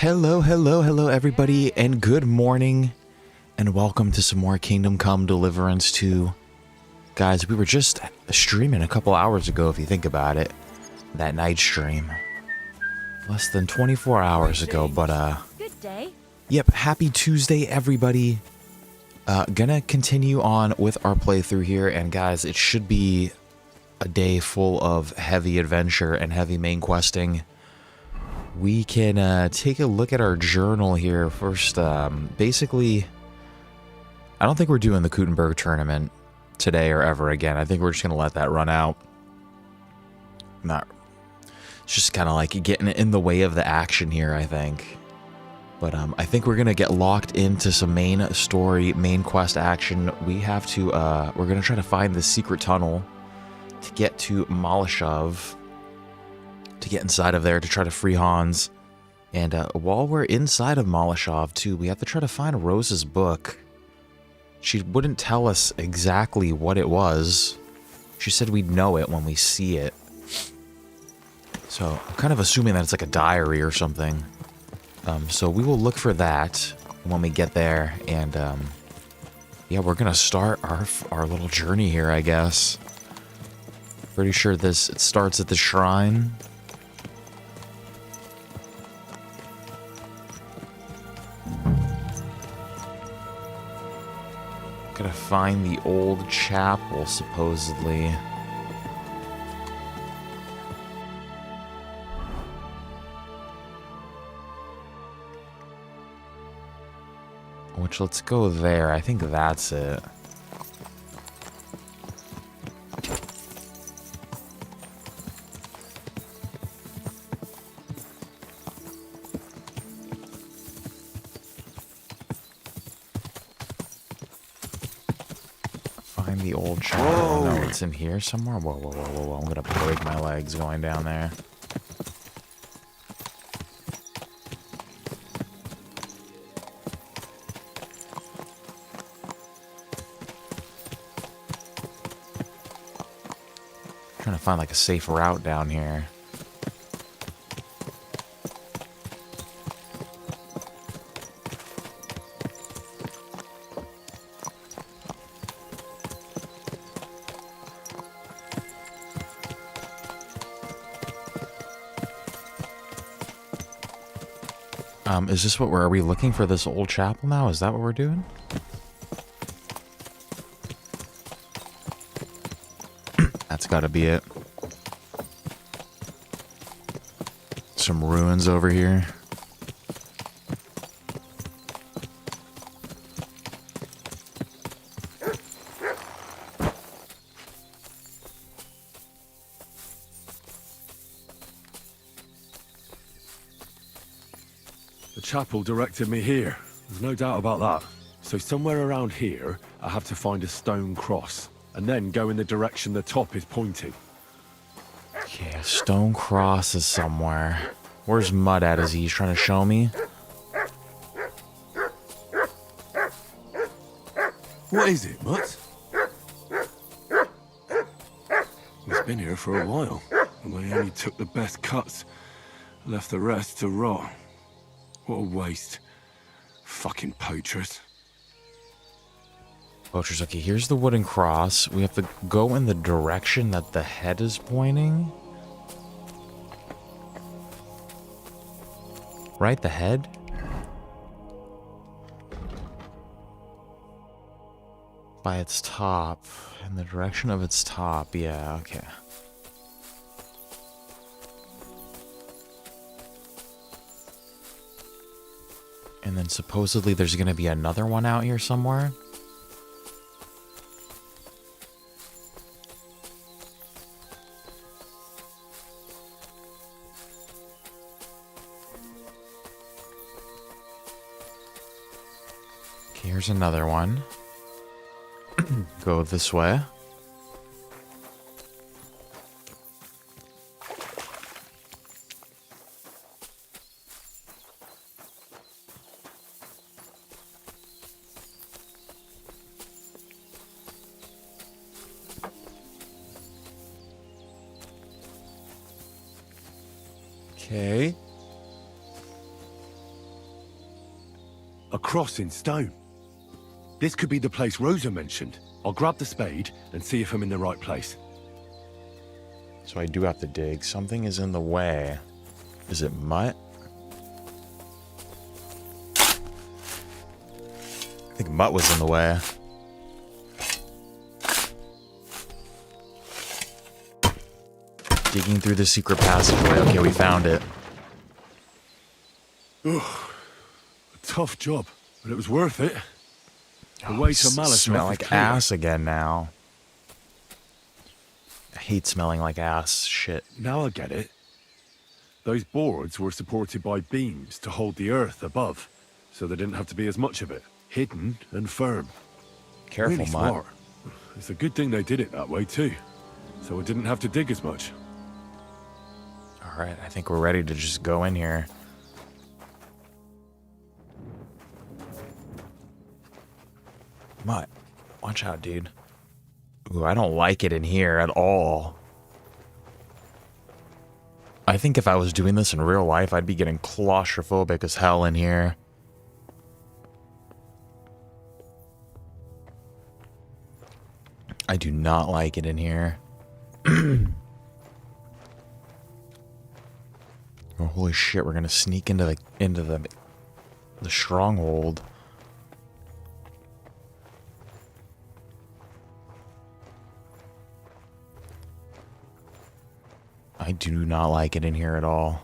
Hello, everybody, and good morning, and welcome to some more Kingdom Come Deliverance 2. Guys, we were just streaming a couple hours ago, if you think about it. That night stream. Less than 24 hours ago, but, Good day. Yep, happy Tuesday, everybody. Gonna continue on with our playthrough here, and guys, it should be a day full of heavy adventure and heavy main questing. We can take a look at our journal here first. Basically, I don't think we're doing the Kuttenberg tournament today or ever again. I think we're just going to let that run out. It's just kind of like getting in the way of the action here, I think. But I think we're going to get locked into some main story, main quest action. We have to, we're going to try to find the secret tunnel to get to Maleshov. To get inside of there to try to free Hans. And while we're inside of Maleshov too, we have to try to find Rosa's book. She wouldn't tell us exactly what it was. She said we'd know it when we see it. So I'm kind of assuming that it's like a diary or something. So we will look for that when we get there. And yeah, we're going to start our little journey here, I guess. Pretty sure it starts at the shrine. Gotta find the old chapel, supposedly. Which, let's go there. I think that's it. The old chapel. No, it's in here somewhere. Whoa. I'm gonna break my legs going down there. Trying to find like a safe route down here. Is this what are we looking for this old chapel now? Is that what we're doing? That's gotta be it. Some ruins over here. The chapel directed me here. There's no doubt about that. So somewhere around here, I have to find a stone cross, and then go in the direction the top is pointing. Okay, a stone cross is somewhere. Where's Mud at? Is he trying to show me? What is it, Mutt? It's been here for a while, and we only took the best cuts, left the rest to rot. What a waste. Fucking poachers. Poachers, okay, here's the wooden cross. We have to go in the direction that the head is pointing. Right, the head? By its top. In the direction of its top, yeah, okay. And then supposedly there's going to be another one out here somewhere. Okay, here's another one. Go this way. Okay. A cross in stone. This could be the place Rosa mentioned. I'll grab the spade and see if I'm in the right place. So I do have to dig. Something is in the way. Is it mutt? I think mutt was in the way. Digging through the secret passageway. Okay, we found it. Ugh. A tough job, but it was worth it. The way to Maleshov smell like ass again now. I hate smelling like ass shit. Now I get it. Those boards were supported by beams to hold the earth above, so there didn't have to be as much of it. Hidden and firm. Careful, really mutt. smart. It's a good thing they did it that way too, so I didn't have to dig as much. Alright, I think we're ready to just go in here. Mutt, watch out, dude. Ooh, I don't like it in here at all. I think if I was doing this in real life, I'd be getting claustrophobic as hell in here. I do not like it in here. Oh, holy shit, we're gonna sneak into the stronghold. I do not like it in here at all.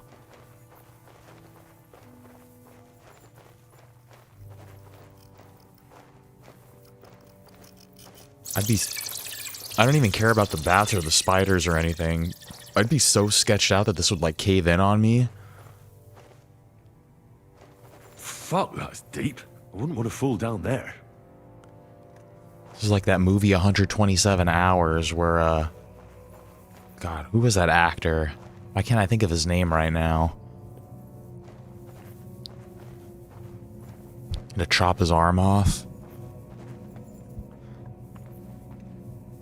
I don't even care about the bats or the spiders or anything. I'd be so sketched out that this would like cave in on me. Fuck, that's deep. I wouldn't want to fall down there. This is like that movie 127 Hours where, God, who was that actor? Why can't I think of his name right now? To chop his arm off.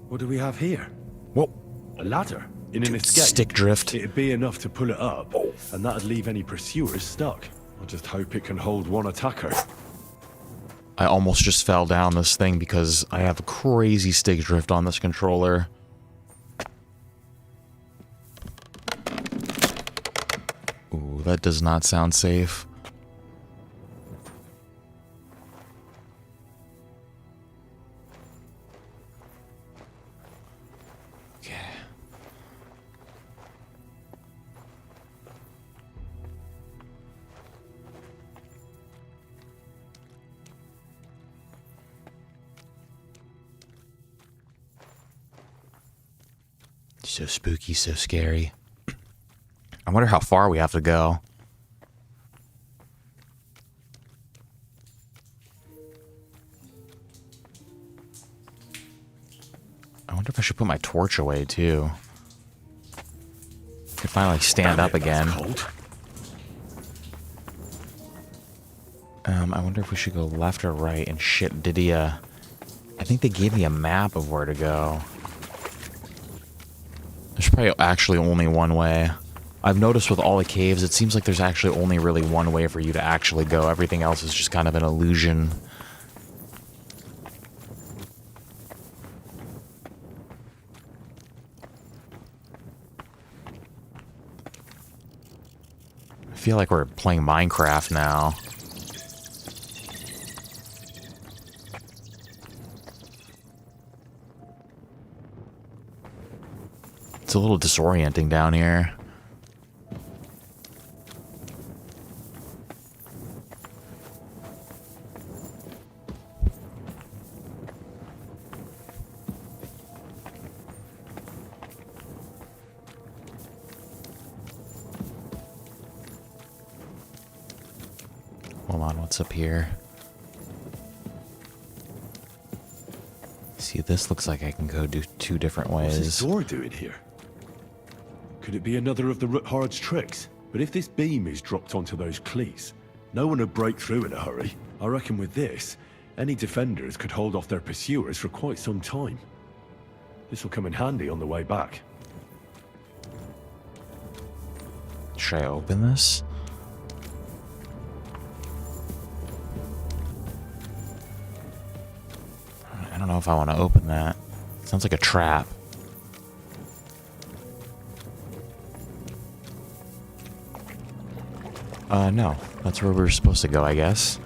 What do we have here? Whoa. A ladder? In an escape? Stick drift. It'd be enough to pull it up, and that'd leave any pursuers stuck. I just hope it can hold one attacker. I almost just fell down this thing because I have a crazy stick drift on this controller. Ooh, that does not sound safe. Okay. So spooky, so scary. I wonder how far we have to go. I wonder if I should put my torch away too. I could finally stand up again. I wonder if we should go left or right. And shit, did he, I think they gave me a map of where to go. There's probably actually only one way. I've noticed with all the caves, it seems like there's actually only really one way for you to actually go. Everything else is just kind of an illusion. I feel like we're playing Minecraft now. It's a little disorienting down here. Hold on, what's up here? See, this looks like I can go do two different ways. What's this door doing here? Could it be another of the Ruthards' tricks? But if this beam is dropped onto those cleats, no one would break through in a hurry. I reckon with this, any defenders could hold off their pursuers for quite some time. This will come in handy on the way back. Should I open this? know if I want to open that. Sounds like a trap. No. That's where we were supposed to go, I guess.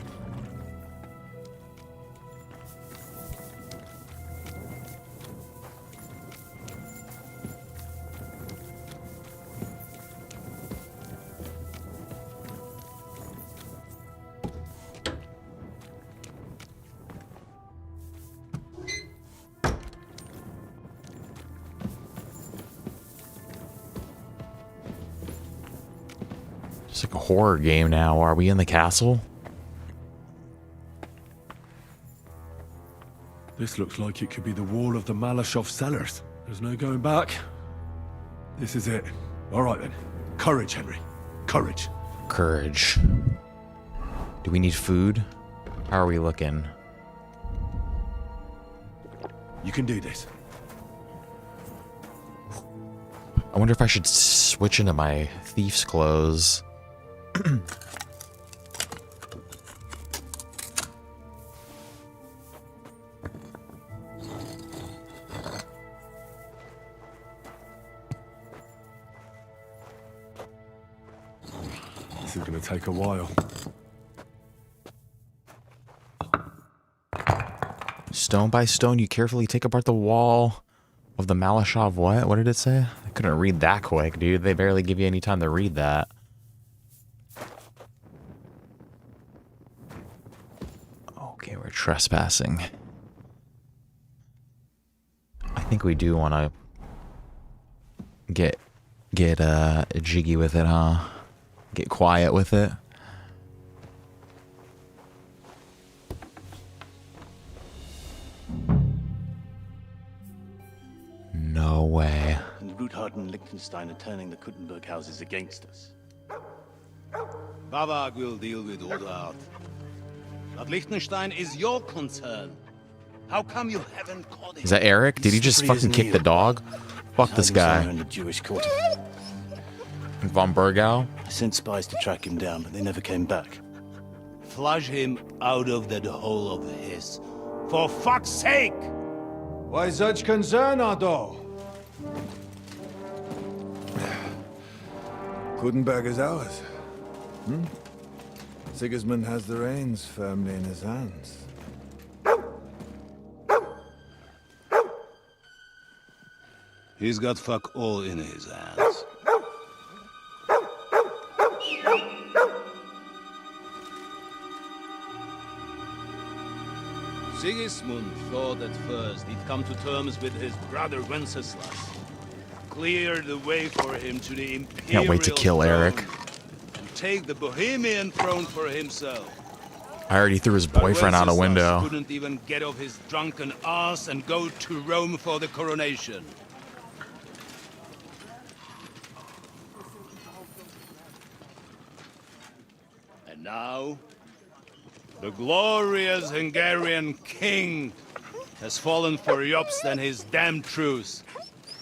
It's like a horror game now. Are we in the castle? This looks like it could be the wall of the Maleshov cellars. There's no going back. This is it. All right then. Courage, Henry. Courage. Courage. Do we need food? How are we looking? You can do this. I wonder if I should switch into my thief's clothes. This is going to take a while. Stone by stone, you carefully take apart the wall of the Maleshov what? What did it say? I couldn't read that quick, dude. They barely give you any time to read that. Okay, we're trespassing. I think we do want to get jiggy with it, huh? Get quiet with it. No way. And Ruthards and Liechtenstein are turning the Kuttenberg houses against us. Babak will deal with Ruthards. But Liechtenstein is your concern. How come you haven't caught him? Is that Eric? Did he just fucking kick the dog? Fuck this guy. In the Jewish quarter. Von Bergau? I sent spies to track him down, but they never came back. Flush him out of that hole of his. For fuck's sake! Why such concern, Otto? Kuttenberg is ours. Sigismund has the reins firmly in his hands. He's got fuck all in his hands. Sigismund thought at first he'd come to terms with his brother Wenceslas. Clear the way for him to the imperial Can't wait to kill throne Eric. and take the Bohemian throne for himself. I already threw his But boyfriend out a Wenceslas window. couldn't even get off his drunken ass and go to Rome for the coronation. And now, the glorious Hungarian king has fallen for Jobst and his damned truce.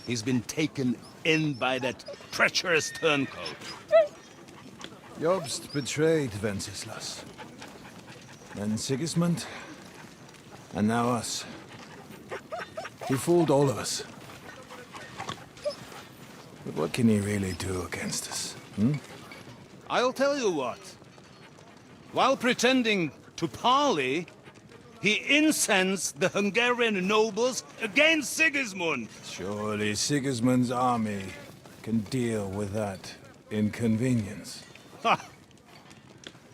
He's been taken in by that treacherous turncoat. Jobst betrayed Wenceslas. Then Sigismund. And now us. He fooled all of us. But what can he really do against us? I'll tell you what. While pretending to parley, he incensed the Hungarian nobles against Sigismund. Surely Sigismund's army can deal with that inconvenience. Ha!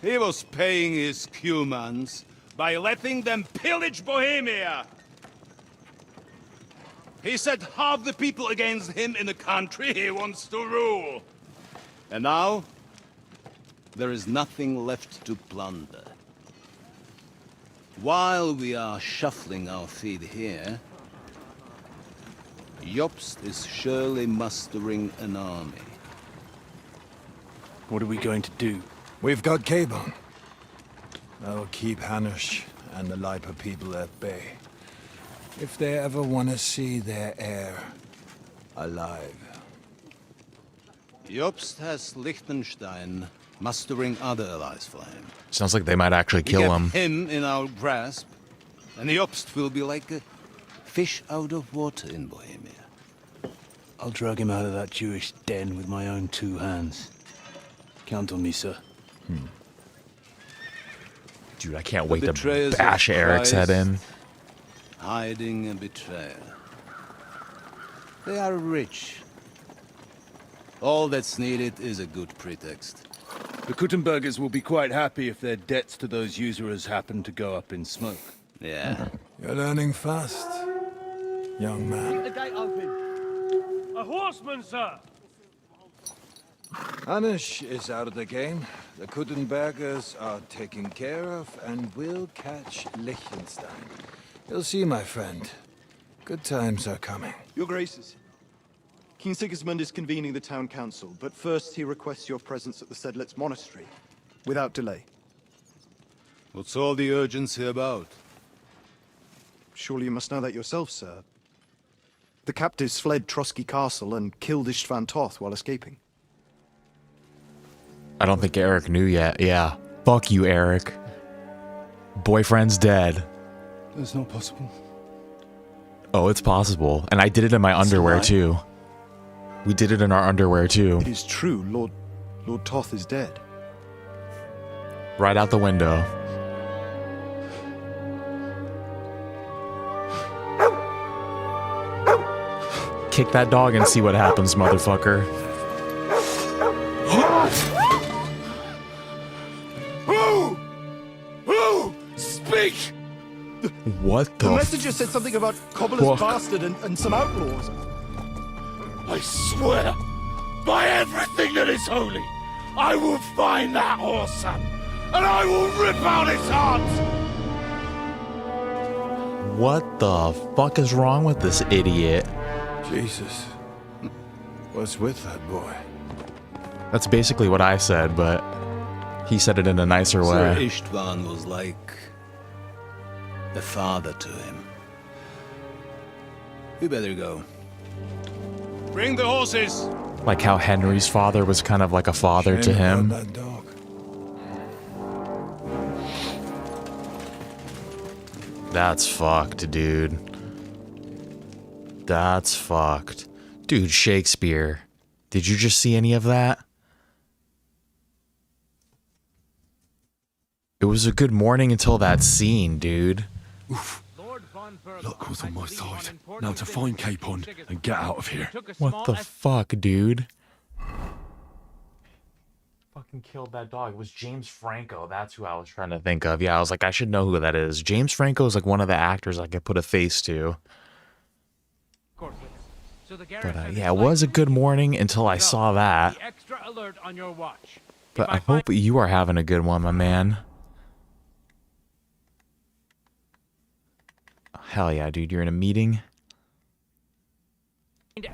He was paying his Cumans by letting them pillage Bohemia. He set half the people against him in the country he wants to rule. And now, there is nothing left to plunder. While we are shuffling our feet here, Jobst is surely mustering an army. What are we going to do? We've got Capon. That'll keep Hanush and the Lipa people at bay. If they ever want to see their heir alive. Jobst has Liechtenstein mustering other allies for him. Sounds like they might actually We kill get him. him in our grasp, and Jobst will be like a fish out of water in Bohemia. I'll drag him out of that Jewish den with my own 2 hands. Count on me, sir. Dude, I can't wait to Betrayers of bash Eric's head Christ. in. Hiding a betrayal. They are rich. All that's needed is a good pretext. The Kuttenbergers will be quite happy if their debts to those usurers happen to go up in smoke. Yeah. You're learning fast, young man. The gate open. A horseman, sir! Anish is out of the game. The Kuttenbergers are taken care of and will catch Liechtenstein. You'll see, my friend. Good times are coming. Your Graces, King Sigismund is convening the town council, but first he requests your presence at the Sedlitz monastery, without delay. What's all the urgency about? Surely you must know that yourself, sir. The captives fled Trotsky Castle and killed Istvan Toth while escaping. I don't think Eric knew yet. Yeah. Fuck you, Eric. Boyfriend's dead. That's not possible. Oh, it's possible. And I did it in my underwear, lie. too. We did it in our underwear, too. It is true, Lord Toth is dead. Right out the window. Kick that dog and see what happens, motherfucker. Who? Speak! What The the messenger said something about Cobbler's fuck? Bastard and some outlaws. I swear, by everything that is holy, I will find that whoreson, and I will rip out his heart! What the fuck is wrong with this idiot? Jesus. What's with that boy? That's basically what I said, but he said it in a nicer Sir way. Istvan was like a father to him. We better go. Bring the horses! Like how Henry's father was kind of like a father to Shame him. about that dog. That's fucked, dude. That's fucked. Dude, Shakespeare. Did you just see any of that? It was a good morning until that scene, dude. Luck was on my side. Now to find Capon and get out of here. What the fuck, dude? Fucking killed that dog. It was James Franco. That's who I was trying to think of. Yeah, I was like, I should know who that is. James Franco is like one of the actors I could put a face to. But yeah, it was a good morning until I saw that. But I hope you are having a good one, my man. Hell yeah, dude. You're in a meeting?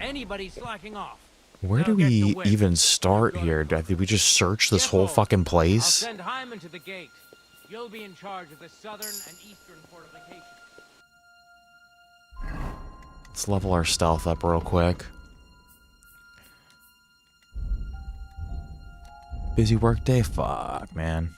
Anybody slacking off. Where do we even start here? Did we just search this whole fucking I'll place? send Hyman to the gate. You'll be in charge of the southern and eastern fortifications. Let's level our stealth up real quick. Busy work day? Fuck, man.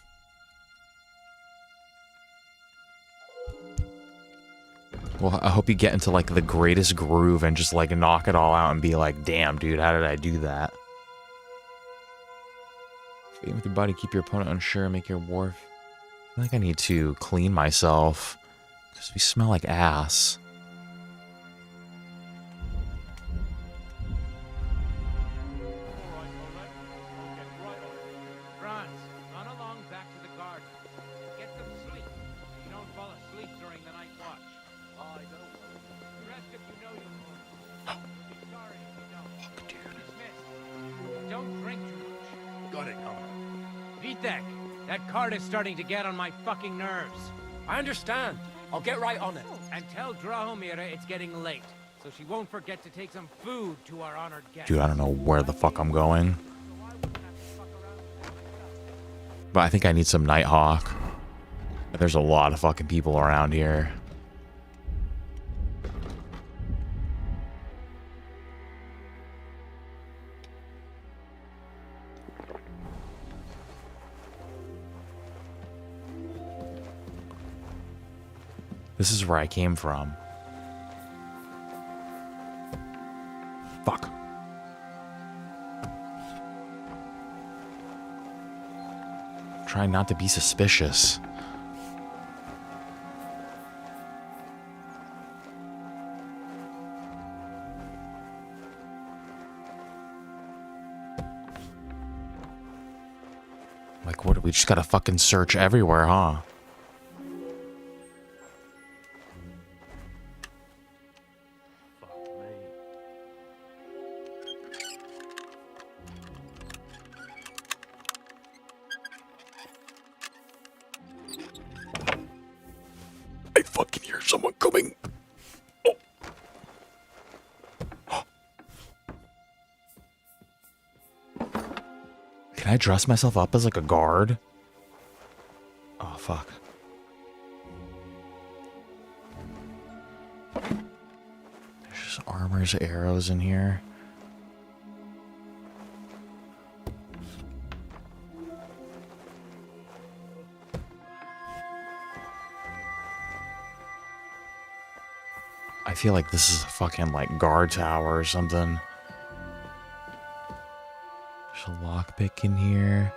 Well, I hope you get into, like, the greatest groove and just, like, knock it all out and be like, damn, dude, how did I do that? Fighting with your body, keep your opponent unsure, make your war... I feel like I need to clean myself. Because we smell like ass. Franz, run along back to the garden. Get some sleep. You don't fall asleep during the night watch. I don't. Rest if you know your point. Be sorry if you don't. Dismissed. Don't drink too much. Got it, Capon. Vitek, that cart is starting to get on my fucking nerves. I understand. I'll get right on it. And tell Drahomira it's getting late, so she won't forget to take some food to our honored guest. Dude, I don't know where the fuck I'm going. But I think I need some Nighthawk. There's a lot of fucking people around here. This is where I came from. Trying not to be suspicious. Like, what? We just gotta fucking search everywhere, huh? I fucking hear someone coming. Can I dress myself up as like a guard? Oh, fuck. There's just armors, arrows in here. I feel like this is a fucking like guard tower or something. There's a lockpick in here.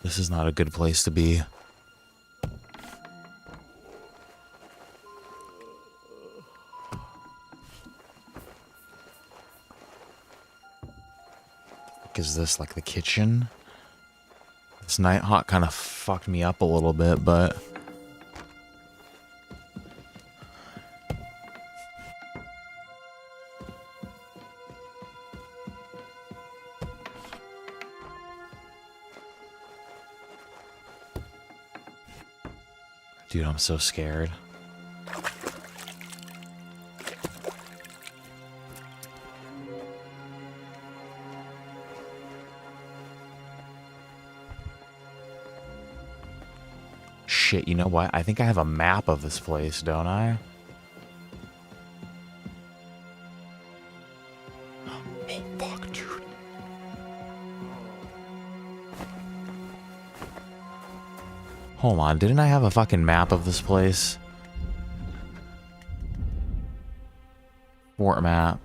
This is not a good place to be. Is this like the kitchen? This Nighthawk kind of fucked me up a little bit, but dude, I'm so scared. Shit, you know what? I think I have a map of this place, don't I? Oh, fuck, dude. Hold on, didn't I have a fucking map of this place? Fort map.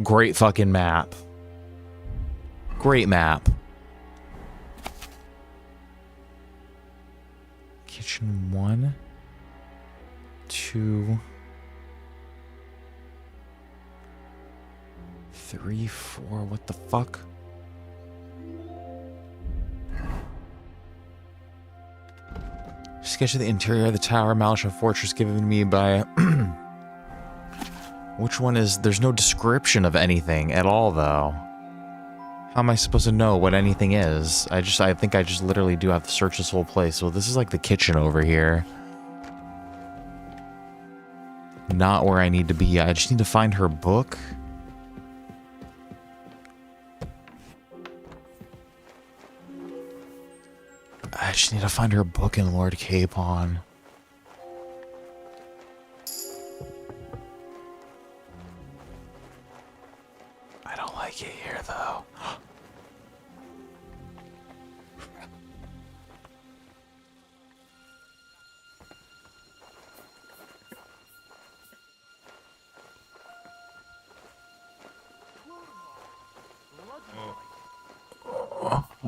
Great fucking map. Great map. Kitchen 1, 2, 3, 4. What the fuck? Sketch of the interior of the tower, Maleshov Fortress, given to me by. Which one is? There's no description of anything at all, though. How am I supposed to know what anything is? I think I just literally do have to search this whole place. So this is like the kitchen over here. Not where I need to be. I just need to find her book. I just need to find her book in Lord Capon. I don't like it here, though.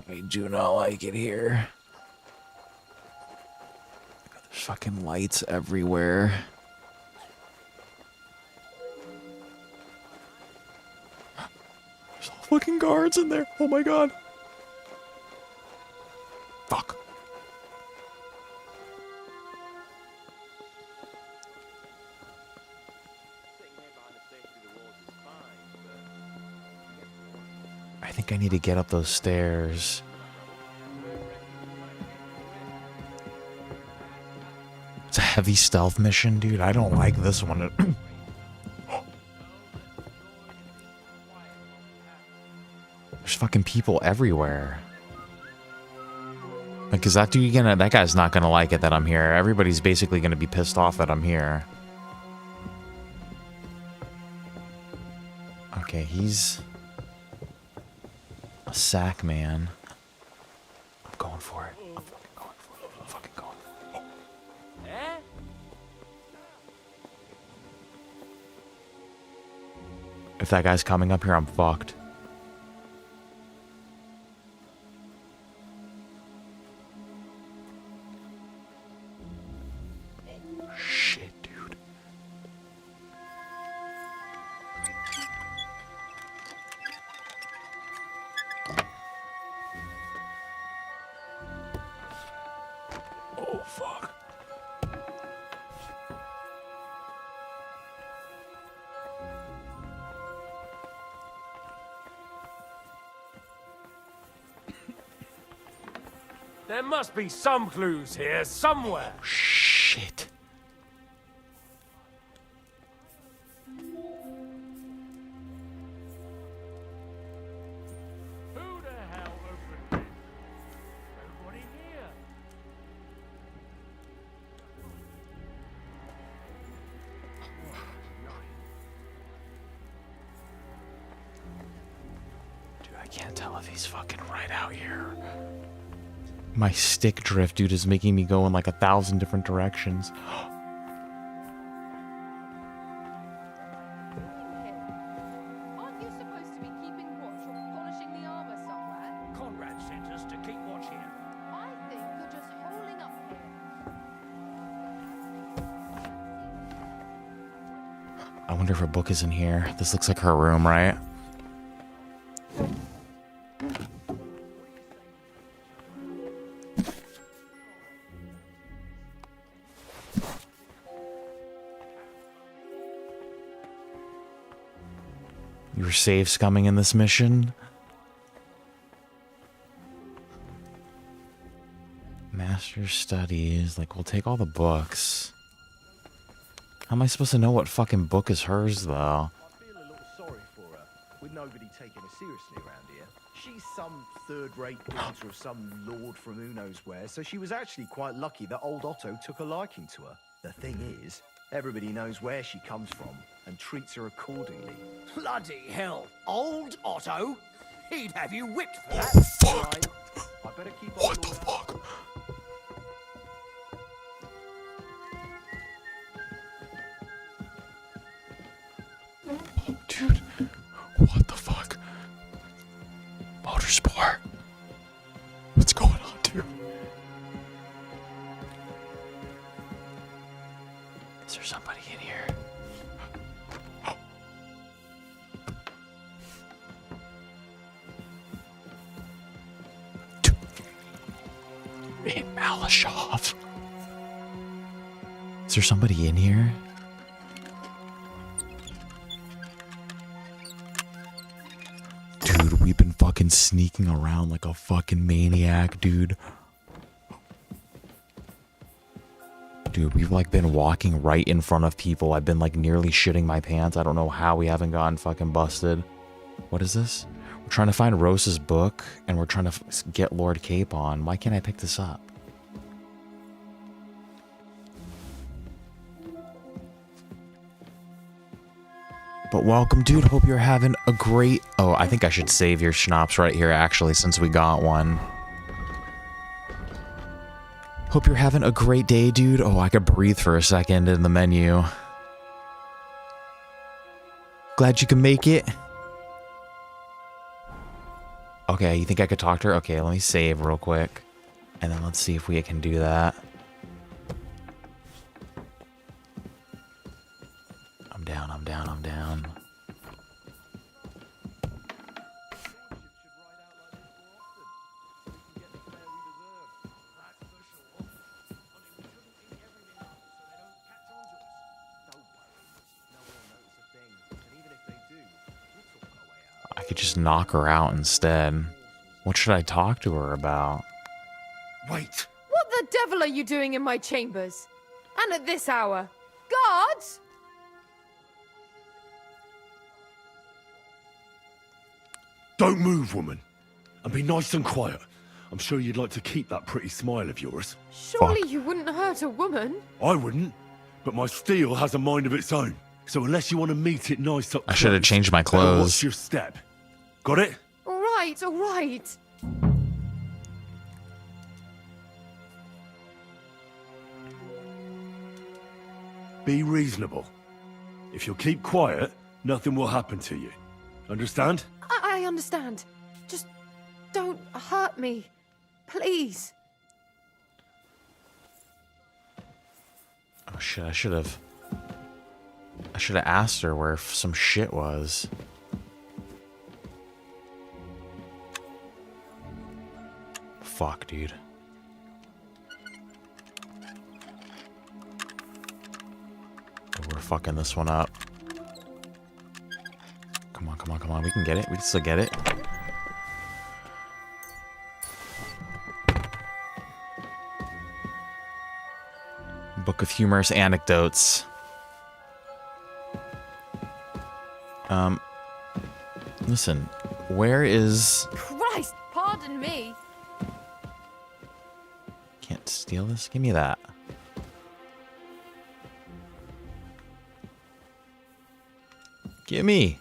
I do not like it here. There's fucking lights everywhere. There's all fucking guards in there. Oh my god. Fuck. I think I need to get up those stairs. It's a heavy stealth mission, dude. I don't like this one. There's fucking people everywhere. Like, is that dude that guy's not gonna like it that I'm here. Everybody's basically gonna be pissed off that I'm here. Okay, he's sack man. I'm going for it. I'm fucking going for it. I'm fucking going for it. Eh? If that guy's coming up here, I'm fucked. Shit, dude. Oh, fuck. There must be some clues here, somewhere. Shit. Who the hell opened this? Nobody here. Dude, I can't tell if he's fucking right out here. My stick drift, dude, is making me go in like 1,000 different directions. Aren't you supposed to be keeping watch or polishing the armor somewhere? Conrad sent us to keep watch here. I think you're just holding up here. I wonder if her book is in here. This looks like her room, right? Your safe's coming in this mission. Master studies. Like, we'll take all the books. How am I supposed to know what fucking book is hers, though? I feel a little sorry for her, with nobody taking her seriously around here. She's some third-rate daughter of some lord from who knows where, so she was actually quite lucky that old Otto took a liking to her. The thing is, everybody knows where she comes from and treats her accordingly. Bloody hell. Old Otto? He'd have you whipped for that. Oh, fuck. I better keep What the fuck? Oh, dude. What the fuck? Motorsport. What's going on, dude? Is there somebody in here? In Maleshov. Is there somebody in here? Dude, we've been fucking sneaking around like a fucking maniac, dude. Dude, we've like been walking right in front of people. I've been like nearly shitting my pants. I don't know how we haven't gotten fucking busted. What is this? We're trying to find Rosa's book, and we're trying to get Lord Capon. Why can't I pick this up? But welcome, dude. Hope you're having a great... Oh, I think I should save your schnapps right here, actually, since we got one. Hope you're having a great day, dude. Oh, I could breathe for a second in the menu. Glad you can make it. Okay, you think I could talk to her? Okay, let me save real quick. And then let's see if we can do that. I'm down, I'm down, I'm down. I could just knock her out instead. What should I talk to her about? Wait! What the devil are you doing in my chambers? And at this hour? Guards? Don't move, woman. And be nice and quiet. I'm sure you'd like to keep that pretty smile of yours. Surely you wouldn't hurt a woman? I wouldn't, but my steel has a mind of its own. So unless you want to meet it nice up I should have changed my better clothes. watch your step. Got it? All right. right, all right. Be reasonable. If you'll keep quiet, nothing will happen to you. Understand? I understand. Just don't hurt me. Please. Oh shit, I should have asked her where some shit was. Fuck, dude. We're fucking this one up. Come on, come on, come on. We can get it. We can still get it. Book of humorous anecdotes. Listen, where is... Christ, pardon me. Can't steal this? Give me that. Gimme.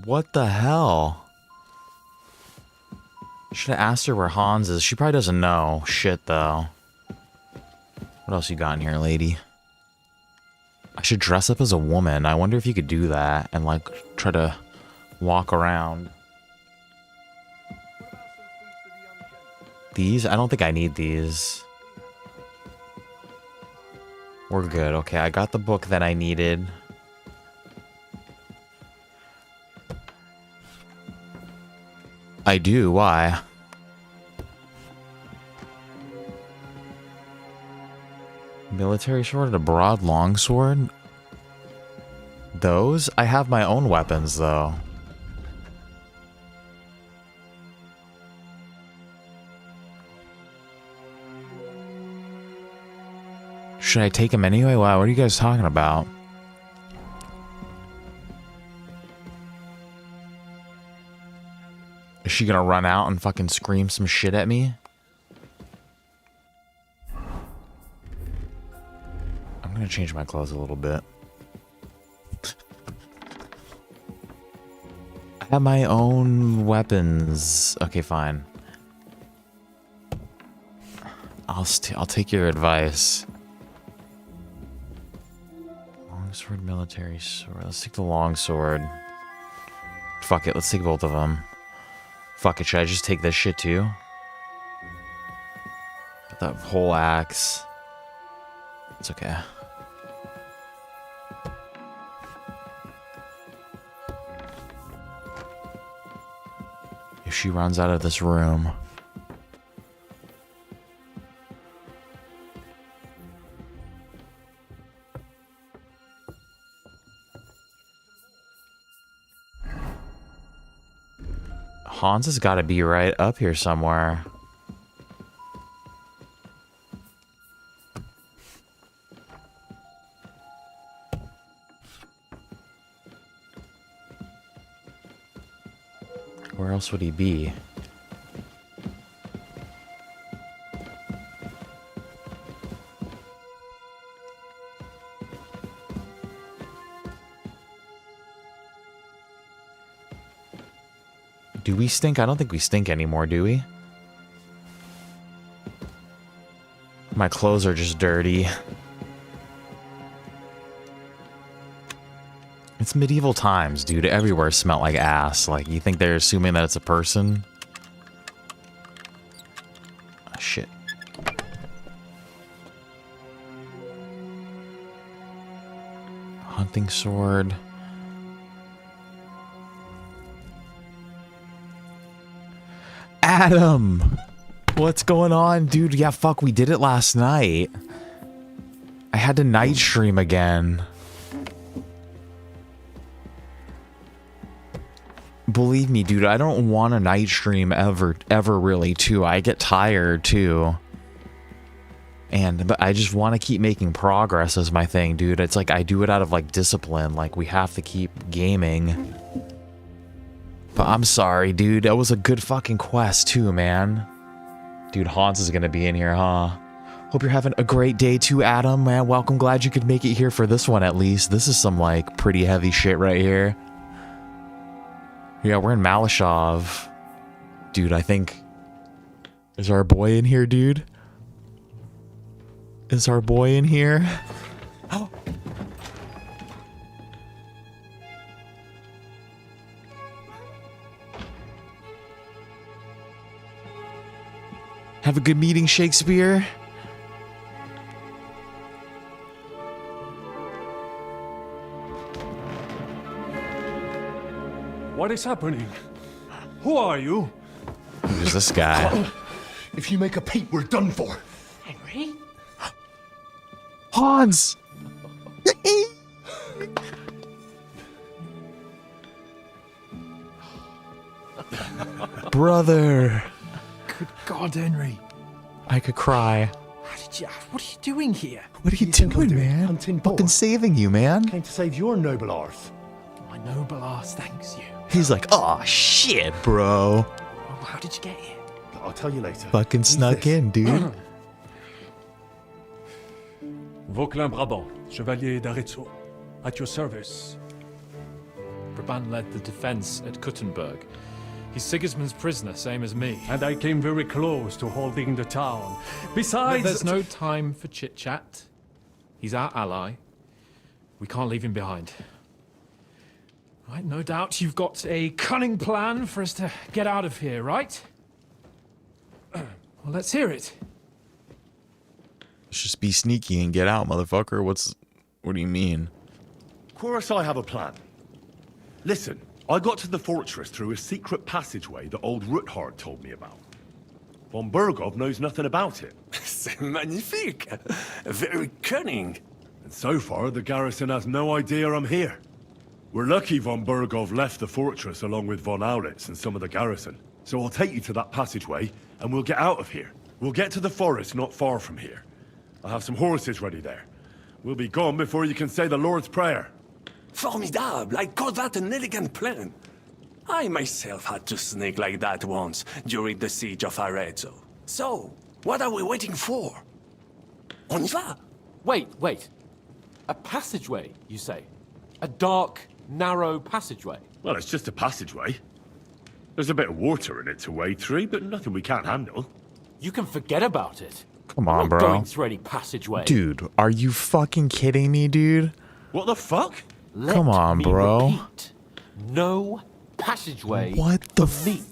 What the hell? Should have asked her where Hans is. She probably doesn't know. Shit, though. What else you got in here, lady? I should dress up as a woman. I wonder if you could do that and, like, try to walk around. These? I don't think I need these. We're good. Okay, I got the book that I needed. I do. Why? Military sword and a broad longsword? Those? I have my own weapons, though. Should I take them anyway? Wow, what are you guys talking about? Is she gonna run out and fucking scream some shit at me? I'm gonna change my clothes a little bit. I have my own weapons. Okay, fine. I'll take your advice. Longsword, military sword. Let's take the longsword. Fuck it, let's take both of them. Fuck it, should I just take this shit too? That whole axe. It's okay. If she runs out of this room. Hans has got to be right up here somewhere. Where else would he be? Do we stink? I don't think we stink anymore, do we? My clothes are just dirty. It's medieval times, dude. Everywhere smelled like ass. Like, you think they're assuming that it's a person? Oh, shit. Hunting sword. Adam! What's going on, dude? Yeah, fuck, we did it last night. I had to night stream again. Believe me, dude, I don't want a night stream ever really, too. I get tired, too. But I just want to keep making progress as my thing, dude. It's like I do it out of, like, discipline. Like, we have to keep gaming. But I'm sorry, dude. That was a good fucking quest, too, man. Dude, Hans is gonna be in here, huh? Hope you're having a great day too, Adam. Man, welcome. Glad you could make it here for this one at least. This is some like pretty heavy shit right here. Yeah, we're in Maleshov. Dude, I think... Is our boy in here, dude? Is our boy in here? Oh. Have a good meeting, Shakespeare. What is happening? Who are you? Who's this guy? If you make a peep, we're done for. Henry? Hans! Brother! Good God, Henry. I could cry. What are you doing here? What are you doing, man? Hunting Fucking boar. saving you, man. Came to save your noble arse. My noble ass thanks you. He's like, oh shit, bro. Oh, how did you get here? I'll tell you later. Fucking Who's snuck this? in, dude. Vauquelin Brabant, Chevalier d'Arezzo. At your service. Brabant led the defense at Kuttenberg. He's Sigismund's prisoner, same as me. And I came very close to holding the town. Besides... There's no time for chit-chat. He's our ally. We can't leave him behind. Right, no doubt you've got a cunning plan for us to get out of here, right? Well, let's hear it. Let's just be sneaky and get out, motherfucker. What do you mean? Of course I have a plan. Listen, I got to the fortress through a secret passageway that old Ruthard told me about. Von Bergov knows nothing about it. C'est magnifique! Very cunning. And so far, the garrison has no idea I'm here. We're lucky Von Bergov left the fortress along with Von Aulitz and some of the garrison. So I'll take you to that passageway, and we'll get out of here. We'll get to the forest not far from here. I have some horses ready there. We'll be gone before you can say the Lord's Prayer. Formidable! I call that an elegant plan. I myself had to sneak like that once during the siege of Arezzo. So, what are we waiting for? On y va! Wait. A passageway, you say? A dark, narrow passageway? Well, it's just a passageway. There's a bit of water in it to wade through, but nothing we can't handle. You can forget about it. Come on, I'm not bro. going through any passageway. Dude, are you fucking kidding me, dude? What the fuck? Come on, bro. Repeat. No passageway. What the for me?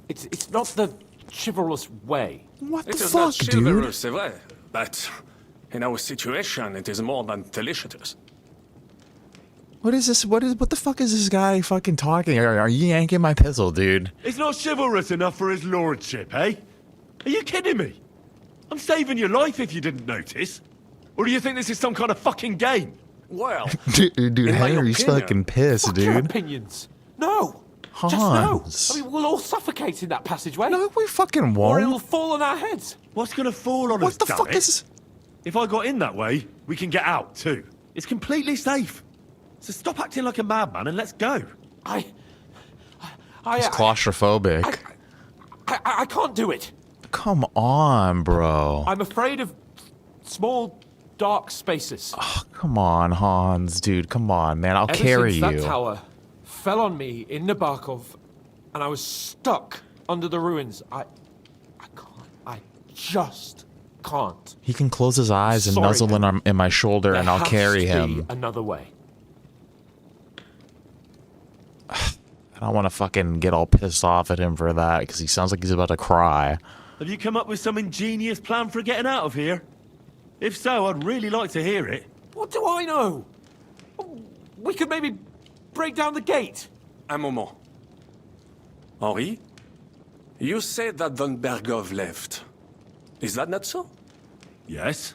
It's not the chivalrous way. What the It is fuck, not dude? chivalrous, c'est vrai, but in our situation, it is more than delicious. What is this? What the fuck is this guy fucking talking? Are you yanking my pistol, dude? It's not chivalrous enough for his lordship, eh? Are you kidding me? I'm saving your life if you didn't notice. Or do you think this is some kind of fucking game? Well, dude, in my Henry's opinion, fucking pissed, Fuck your dude. opinions. No. Hans. Just no. I mean, we'll all suffocate in that passageway. No, we fucking Or it'll won't. fall on our heads. What's gonna fall on us, What the damn fuck it? is... If I got in that way, we can get out, too. It's completely safe. So stop acting like a madman and let's go. I He's claustrophobic. I can't do it. Come on, bro. I'm afraid of small, dark spaces. Oh, come on, Hans, dude. Come on, man. I'll Ever carry since you. that tower fell on me in Nabokov, and I was stuck under the ruins, I can't. I just can't. He can close his eyes and Sorry, nuzzle in my shoulder, and I'll carry There has to him. be another way. I don't want to fucking get all pissed off at him for that, because he sounds like he's about to cry. Have you come up with some ingenious plan for getting out of here? If so, I'd really like to hear it. What do I know? We could maybe break down the gate. Un moment. Henri, you said that Von Bergov left. Is that not so? Yes.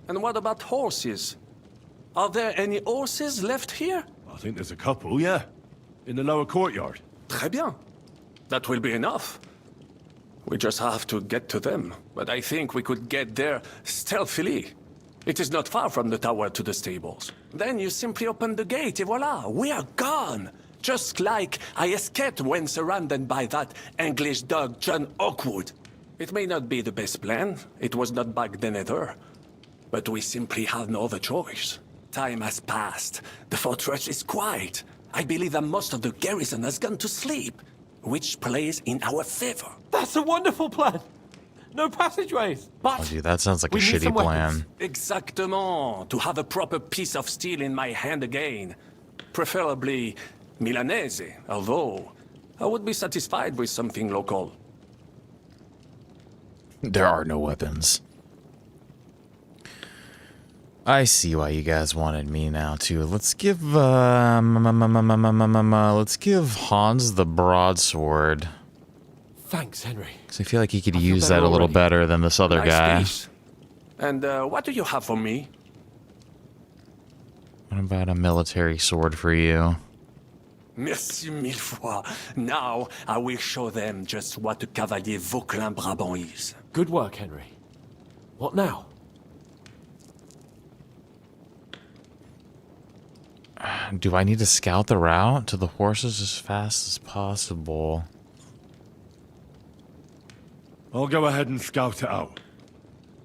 And what about horses? Are there any horses left here? I think there's a couple, yeah. In the lower courtyard. Très bien. That will be enough. We just have to get to them, but I think we could get there stealthily. It is not far from the tower to the stables. Then you simply open the gate, et voila, we are gone. Just like I escaped when surrounded by that English dog John Oakwood. It may not be the best plan. It was not back then either. But we simply have no other choice. Time has passed. The fortress is quiet. I believe that most of the garrison has gone to sleep, which plays in our favor. That's a wonderful plan. No passageways. But Oh, dude, that sounds like a we need shitty some plan. weapons. Exactement. To have a proper piece of steel in my hand again. Preferably Milanese, although I would be satisfied with something local. There are no weapons. I see why you guys wanted me now too. Let's give let's give Hans the broadsword. Thanks, Henry. Because I feel like he could I feel use better that a little already. better than this other Nice guy. piece. And what do you have for me? What about a military sword for you? Merci mille fois. Now I will show them just what a Cavalier Vauquelin Brabant is. Good work, Henry. What now? Do I need to scout the route to the horses as fast as possible? I'll go ahead and scout it out.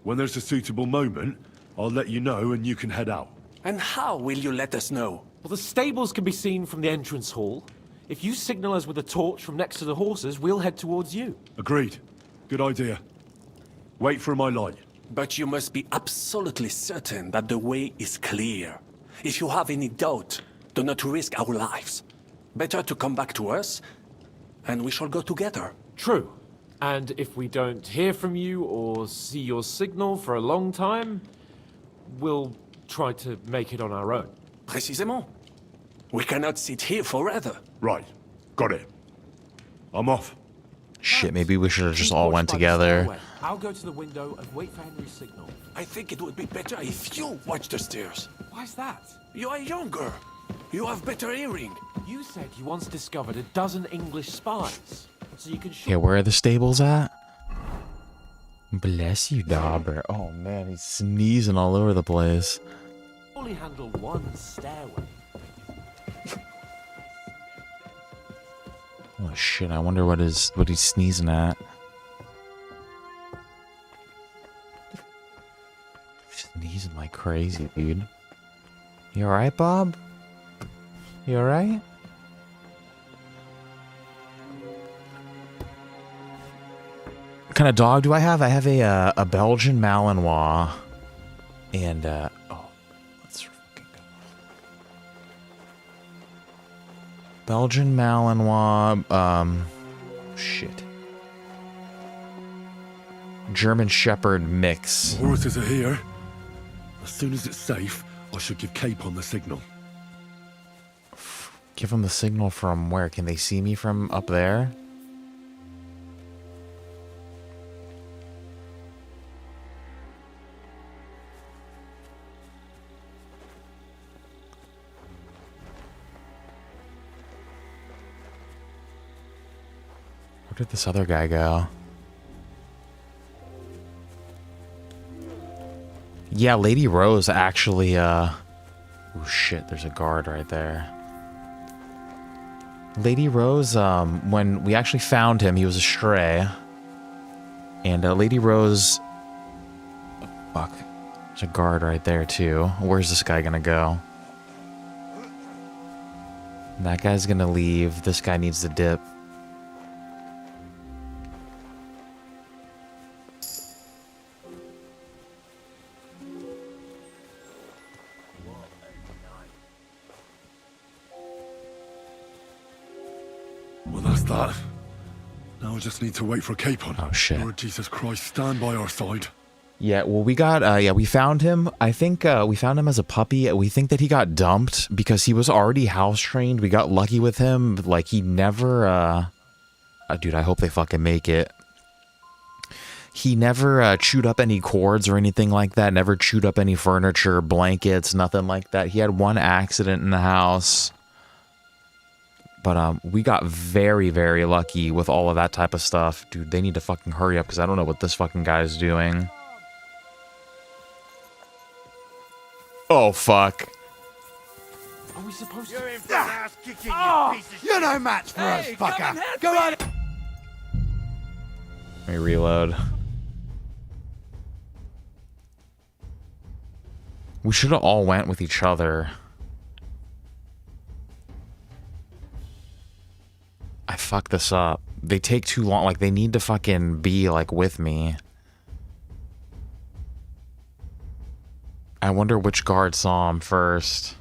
When there's a suitable moment, I'll let you know and you can head out. And how will you let us know? Well, the stables can be seen from the entrance hall. If you signal us with a torch from next to the horses, we'll head towards you. Agreed. Good idea. Wait for my light. But you must be absolutely certain that the way is clear. If you have any doubt, do not risk our lives. Better to come back to us, and we shall go together. True. And if we don't hear from you or see your signal for a long time, we'll try to make it on our own. Précisément. We cannot sit here forever. Right. Got it. I'm off. Shit, maybe we should have just Keep all watch went by the together. stairway. I'll go to the window and wait for Henry's signal. I think it would be better if you watch the stairs. Why's that? You are younger. You have better hearing. You said you once discovered a dozen English spies, so you can shoot. Yeah, where are the stables at? Bless you, Dauber. Oh man, he's sneezing all over the place. Only handle one stairway. Oh shit, I wonder what he's sneezing at. Sneezing like crazy, dude. You alright, Bob? You alright? What kind of dog do I have? I have a Belgian Malinois. And, oh, let's fucking go. Belgian Malinois, shit. German Shepherd mix. The horses are here. As soon as it's safe, I should give Capon the signal. Give them the signal from where? Can they see me from up there? Where did this other guy go? Yeah, Lady Rose actually, oh shit, there's a guard right there. Lady Rose, when we actually found him, he was a stray. And Lady Rose... Oh, fuck. There's a guard right there, too. Where's this guy gonna go? That guy's gonna leave. This guy needs to dip. Well, that's that. Now I just need to wait for Capon. Oh, shit. Lord Jesus Christ, stand by our side. Yeah, well, we got, yeah, we found him. I think, we found him as a puppy. We think that he got dumped because he was already house trained. We got lucky with him. Like, he never, dude, I hope they fucking make it. He never, chewed up any cords or anything like that. Never chewed up any furniture, blankets, nothing like that. He had one accident in the house. But, we got very, very lucky with all of that type of stuff. Dude, they need to fucking hurry up because I don't know what this fucking guy's doing. Oh, fuck. Are we supposed You're to... in for an ass kicking, you piece of You're no match for us, Hey, fucker. come and help Go me. on. Let me reload. We should have all went with each other. I fucked this up. They take too long. Like, they need to fucking be, like, with me. I wonder which guard saw him first.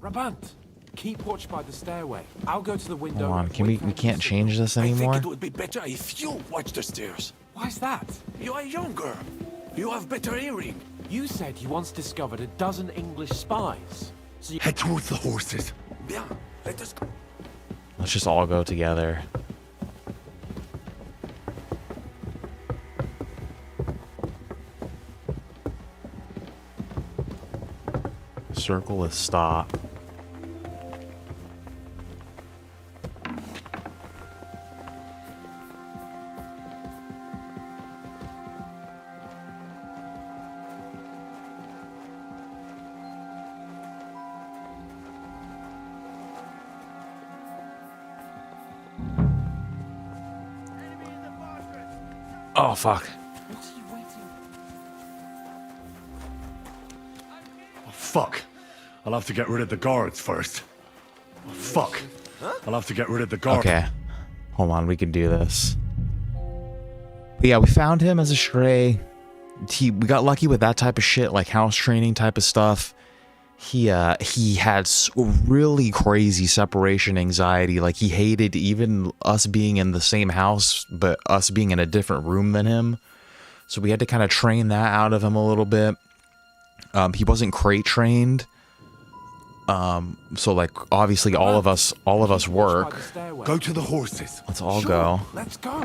Rabant, keep watch by the stairway. I'll go to the window. Hold on, can we can't change this I think anymore? it would be better if you watch the stairs. Why's that? You are younger. You have better hearing. You said you once discovered a dozen English spies. So you Head towards the horses. Bien, let us go. Let's just all go together. Circle is stop. Oh, fuck. Oh, fuck. I'll have to get rid of the guards first. Oh, fuck. I'll have to get rid of the guards. Okay. Hold on, we can do this. But yeah, we found him as a stray. We got lucky with that type of shit, like house training type of stuff. He had really crazy separation anxiety. Like, he hated even us being in the same house, but us being in a different room than him. So we had to kind of train that out of him a little bit. He wasn't crate trained. So like, obviously all of us work. Go to the horses. Let's all go. Let's go.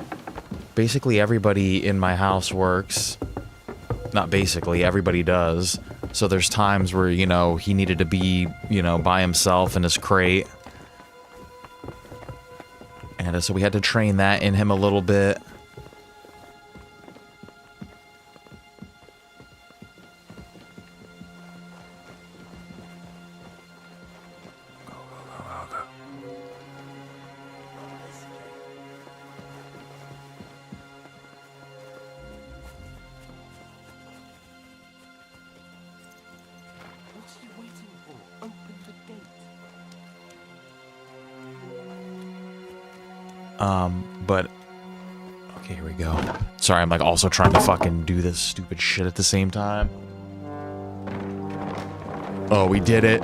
Basically everybody in my house works. Not basically, everybody does. So there's times where, you know, he needed to be, you know, by himself in his crate. And so we had to train that in him a little bit. But okay, here we go. Sorry, I'm like also trying to fucking do this stupid shit at the same time. Oh, we did it.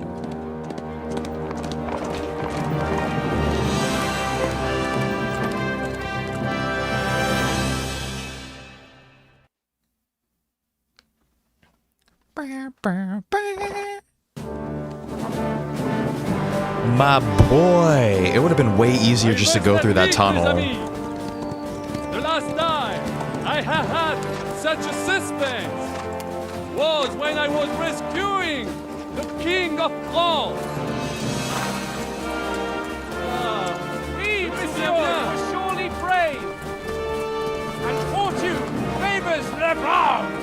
My boy. It would have been way easier just to go through that tunnel. The last time I have had such a suspense was when I was rescuing the King of France. He, monsieur, was surely brave, and fortune favors the brave.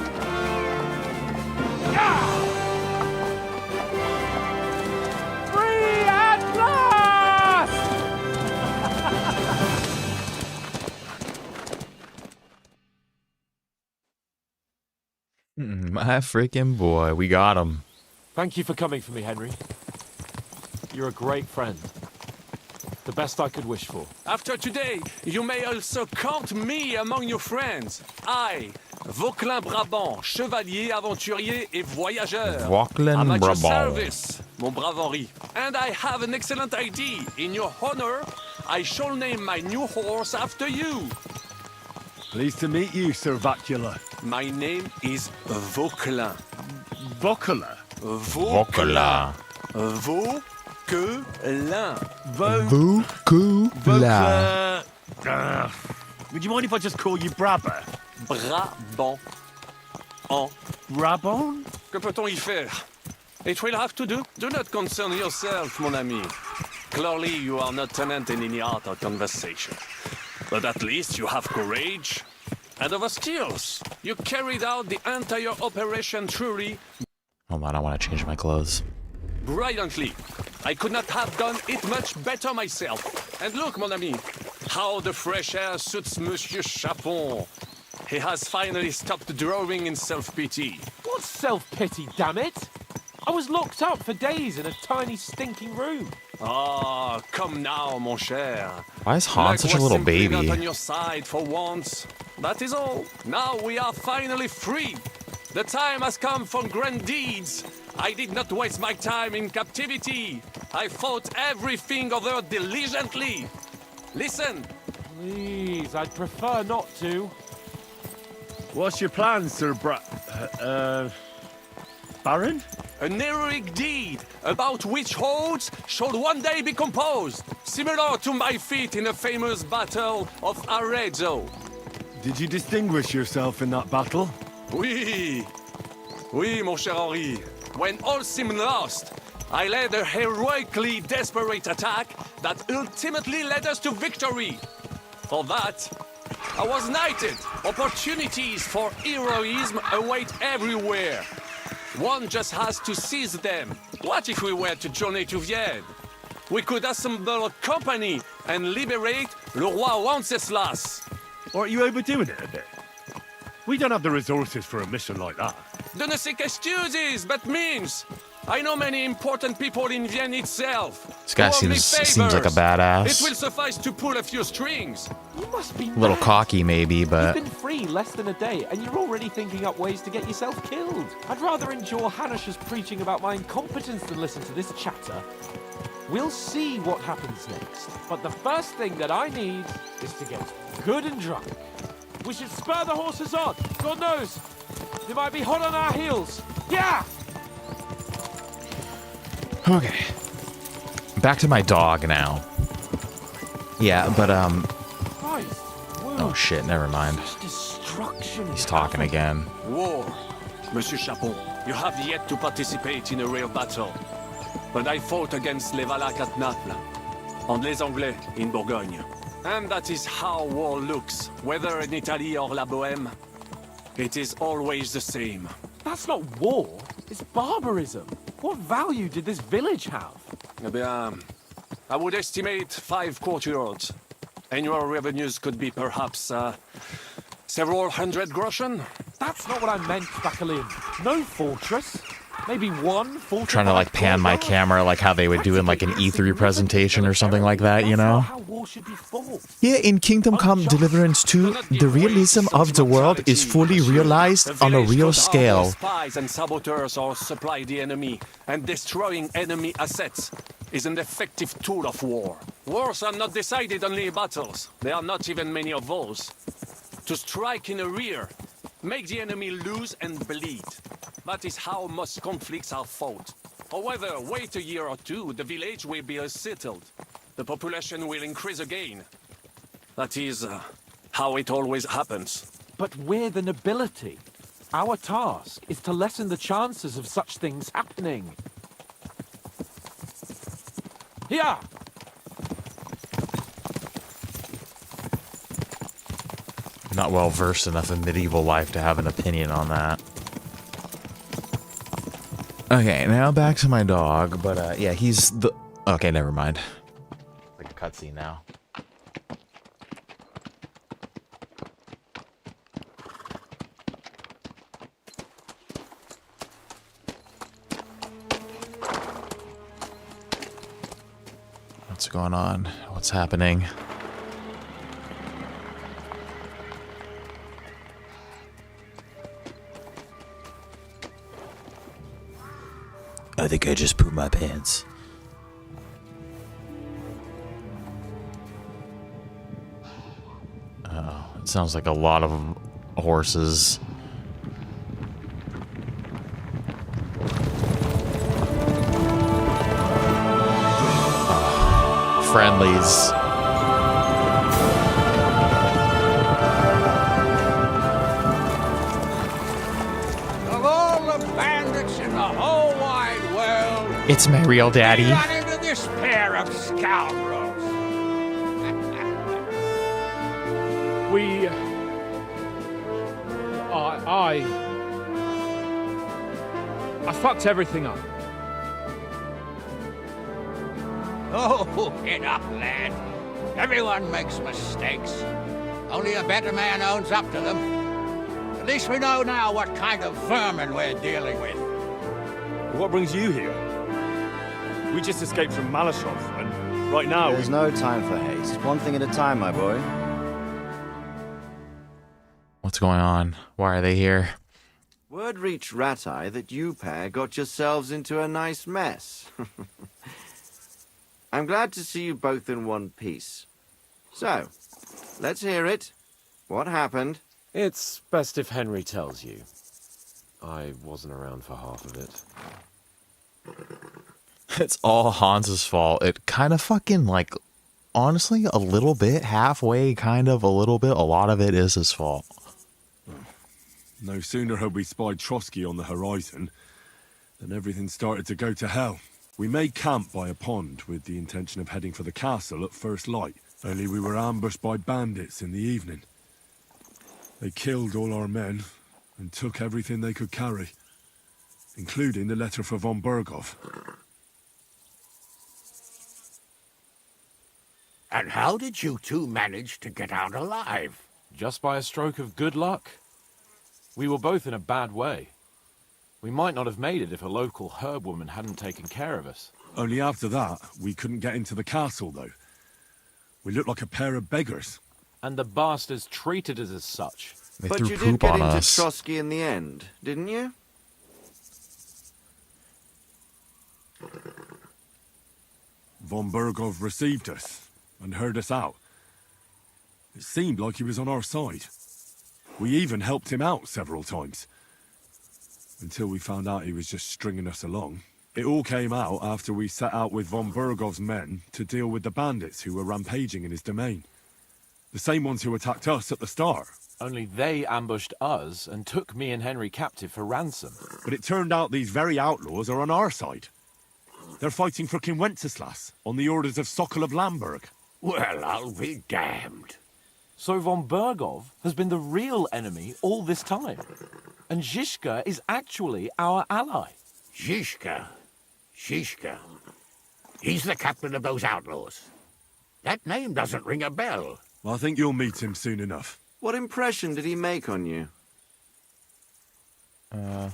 Free at last! My freaking boy, we got him. Thank you for coming for me, Henry. You're a great friend. The best I could wish for. After today, you may also count me among your friends. I, Vauquelin Brabant, chevalier, aventurier et voyageur. Vauquelin I'm at your Brabant. service, mon brave Henri. And I have an excellent idea. In your honor, I shall name my new horse after you. Pleased to meet you, Sir Vacula. My name is Vauquelin. Vauquelin? Vauquelin. Vauquelin. Vauquelin. Would you mind if I just call you Brabber? Brabant. En. Brabant? Que peut-on y faire? It will have to do. Do not concern yourself, mon ami. Clearly, you are not tenant in any art or conversation. But at least you have courage and other skills. You carried out the entire operation truly. Hold on, I want to change my clothes. Brilliantly. I could not have done it much better myself. And look, mon ami, How the fresh air suits Monsieur Capon. He has finally stopped drawing in self-pity. What self-pity, damn it? I was locked up for days in a tiny stinking room. Ah, come now, mon cher. Why is Han such a little baby? Not on your side for once. That is all. Now we are finally free. The time has come for grand deeds. I did not waste my time in captivity. I fought everything over diligently. Listen. Please, I'd prefer not to. What's your plan, Sir Baron? An heroic deed about which hordes shall one day be composed, similar to my feat in the famous Battle of Arezzo. Did you distinguish yourself in that battle? Oui, mon cher Henri. When all seemed lost, I led a heroically desperate attack that ultimately led us to victory. For that, I was knighted. Opportunities for heroism await everywhere. One just has to seize them. What if we were to journey to Vienne? We could assemble a company and liberate Le Roi Wenceslas. Aren't you overdoing it a bit? We don't have the resources for a mission like that. De ne sais qu'excuses, but means. I know many important people in Vienne itself. This guy seems like a badass. It will suffice to pull a few strings. You must be A little cocky, maybe, but... You've been free less than a day, and you're already thinking up ways to get yourself killed. I'd rather endure Hanish's preaching about my incompetence than listen to this chatter. We'll see what happens next, but the first thing that I need is to get good and drunk. We should spur the horses on. God knows, they might be hot on our heels. Yeah! Okay. Back to my dog now. Yeah, but, Christ, oh shit, never mind. Destruction. He's talking again. War. Monsieur Capon, you have yet to participate in a real battle. But I fought against les Valaques at Naples, and les Anglais in Bourgogne. And that is how war looks, whether in Italy or La Bohème. It is always the same. That's not war, it's barbarism. What value did this village have? Eh bien, I would estimate 5 courtyards. Annual revenues could be perhaps, several hundred groschen. That's not what I meant, Bacalin. No fortress. Maybe one fortress. Trying to like pan my camera like how they would do in like an E3 presentation or something like that, you know? Here in Kingdom Come Deliverance 2, the realism of the world is fully realized on a real scale. Spies and saboteurs or supply the enemy, and destroying enemy assets is an effective tool of war. Wars are not decided only in battles. There are not even many of those. To strike in the rear, make the enemy lose and bleed. That is how most conflicts are fought. However, wait a year or two, the village will be settled. The population will increase again. That is how it always happens. But we're the nobility. Our task is to lessen the chances of such things happening. Here! Not well versed enough in medieval life to have an opinion on that. Okay, now back to my dog, but yeah, he's the... Okay, never mind. Like a cutscene now. What's going on? What's happening? I think I just pooped my pants. Oh, it sounds like a lot of horses. Friendlies. Of all the bandits in the whole wide world, It's my real daddy. we run into this pair of scoundrels. I fucked everything up. Oh, get up, lad. Everyone makes mistakes. Only a better man owns up to them. At least we know now what kind of vermin we're dealing with. What brings you here? We just escaped from Maleshov, and right now... There's no time for haste. One thing at a time, my boy. What's going on? Why are they here? Word reached Rat-Eye that you pair got yourselves into a nice mess. I'm glad to see you both in one piece. So, let's hear it. What happened? It's best if Henry tells you. I wasn't around for half of it. It's all Hans's fault. It kind of fucking, like, honestly, a little bit, halfway, kind of, a little bit, a lot of it is his fault. No sooner had we spied Trotsky on the horizon than everything started to go to hell. We made camp by a pond with the intention of heading for the castle at first light, only we were ambushed by bandits in the evening. They killed all our men and took everything they could carry, including the letter for von Berghoff. And how did you two manage to get out alive? Just by a stroke of good luck. We were both in a bad way. We might not have made it if a local herb woman hadn't taken care of us. Only after that, we couldn't get into the castle, though. We looked like a pair of beggars. And the bastards treated us as such. But you did get into Trotsky in the end, didn't you? Von Berghoff received us and heard us out. It seemed like he was on our side. We even helped him out several times. Until we found out he was just stringing us along. It all came out after we set out with von Berghoff's men to deal with the bandits who were rampaging in his domain. The same ones who attacked us at the start. Only they ambushed us and took me and Henry captive for ransom. But it turned out these very outlaws are on our side. They're fighting for King Wenceslas on the orders of Sokol of Lamberg. Well, I'll be damned. So von Berghoff has been the real enemy all this time. And Zizka is actually our ally. Zizka? Zizka? He's the captain of those outlaws. That name doesn't ring a bell. I think you'll meet him soon enough. What impression did he make on you? I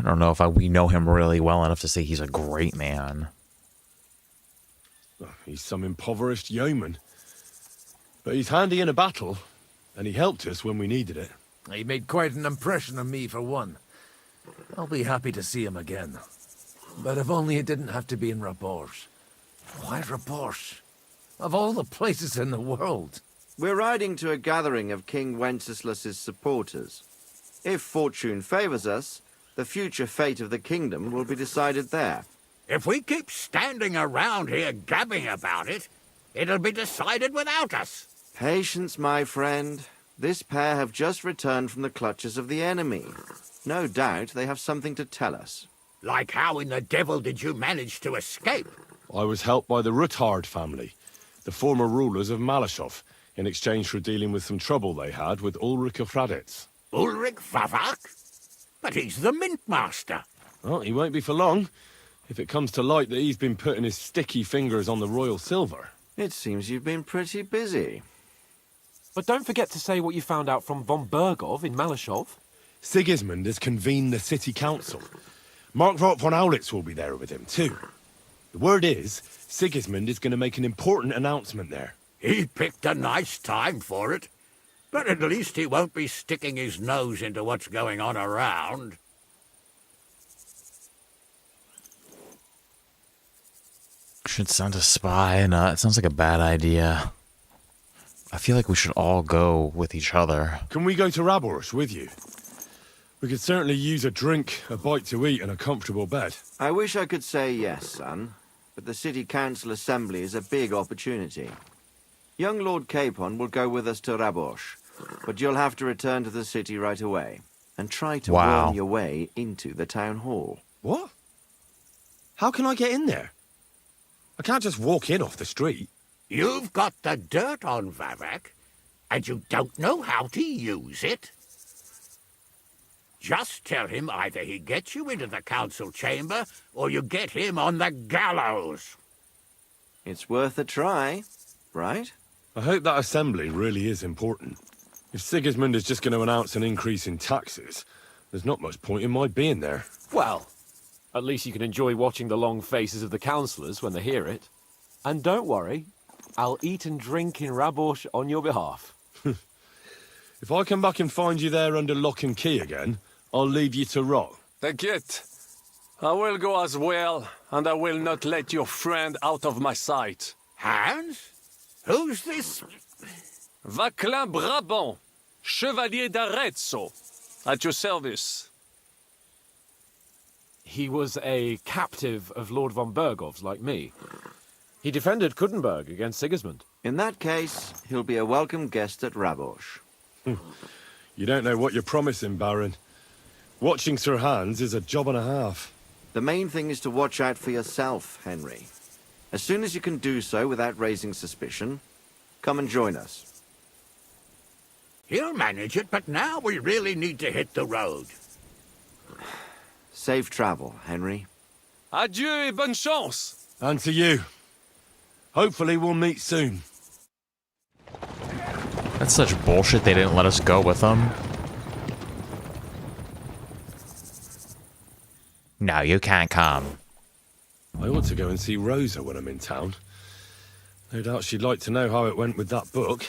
don't know if we know him really well enough to say he's a great man. He's some impoverished yeoman. But he's handy in a battle, and he helped us when we needed it. He made quite an impression on me, for one. I'll be happy to see him again. But if only it didn't have to be in Rabosh. Why Rabosh? Of all the places in the world. We're riding to a gathering of King Wenceslas's supporters. If fortune favors us, the future fate of the kingdom will be decided there. If we keep standing around here gabbing about it, it'll be decided without us. Patience, my friend. This pair have just returned from the clutches of the enemy. No doubt they have something to tell us. Like how in the devil did you manage to escape? I was helped by the Ruthard family, the former rulers of Maleshov, in exchange for dealing with some trouble they had with Ulrich of Raditz. Ulrich Vavak? But he's the mint master. Well, he won't be for long, if it comes to light that he's been putting his sticky fingers on the royal silver. It seems you've been pretty busy. But don't forget to say what you found out from von Berghoff in Maleshov. Sigismund has convened the city council. Markvart von Aulitz will be there with him, too. The word is, Sigismund is going to make an important announcement there. He picked a nice time for it. But at least he won't be sticking his nose into what's going on around. Should send a spy. No, it sounds like a bad idea. I feel like we should all go with each other. Can we go to Raborsh with you? We could certainly use a drink, a bite to eat, and a comfortable bed. I wish I could say yes, son, but the city council assembly is a big opportunity. Young Lord Capon will go with us to Raborsh, but you'll have to return to the city right away and try to worm your way into the town hall. What? How can I get in there? I can't just walk in off the street. You've got the dirt on Vavak, and you don't know how to use it? Just tell him either he gets you into the council chamber, or you get him on the gallows. It's worth a try, right? I hope that assembly really is important. If Sigismund is just going to announce an increase in taxes, there's not much point in my being there. Well, at least you can enjoy watching the long faces of the councillors when they hear it. And don't worry, I'll eat and drink in Rabosh on your behalf. If I come back and find you there under lock and key again, I'll leave you to rot. T'inquiète. I will go as well, and I will not let your friend out of my sight. Hans? Who's this? Vaclin Brabant, Chevalier d'Arezzo, at your service. He was a captive of Lord von Bergov's, like me. He defended Kuttenberg against Sigismund. In that case, he'll be a welcome guest at Rabosh. You don't know what you're promising, Baron. Watching Sir Hans is a job and a half. The main thing is to watch out for yourself, Henry. As soon as you can do so without raising suspicion, come and join us. He'll manage it, but now we really need to hit the road. Safe travel, Henry. Adieu et bonne chance. And to you. Hopefully we'll meet soon. That's such bullshit they didn't let us go with them. No, you can't come. I ought to go and see Rosa when I'm in town. No doubt she'd like to know how it went with that book.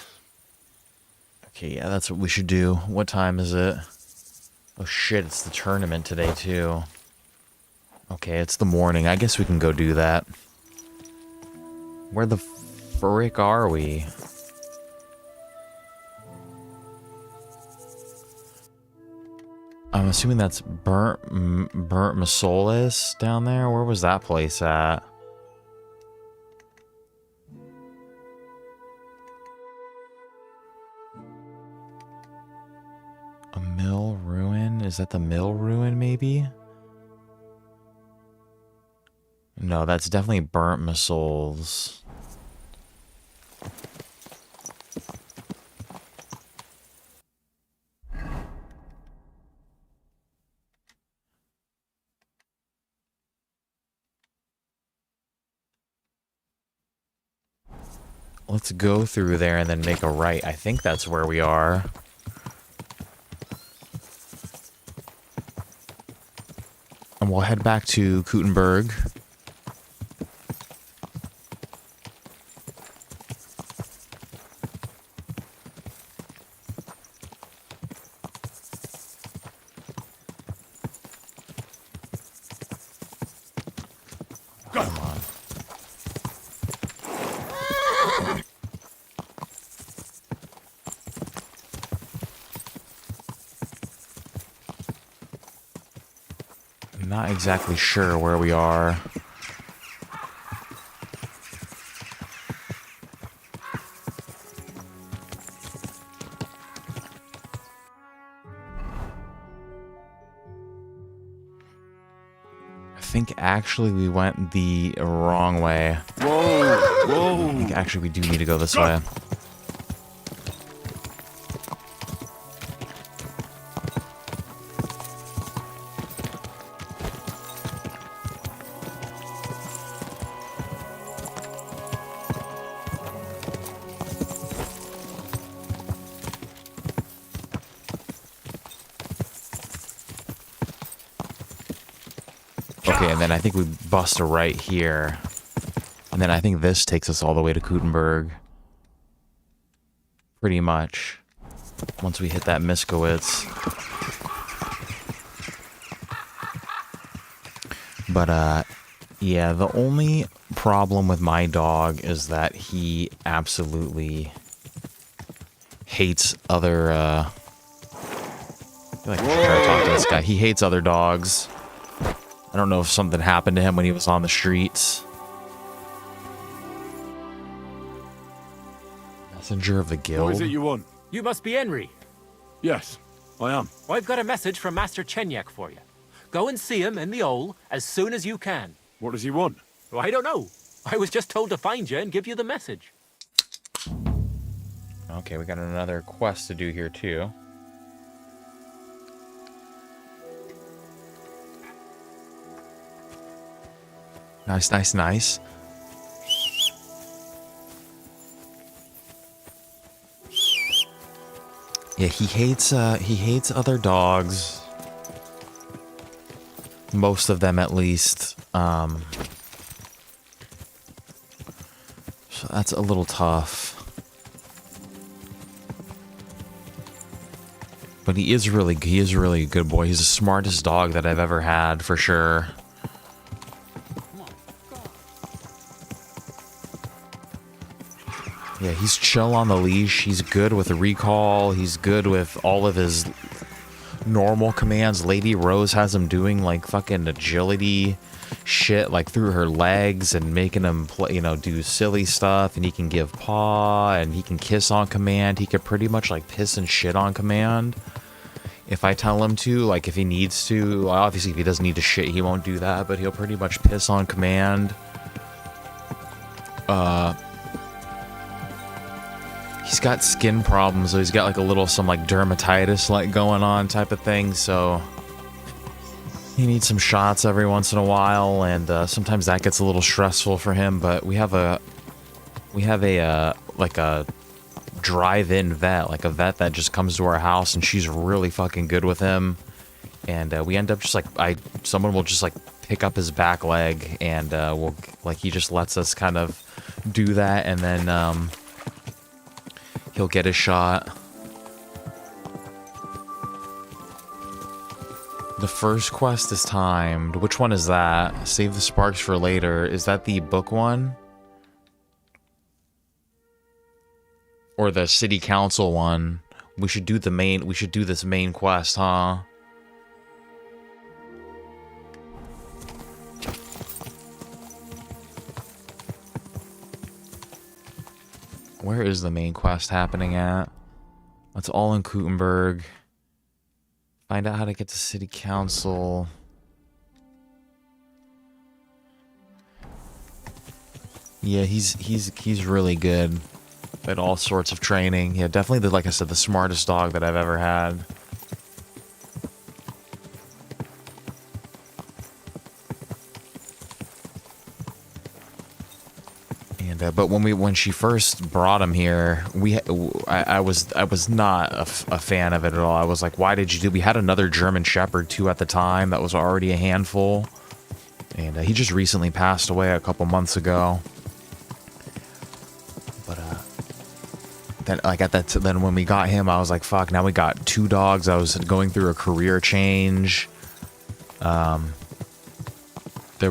Okay, yeah, that's what we should do. What time is it? Oh shit, it's the tournament today too. Okay, it's the morning. I guess we can go do that. Where the frick are we? I'm assuming that's Burnt Masolis down there. Where was that place at? A mill ruin? Is that the mill ruin, maybe? No, that's definitely Burnt Masols. Let's go through there and then make a right. I think that's where we are. And we'll head back to Kuttenberg. Come on. I'm not exactly sure where we are. I think actually we went the wrong way. Whoa! Whoa! I think actually we do need to go this way. Okay, and then I think we bust a right here. And then I think this takes us all the way to Kuttenberg. Pretty much. Once we hit that Miskowitz. But, yeah, the only problem with my dog is that he absolutely hates other, I feel like I should try to talk to this guy. He hates other dogs. I don't know if something happened to him when he was on the streets. Messenger of the Guild? What is it you want? You must be Henry. Yes, I am. I've got a message from Master Chenyak for you. Go and see him in the Ole as soon as you can. What does he want? Well, I don't know. I was just told to find you and give you the message. Okay, we got another quest to do here too. Nice, nice, nice. Yeah, he hates other dogs. Most of them, at least. So that's a little tough. But he is really a good boy. He's the smartest dog that I've ever had, for sure. Yeah, he's chill on the leash. He's good with the recall. He's good with all of his normal commands. Lady Rose has him doing like fucking agility shit, like through her legs, and making him play, do silly stuff. And he can give paw, and he can kiss on command. He could pretty much like piss and shit on command if I tell him to. Like if he needs to. Obviously, if he doesn't need to shit, he won't do that. But he'll pretty much piss on command. He's got skin problems, so he's got like some like dermatitis like going on type of thing, so he needs some shots every once in a while, and sometimes that gets a little stressful for him. But we have a like a drive-in vet, like a vet that just comes to our house, and she's really fucking good with him. And we end up just like someone will just like pick up his back leg, and he just lets us kind of do that, and then he'll get a shot. The first quest is timed. Which one is that? Save the sparks for later. Is that the book one? Or the city council one? We should do this main quest, huh? Where is the main quest happening at? It's all in Kuttenberg. Find out how to get to city council. Yeah, he's really good at all sorts of training. Yeah, definitely like I said, the smartest dog that I've ever had. But when she first brought him here, I was not a fan of it at all. I was like, why did you do? We had another German Shepherd too at the time that was already a handful, and he just recently passed away a couple months ago. But then when we got him, I was like, fuck. Now we got 2 dogs. I was going through a career change. There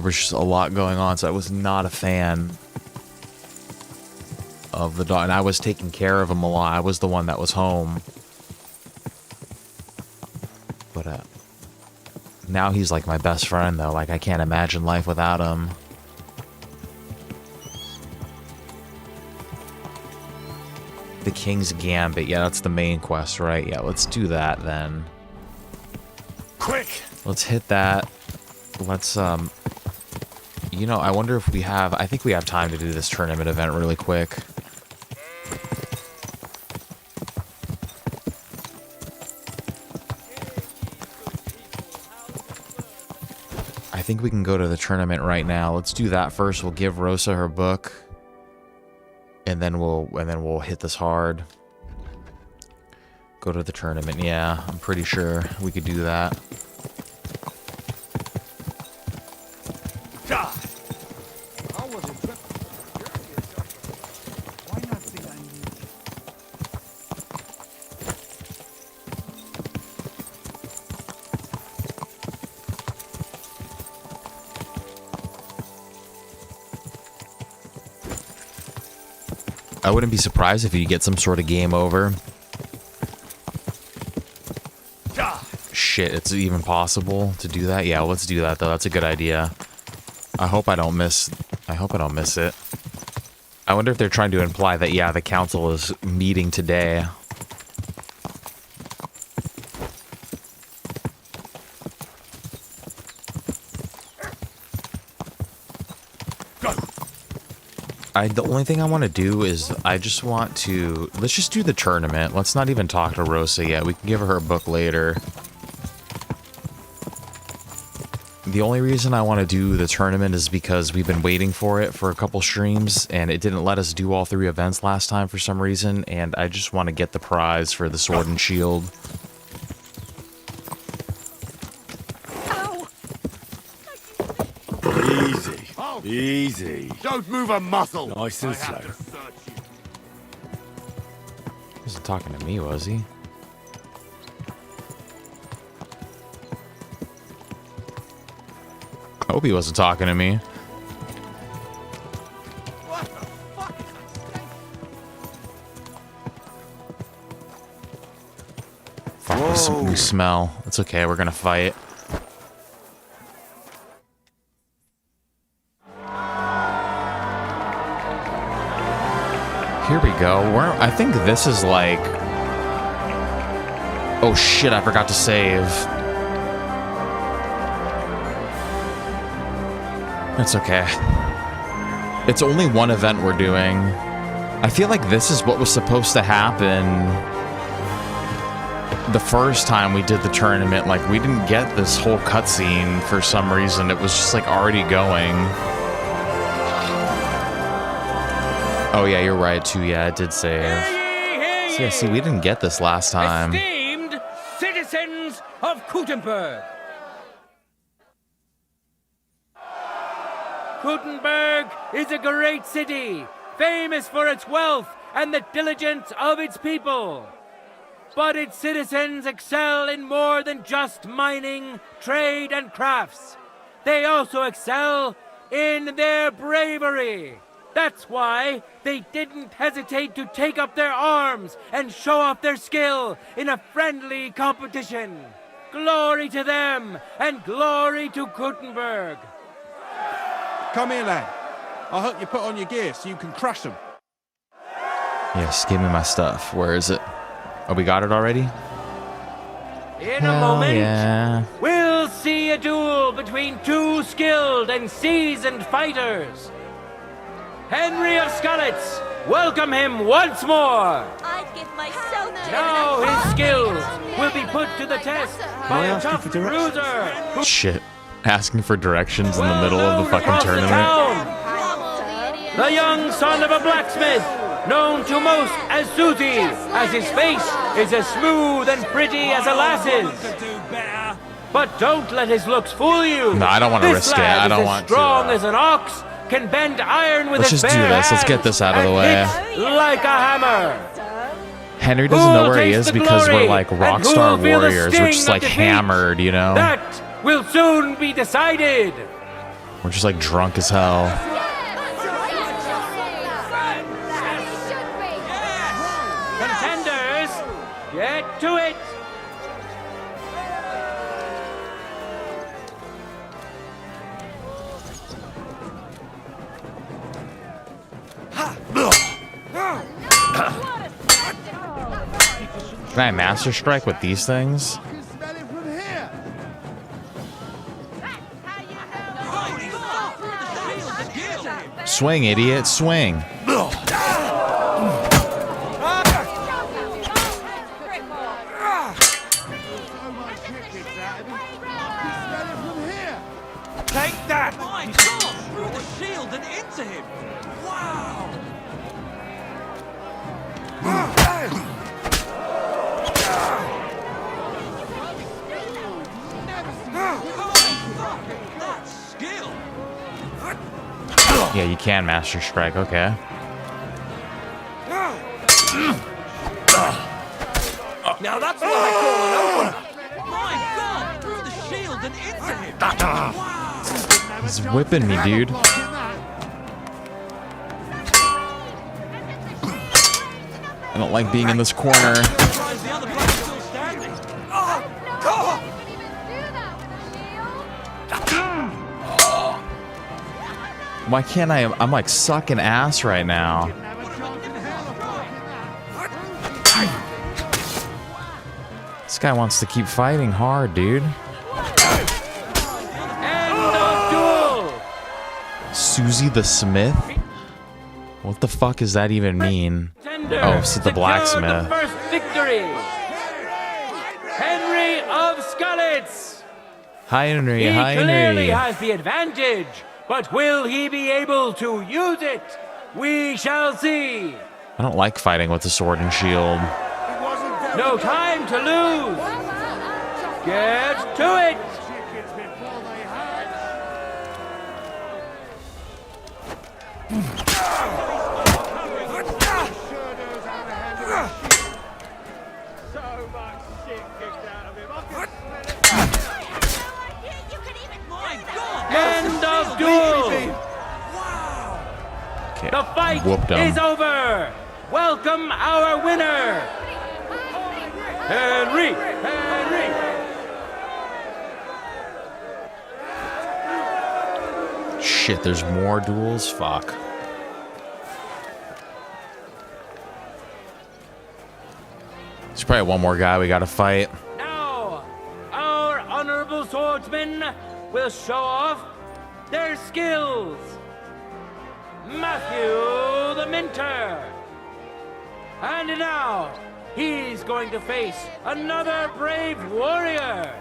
was just a lot going on, so I was not a fan of the dog, and I was taking care of him a lot. I was the one that was home. But now he's like my best friend, though. Like I can't imagine life without him. The King's Gambit. Yeah, that's the main quest, right? Yeah, let's do that then. Quick! Let's hit that. Let's I wonder if we have... I think we have time to do this tournament event really quick. I think we can go to the tournament right now. Let's do that first. We'll give Rosa her book, and then we'll hit this hard. Go to the tournament. Yeah, I'm pretty sure we could do that. I wouldn't be surprised if you get some sort of game over. Shit, it's even possible to do that? Yeah, let's do that though. That's a good idea. I hope I don't miss it. I wonder if they're trying to imply that, yeah, the council is meeting today. The only thing I want to do is let's just do the tournament. Let's not even talk to Rosa yet. We can give her a book later. The only reason I want to do the tournament is because we've been waiting for it for a couple streams, and it didn't let us do all 3 events last time for some reason, and I just want to get the prize for the sword and shield. Easy. Easy. Don't move a muscle. Nice and slow. He wasn't talking to me, was he? I hope he wasn't talking to me. Fuck, we smell. It's okay, we're gonna fight. Here we go. I think this is like... Oh shit, I forgot to save. It's okay. It's only one event we're doing. I feel like this is what was supposed to happen the first time we did the tournament. Like, we didn't get this whole cutscene for some reason. It was just like already going. Oh yeah, you're right too. Yeah, it did save. So yeah, see, we didn't get this last time. Esteemed citizens of Kuttenberg. Kuttenberg is a great city, famous for its wealth and the diligence of its people. But its citizens excel in more than just mining, trade, and crafts. They also excel in their bravery. That's why they didn't hesitate to take up their arms and show off their skill in a friendly competition. Glory to them, and glory to Kuttenberg. Come here, lad. I'll help you put on your gear so you can crush them. Yes, give me my stuff. Where is it? Oh, we got it already? In a moment, yeah. we'll see a duel between 2 skilled and seasoned fighters. Henry of Skalitz, welcome him once more. I'd give myself to Now his skills will be put to the test by a tough bruiser. Shit. Asking for directions in the middle of the fucking tournament. The young son of a blacksmith, known to most as Susie, as his face is as smooth and pretty as a lass's. But don't let his looks fool you. No, I don't want to risk it. I don't want to. Strong as an ox, can bend iron with Let's his just do bare this. Let's get this out of the and way. hit like a hammer. Henry doesn't know where he is because we're like rockstar warriors. We're just like hammered, you know? That will soon be decided. We're just like drunk as hell. Contenders, get to it. Can I master strike with these things? Swing, idiot, swing. Take that! My God! Through the shield and into him! Wow! That's skill! Yeah, you can master strike, okay. Now that's what I call an opener! My God! Through the shield and into him! Wow! He's whipping me, dude. I don't like being in this corner. Why can't I? I'm like sucking ass right now. This guy wants to keep fighting hard, dude. Susie the Smith? What the fuck does that even mean? Oh, it's the blacksmith. The first victory. Henry of Skalitz. Henry, He clearly Henry. has the advantage, but will he be able to use it? We shall see. I don't like fighting with the sword and shield. No time to lose. Get to it. End of duel. Okay, The fight whooped him. is over. Welcome our winner, Henry. Shit, there's more duels? Fuck. There's probably one more guy we gotta fight. Now, our honorable swordsmen will show off their skills. Matthew the Minter. And now, he's going to face another brave warrior.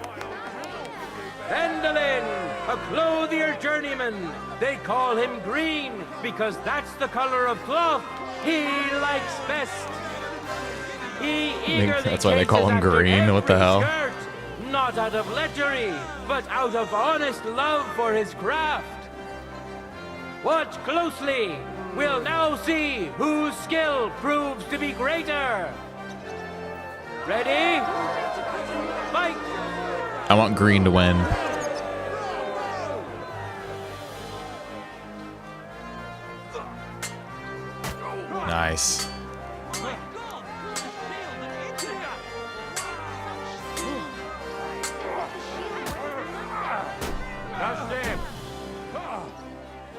Vendolin, a clothier journeyman. They call him Green because that's the color of cloth he likes best. He eagerly That's why they call him chases after Green. What the every hell? skirt, not out of lechery, but out of honest love for his craft. Watch closely. We'll now see whose skill proves to be greater. Ready? Fight! I want Green to win. Nice.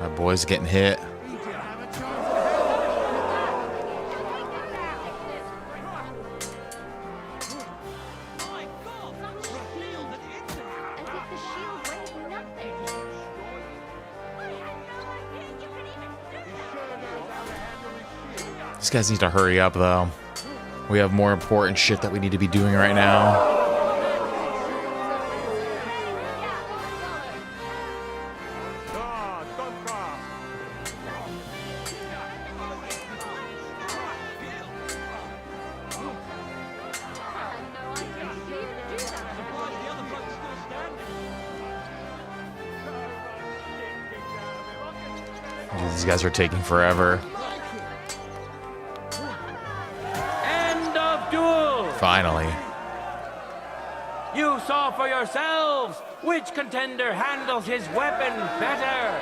My boy's getting hit. These guys need to hurry up, though. We have more important shit that we need to be doing right now. Dude, these guys are taking forever. End of duel! Finally. You saw for yourselves which contender handles his weapon better.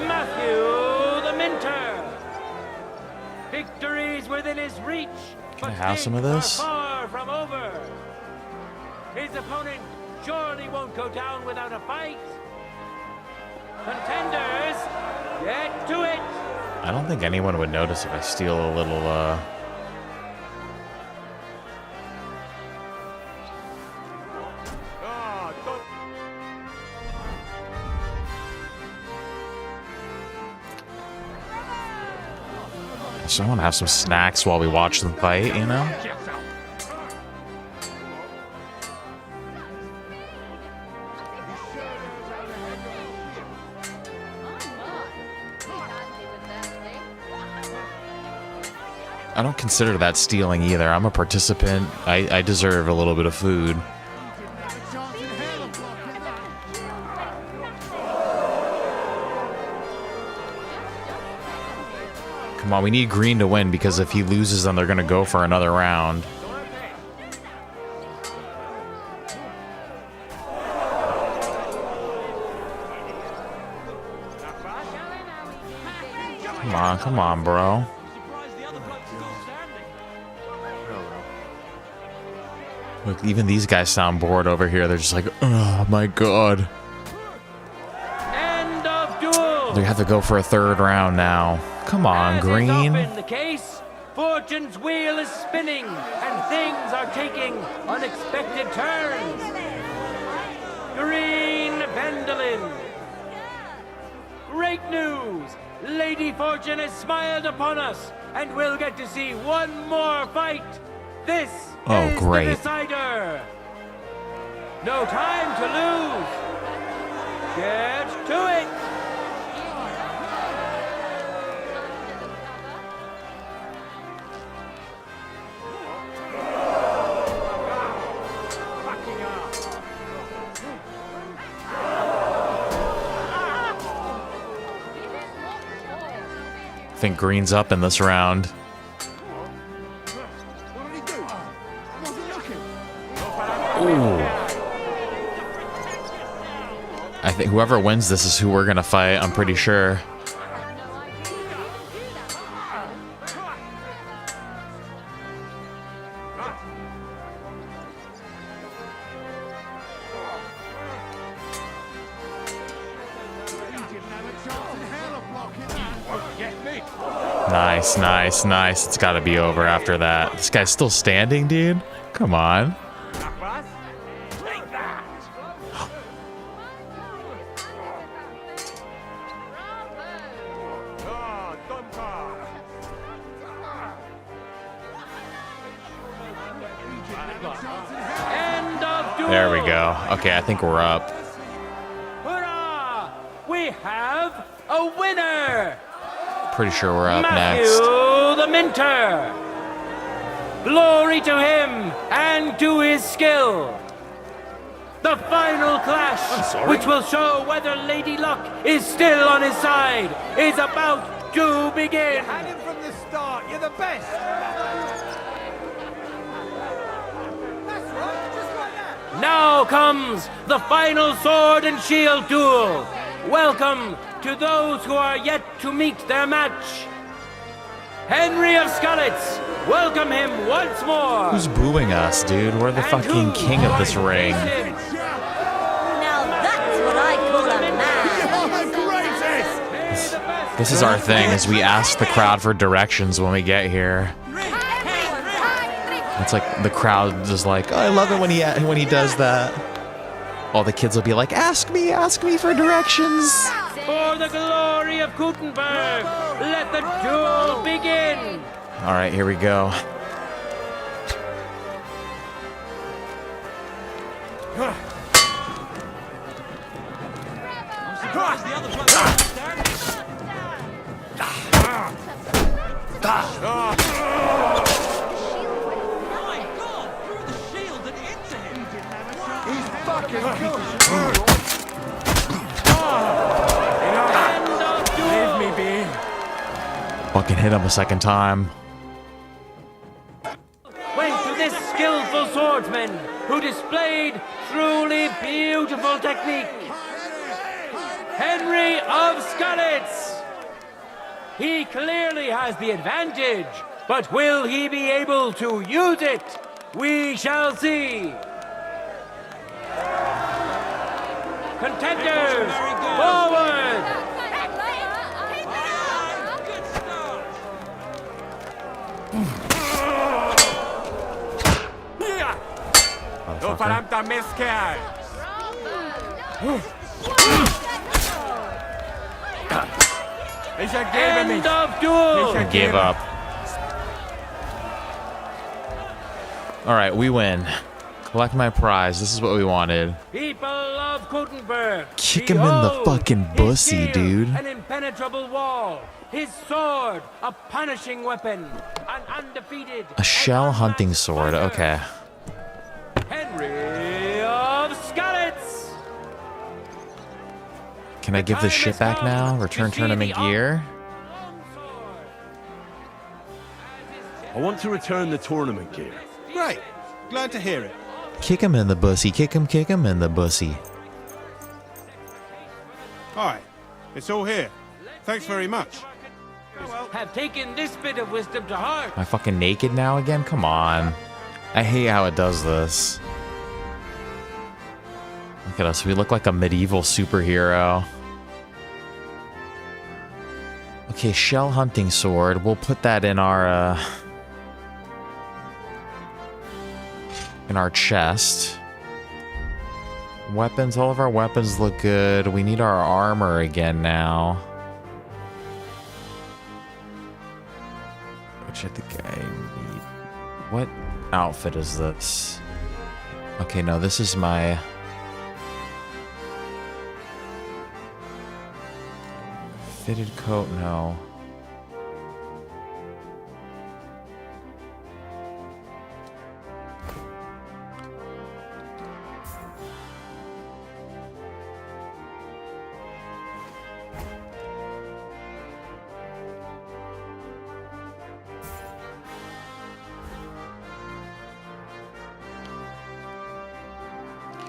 Matthew the Minter. Victory's within his reach, Can I but have some of things this? are far from over. His opponent surely won't go down without a fight. Contenders, get to it. I don't think anyone would notice if I steal a little, So I want to have some snacks while we watch them fight, you know? I don't consider that stealing either. I'm a participant. I deserve a little bit of food. Come on, we need Green to win because if he loses, then they're going to go for another round. Come on, bro. Look, even these guys sound bored over here. They're just like, oh my god. End of duel. They have to go for a third round now. Come on, As is Green. often the case, Fortune's wheel is spinning and things are taking unexpected turns. Green Vendolin. Great news! Lady Fortune has smiled upon us, and we'll get to see one more fight. This is great. the decider. No time to lose. Get to it. I think green's up in this round. Ooh. I think whoever wins this is who we're gonna fight, I'm pretty sure. Nice, nice, nice. It's gotta be over after that. This guy's still standing, dude? Come on. There we go. Okay, I think we're up. Hurrah! We have a winner! Pretty sure we're up Matthew next. the Minter! Glory to him and to his skill! The final clash, which will show whether Lady Luck is still on his side, is about to begin! You had him from the start. You're the best. That's right. Just like that. Now comes the final sword and shield duel. Welcome to those who are yet to meet their match. Henry of Skalitz, welcome him once more. Who's booing us, dude? We're the fucking king of this ring. Now that's what I call a man. This is our thing, is we ask the crowd for directions when we get here. It's like the crowd is like, oh, I love it when he does that. All the kids will be like, ask me for directions. For the glory of Kuttenberg, let the duel begin. All right, here we go. I'm surprised the other bloke Leave me be. Fucking hit him a second time. Went to this skillful swordsman who displayed truly beautiful technique. Henry of Skalitz. He clearly has the advantage, but will he be able to use it? We shall see. Contenders, forward! End of duel! I gave up. All right, we win. Collect my prize. This is what we wanted. People of Kuttenberg. Kick him in the Behold, fucking his bussy, shield, dude. An impenetrable wall. His sword, a punishing weapon. An undefeated. A shell hunting sword. Okay. Henry of Skalitz. Can I give this shit back now? Return tournament gear? I want to return the tournament gear. Great. Glad to hear it. Kick him in the bussy. Kick him in the bussy. All right. It's all here. Thanks very much. Have taken this bit of wisdom to heart. Am I fucking naked now again? Come on. I hate how it does this. Look at us. We look like a medieval superhero. Okay, shell hunting sword. We'll put that in our chest. Weapons. All of our weapons look good. We need our armor again now. Which I think I need. What outfit is this? Okay, no, this is my Fitted coat, no.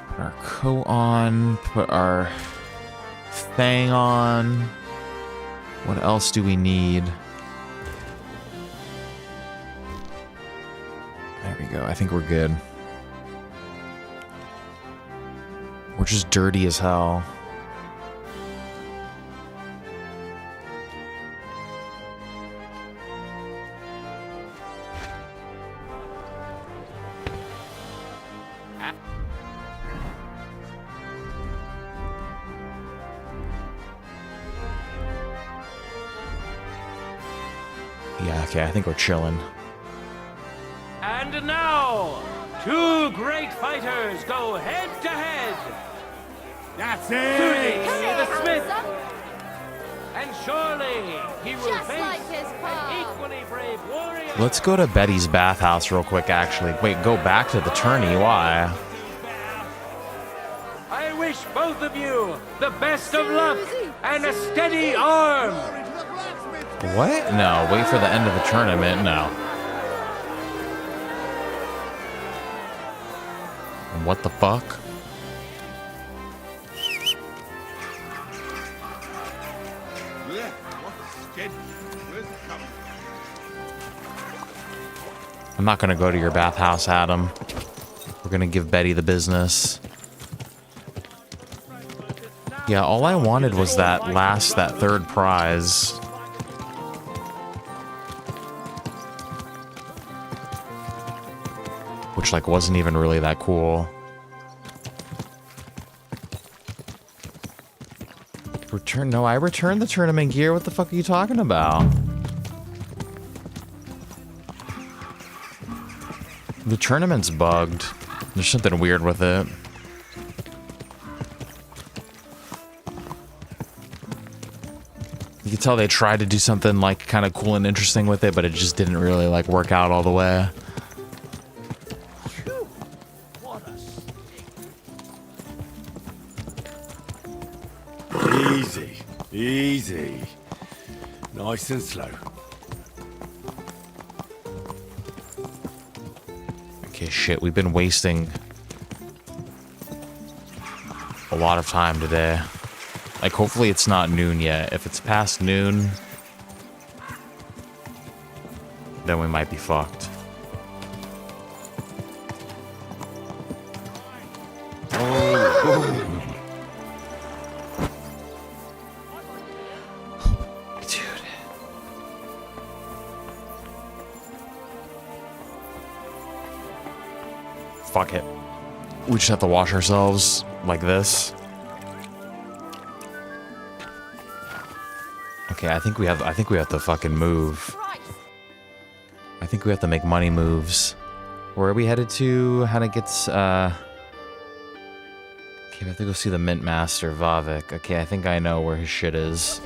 Put our coat on, put our thing on. What else do we need? There we go. I think we're good. We're just dirty as hell. Yeah, okay, I think we're chilling. And now, two great fighters go head to head. That's Sigi, it! the smith, Handsome. and surely he will Just face like his an pa. equally brave warrior. Let's go to Betty's bathhouse real quick, actually. Wait, go back to the tourney. Why? I wish both of you the best of luck and a steady arm. What? No, wait for the end of the tournament. No. What the fuck? I'm not gonna go to your bathhouse, Adam. We're gonna give Betty the business. Yeah, all I wanted was that third prize. Which, like, wasn't even really that cool. No, I returned the tournament gear. What the fuck are you talking about? The tournament's bugged. There's something weird with it. You can tell they tried to do something, like, kind of cool and interesting with it, but it just didn't really, like, work out all the way. Easy, easy. Nice and slow. Okay, shit, we've been wasting a lot of time today. Like, hopefully it's not noon yet. If it's past noon, then we might be fucked. Fuck it. We just have to wash ourselves like this. Okay, I think we have to fucking move. I think we have to make money moves. Where are we headed to? Hannah gets okay, we have to go see the Mint Master, Vavik. Okay, I think I know where his shit is.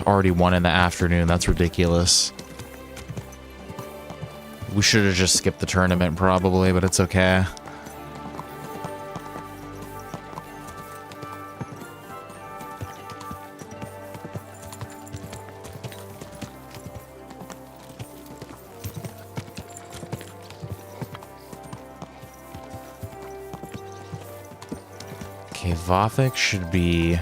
Already 1 in the afternoon. That's ridiculous. We should have just skipped the tournament probably, but it's okay. Okay, Vavik should be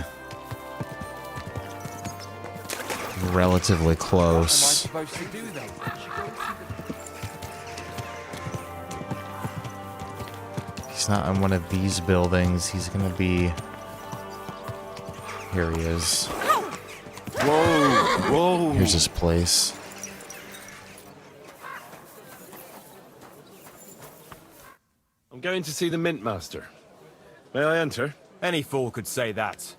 relatively close. He's not in one of these buildings. He's gonna be... Here he is. Whoa, whoa. Here's his place. I'm going to see the Mint Master. May I enter? Any fool could say that.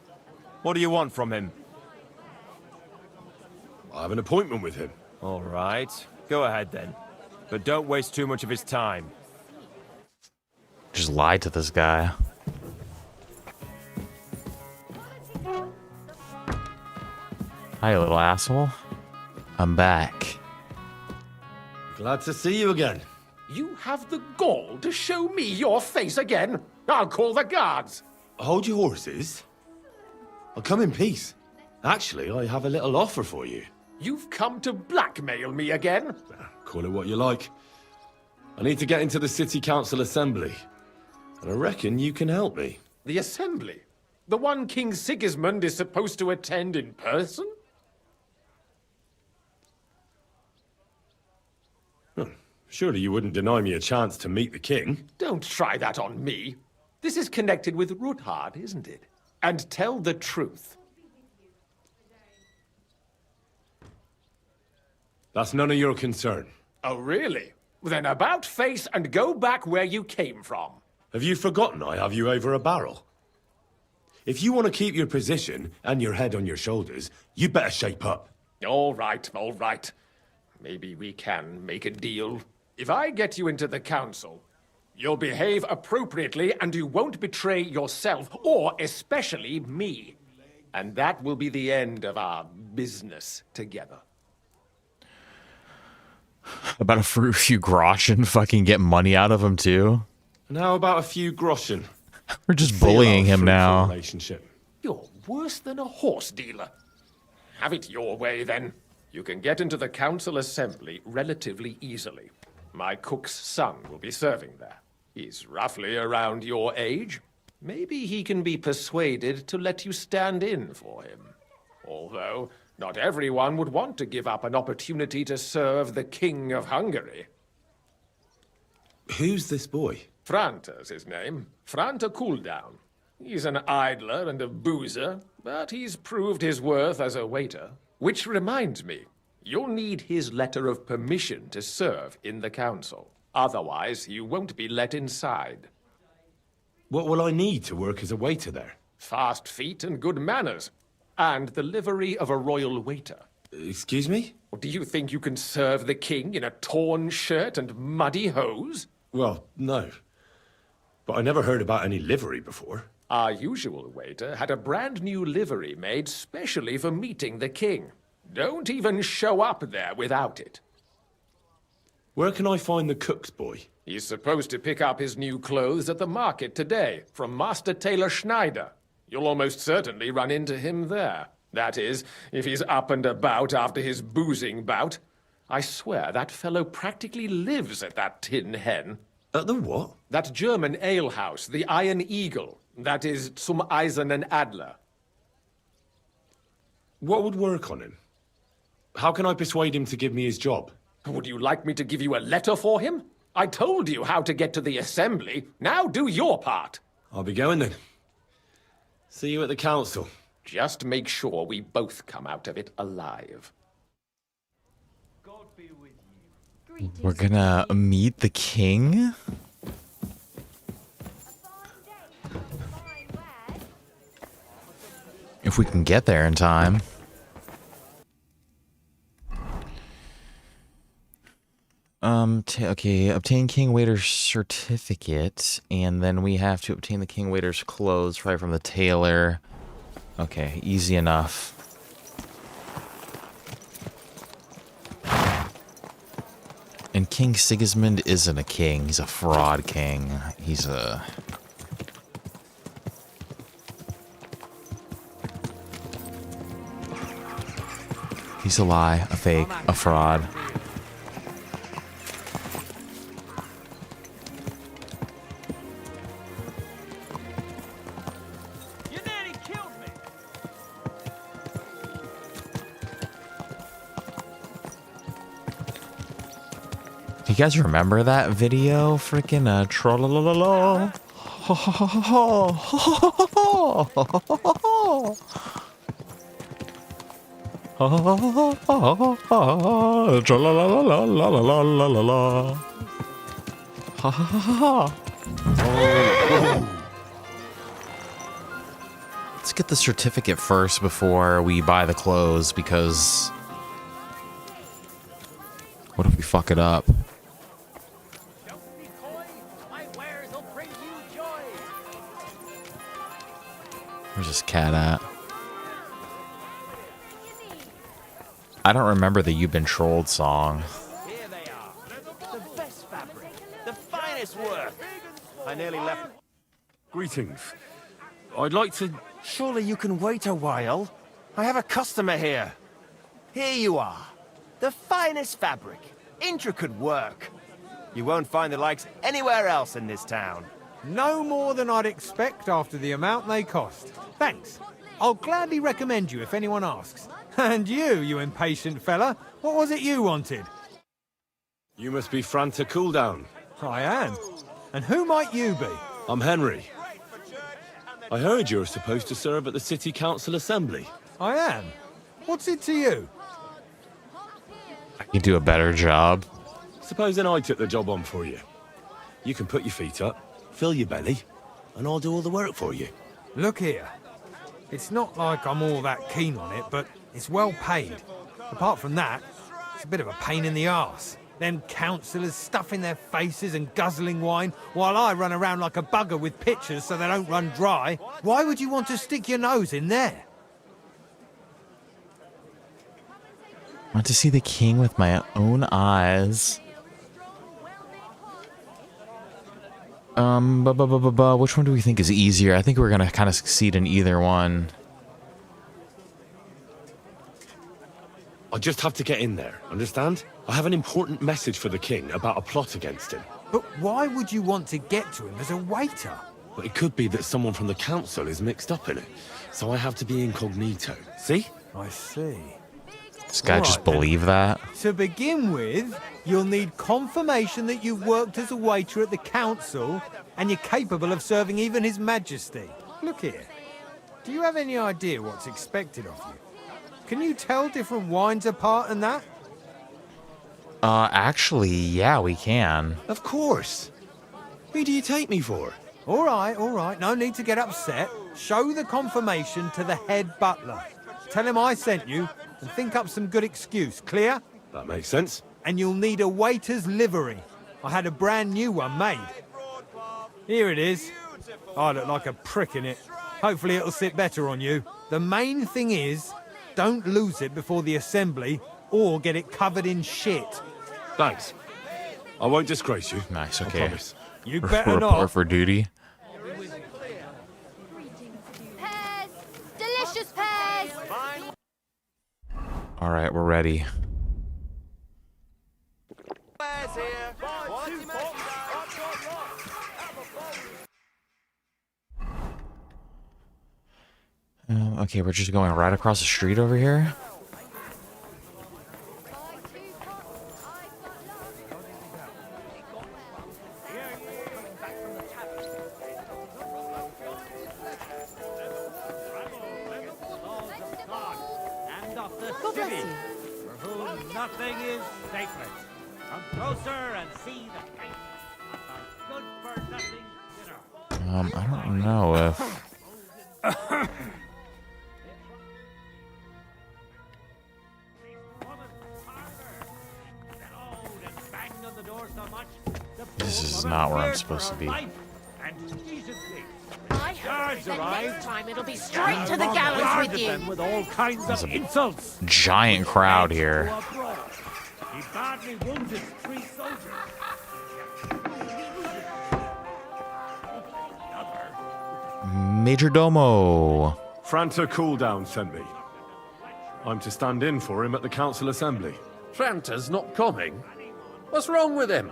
What do you want from him? I have an appointment with him. All right. Go ahead then. But don't waste too much of his time. Just lied to this guy. Hi, little asshole. I'm back. Glad to see you again. You have the gall to show me your face again? I'll call the guards. Hold your horses. I'll come in peace. Actually, I have a little offer for you. You've come to blackmail me again? Call it what you like. I need to get into the City Council Assembly. And I reckon you can help me. The Assembly? The one King Sigismund is supposed to attend in person? Surely you wouldn't deny me a chance to meet the king? Don't try that on me. This is connected with Ruthard, isn't it? And tell the truth. That's none of your concern. Oh, really? Then about face and go back where you came from. Have you forgotten I have you over a barrel? If you want to keep your position and your head on your shoulders, you better shape up. All right, all right. Maybe we can make a deal. If I get you into the council, you'll behave appropriately and you won't betray yourself, or especially me. And that will be the end of our business together. About a few groschen, fucking get money out of him too. And how about a few groschen? We're just bullying him now. Relationship. You're worse than a horse dealer. Have it your way, then. You can get into the council assembly relatively easily. My cook's son will be serving there. He's roughly around your age. Maybe he can be persuaded to let you stand in for him. Although, not everyone would want to give up an opportunity to serve the King of Hungary. Who's this boy? Franta's his name. Franta Cooldown. He's an idler and a boozer, but he's proved his worth as a waiter. Which reminds me, you'll need his letter of permission to serve in the council. Otherwise, you won't be let inside. What will I need to work as a waiter there? Fast feet and good manners. And the livery of a royal waiter. Excuse me? Do you think you can serve the king in a torn shirt and muddy hose? Well, no. But I never heard about any livery before. Our usual waiter had a brand new livery made specially for meeting the king. Don't even show up there without it. Where can I find the cook's boy? He's supposed to pick up his new clothes at the market today from Master Tailor Schneider. You'll almost certainly run into him there. That is, if he's up and about after his boozing bout. I swear that fellow practically lives at that Tin Hen. At the what? That German alehouse, the Iron Eagle. That is Zum Eisernen Adler. What would work on him? How can I persuade him to give me his job? Would you like me to give you a letter for him? I told you how to get to the assembly. Now do your part. I'll be going then. See you at the council. Just make sure we both come out of it alive. We're gonna meet the king? If we can get there in time. Okay, obtain King Waiter's certificate, and then we have to obtain the King Waiter's clothes right from the tailor. Okay, easy enough. And King Sigismund isn't a king, he's a fraud king. He's a... He's a lie, a fake, a fraud. You guys remember that video? Freaking trollolololo. Let's get the certificate first before we buy the clothes, because What if we fuck it up? Where's this cat at? I don't remember the You've Been Trolled song. Here they are. The best fabric. The finest work. I nearly left. Greetings. I'd like to... Surely you can wait a while. I have a customer here. Here you are. The finest fabric. Intricate work. You won't find the likes anywhere else in this town. No more than I'd expect after the amount they cost. Thanks. I'll gladly recommend you if anyone asks. And you impatient fella, what was it you wanted? You must be Franta Cooldown. I am. And who might you be? I'm Henry. I heard you're supposed to serve at the City Council Assembly. I am. What's it to you? I can do a better job. Supposing I took the job on for you. You can put your feet up, fill your belly, and I'll do all the work for you. Look here. It's not like I'm all that keen on it, but it's well paid. Apart from that, it's a bit of a pain in the arse. Them councillors stuffing their faces and guzzling wine, while I run around like a bugger with pitchers so they don't run dry. Why would you want to stick your nose in there? I want to see the king with my own eyes. Which one do we think is easier? I think we're gonna kind of succeed in either one. I just have to get in there, understand? I have an important message for the king about a plot against him. But why would you want to get to him as a waiter? But it could be that someone from the council is mixed up in it, so I have to be incognito. See? I see. This guy just believe that? To begin with, you'll need confirmation that you've worked as a waiter at the council and you're capable of serving even His Majesty. Look here. Do you have any idea what's expected of you? Can you tell different wines apart and that? Actually, yeah, we can. Of course. Who do you take me for? All right. No need to get upset. Show the confirmation to the head butler. Tell him I sent you and think up some good excuse. Clear? That makes sense. And you'll need a waiter's livery. I had a brand new one made. Here it is. I look like a prick in it. Hopefully it'll sit better on you. The main thing is, don't lose it before the assembly or get it covered in shit. Thanks. I won't disgrace you. Nice, I okay. promise. You better Report not. for duty. Pears! Delicious pears! All right, we're ready. Okay, we're just going right across the street over here. Nothing is sacred. Come closer and see the king. A good for nothing dinner. I don't know if... This is not where I'm supposed to be. I hope that next time it'll be straight to the gallows with you. With all kinds of insults. Giant crowd here. He badly wounded 3 soldiers. Major Domo. Franta Cooldown sent me. I'm to stand in for him at the council assembly. Franta's not coming? What's wrong with him?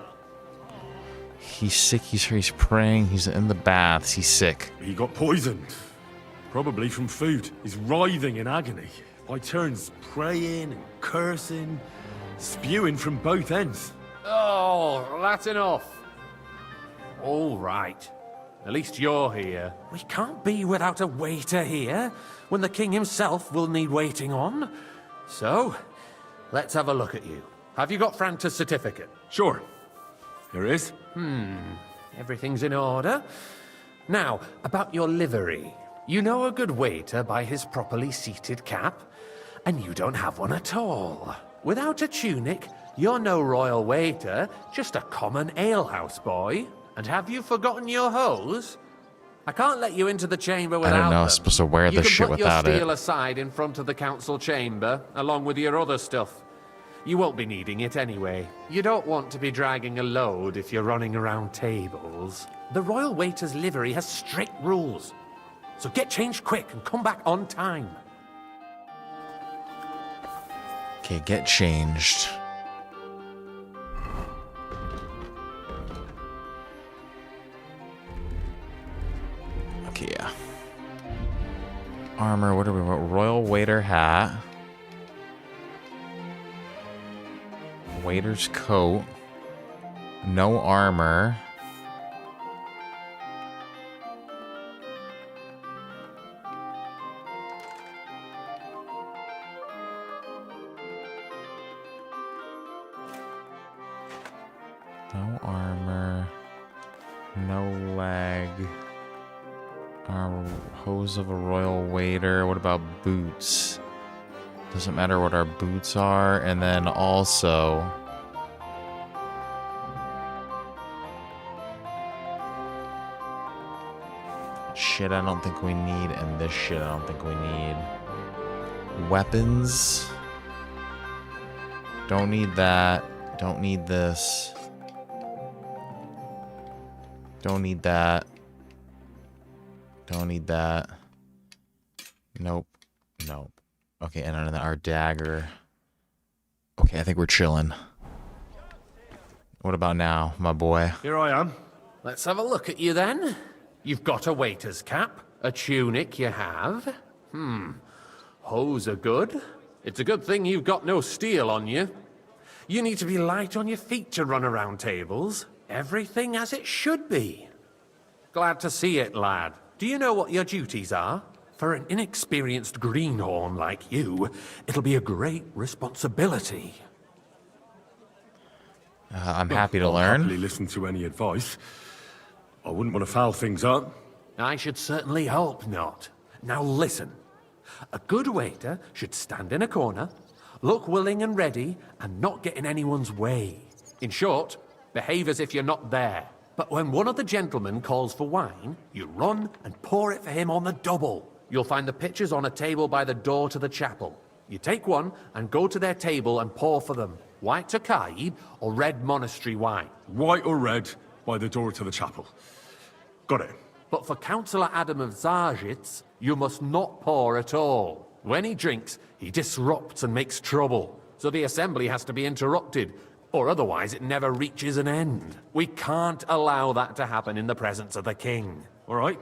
He's sick, he's praying, he's in the baths, he's sick. He got poisoned. Probably from food. He's writhing in agony. By turns praying and cursing, spewing from both ends. Oh, that's enough. All right. At least you're here. We can't be without a waiter here, when the king himself will need waiting on. So, let's have a look at you. Have you got Franta's certificate? Sure. Here it is. Everything's in order. Now, about your livery. You know a good waiter by his properly seated cap, and you don't have one at all. Without a tunic, You're no royal waiter, just a common alehouse boy. And have you forgotten your hose? I can't let you into the chamber without I don't know. them. I'm supposed to wear this shit without You can put your steel it. aside in front of the council chamber, along with your other stuff. You won't be needing it anyway. You don't want to be dragging a load if you're running around tables. The royal waiter's livery has strict rules. So get changed quick and come back on time. Okay, get changed. Okay, yeah. Armor, what do we want? Royal waiter hat. Waiter's coat. No armor. No armor. No leg. Hose of a royal waiter. What about boots? Doesn't matter what our boots are. And then also... shit I don't think we need. And this shit I don't think we need. Weapons. Don't need that. Don't need this. Don't need that. Don't need that. Nope. Nope. Okay, and then our dagger. Okay, I think we're chilling. What about now, my boy? Here I am. Let's have a look at you then. You've got a waiter's cap, a tunic you have. Hose are good. It's a good thing you've got no steel on you. You need to be light on your feet to run around tables. Everything as it should be. Glad to see it, lad. Do you know what your duties are? For an inexperienced greenhorn like you, it'll be a great responsibility. I'm happy to I'll learn. happily listen to any advice. I wouldn't want to foul things up. I should certainly hope not. Now listen. A good waiter should stand in a corner, look willing and ready, and not get in anyone's way. In short, behave as if you're not there. But when one of the gentlemen calls for wine, you run and pour it for him on the double. You'll find the pitchers on a table by the door to the chapel. You take one and go to their table and pour for them. White Tokaib or red monastery wine. White or red by the door to the chapel. Got it. But for Councillor Adam of Zarzhitz, you must not pour at all. When he drinks, he disrupts and makes trouble. So the assembly has to be interrupted, or otherwise it never reaches an end. We can't allow that to happen in the presence of the king. All right.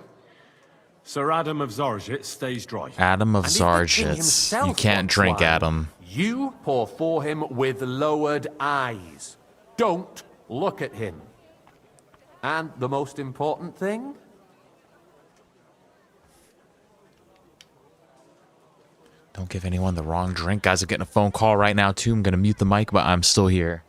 Sir Adam of Zarzhitz stays dry. Adam of And if the king Zarzhitz. himself You can't wants drink wine, Adam. You pour for him with lowered eyes. Don't look at him. And the most important thing? Don't give anyone the wrong drink. Guys, I'm getting a phone call right now, too. I'm going to mute the mic, but I'm still here.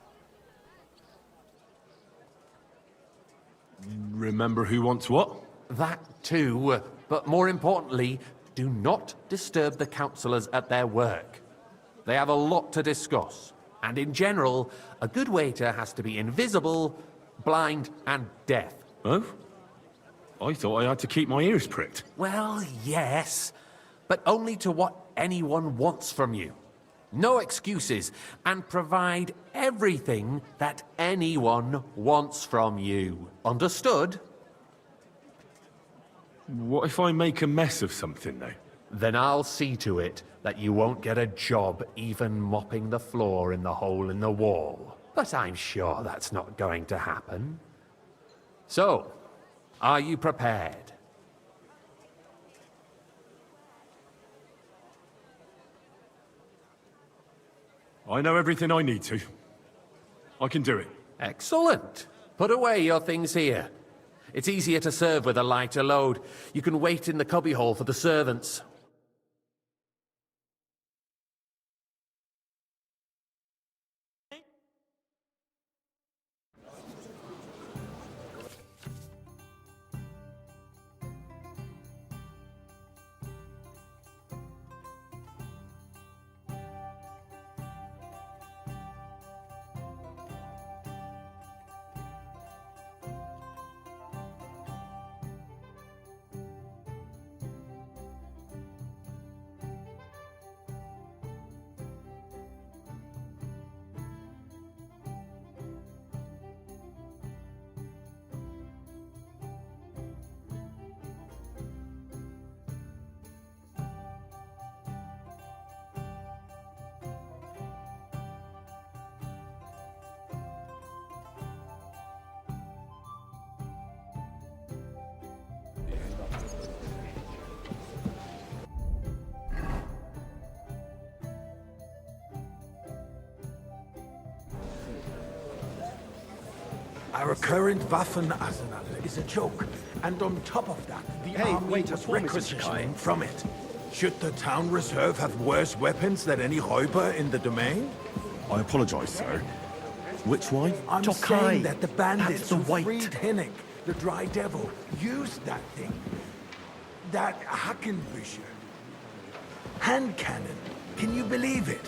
Remember who wants what? That too. But more importantly, do not disturb the councillors at their work. They have a lot to discuss. And in general, a good waiter has to be invisible, blind, and deaf. Oh? I thought I had to keep my ears pricked. Well, yes, but only to what anyone wants from you. No excuses, and provide everything that anyone wants from you. Understood? What if I make a mess of something, though? Then I'll see to it that you won't get a job even mopping the floor in the hole in the wall. But I'm sure that's not going to happen. So, are you prepared? I know everything I need to. I can do it. Excellent. Put away your things here. It's easier to serve with a lighter load. You can wait in the cubbyhole for the servants. Our current Waffenarsenal is a joke, and on top of that, the army was requisitioning from it. Should the town reserve have worse weapons than any Räuber in the domain? I apologize, sir. Which wine? I'm saying that the bandits who freed Hinnick, the Dry Devil, used that thing. That Hackenbücher. Hand cannon. Can you believe it?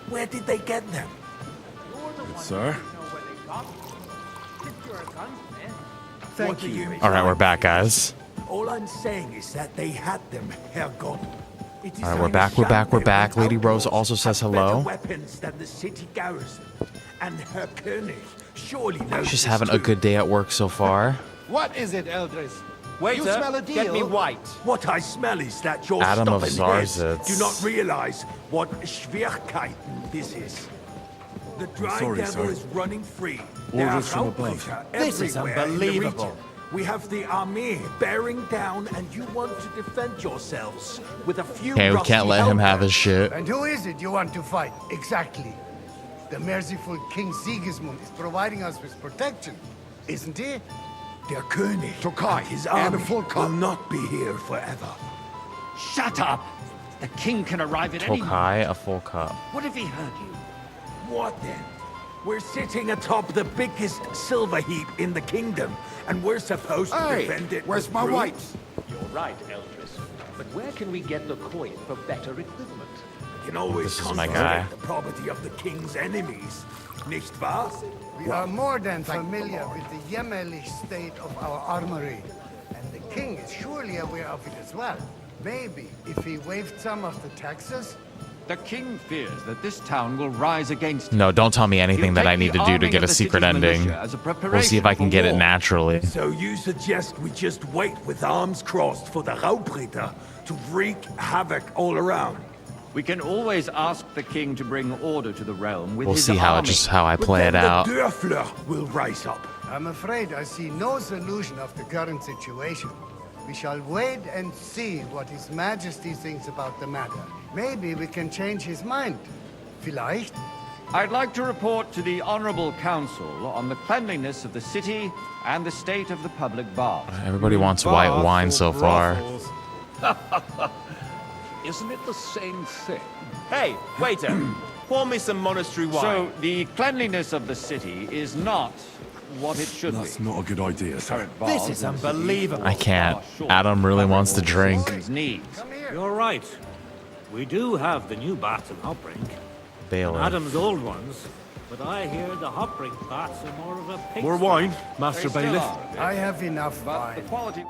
Where did they get them? Sir? Thank you. All right, we're back, guys. All I'm saying is that they had them, Herrgott. All right, we're back. Lady Rosa also says hello. Weapons than the city garrison. And Herr König surely knows. She's having a good day at work so far. What is it, Eldris? Waiter, you smell a deal? get me white. What I smell is that your Adam of stubborn-heads Zarzitz. do not realize what Schwierigkeiten this is. The Dry Sorry, Devil sir. is running free. There are Orders from above. Raubbrecher This is everywhere in the unbelievable. region. We have the army bearing down, and you want to defend yourselves with a few. Okay, we rusty can't let him have helpers. his shit. And who is it you want to fight, exactly? The merciful King Sigismund is providing us with protection, isn't he? Der König and his army will not be here forever. Shut up! The king can arrive at any moment. Tokai, a full cup. What if he heard you? What then? We're sitting atop the biggest silver heap in the kingdom, and we're supposed to defend it. where's with my brutes? whites? You're right, Eldris. But where can we get the coin for better equipment? You can always This is my guy. confiscate the property of the king's enemies, nicht wahr? We are more than familiar with the Jämmerlich state of our armory. And the king is surely aware of it as well. Maybe if he waived some of the taxes. The king fears that this town will rise against No, don't tell me anything that I need to do to get a secret ending. We'll see if I can get it naturally. So you suggest we just wait with arms crossed for the Raubritter to wreak havoc all around? We can always ask the king to bring order to the realm with We'll his see how army. I play it out. The Dörfler will rise up. I'm afraid I see no solution of the current situation. We shall wait and see what His Majesty thinks about the matter. Maybe we can change his mind. Vielleicht? I'd like to report to the Honorable Council on the cleanliness of the city and the state of the public bath. Everybody wants white wine so far. Isn't it the same thing? Hey, waiter, pour me some monastery wine. So, the cleanliness of the city is not what it should That's be. not a good idea, sir. This is unbelievable. I can't. Adam really wants to drink. You're right. We do have the new bats in Hopbrink. Bailiff. Adam's old ones. But I hear the Hopbrink bats are more of a pig. More wine, Master Bailiff. I have enough But wine. the quality...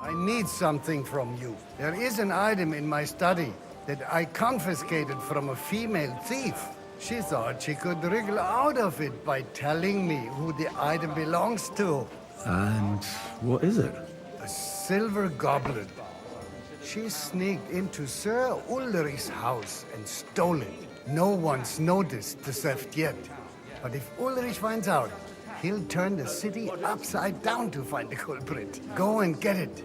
I need something from you. There is an item in my study that I confiscated from a female thief. She thought she could wriggle out of it by telling me who the item belongs to. And what is it? A silver goblet. She sneaked into Sir Ulrich's house and stole it. No one's noticed the theft yet. But if Ulrich finds out, he'll turn the city upside down to find the culprit. Go and get it.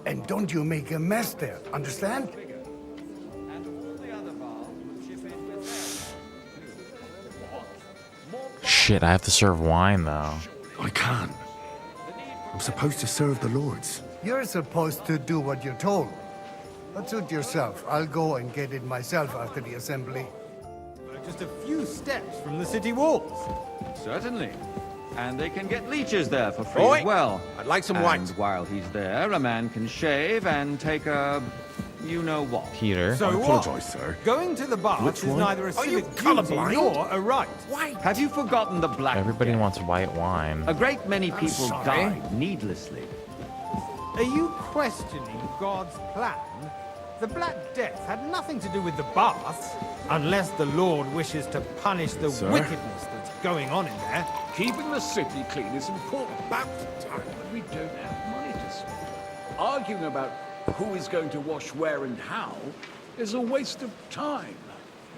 And don't you make a mess there, understand? Shit, I have to serve wine though. I can't. I'm supposed to serve the lords. You're supposed to do what you're told. But suit yourself. I'll go and get it myself after the assembly. Just a few steps from the city walls. Certainly. And they can get leeches there for free Oi! as well. I'd like some and white. while he's there, a man can shave and take a... you-know-what. Peter. So I what? apologize, sir. Going to the baths Which is one? neither a Are you civic duty colourblind? nor a right. Have you forgotten the Black Everybody Death? wants white wine. A great many people sorry. died needlessly. Are you questioning God's plan? The Black Death had nothing to do with the baths, unless the Lord wishes to punish the Sir? wickedness that's going on in there. Keeping the city clean is important. About the time when we don't have money to spend. Arguing about who is going to wash where and how is a waste of time.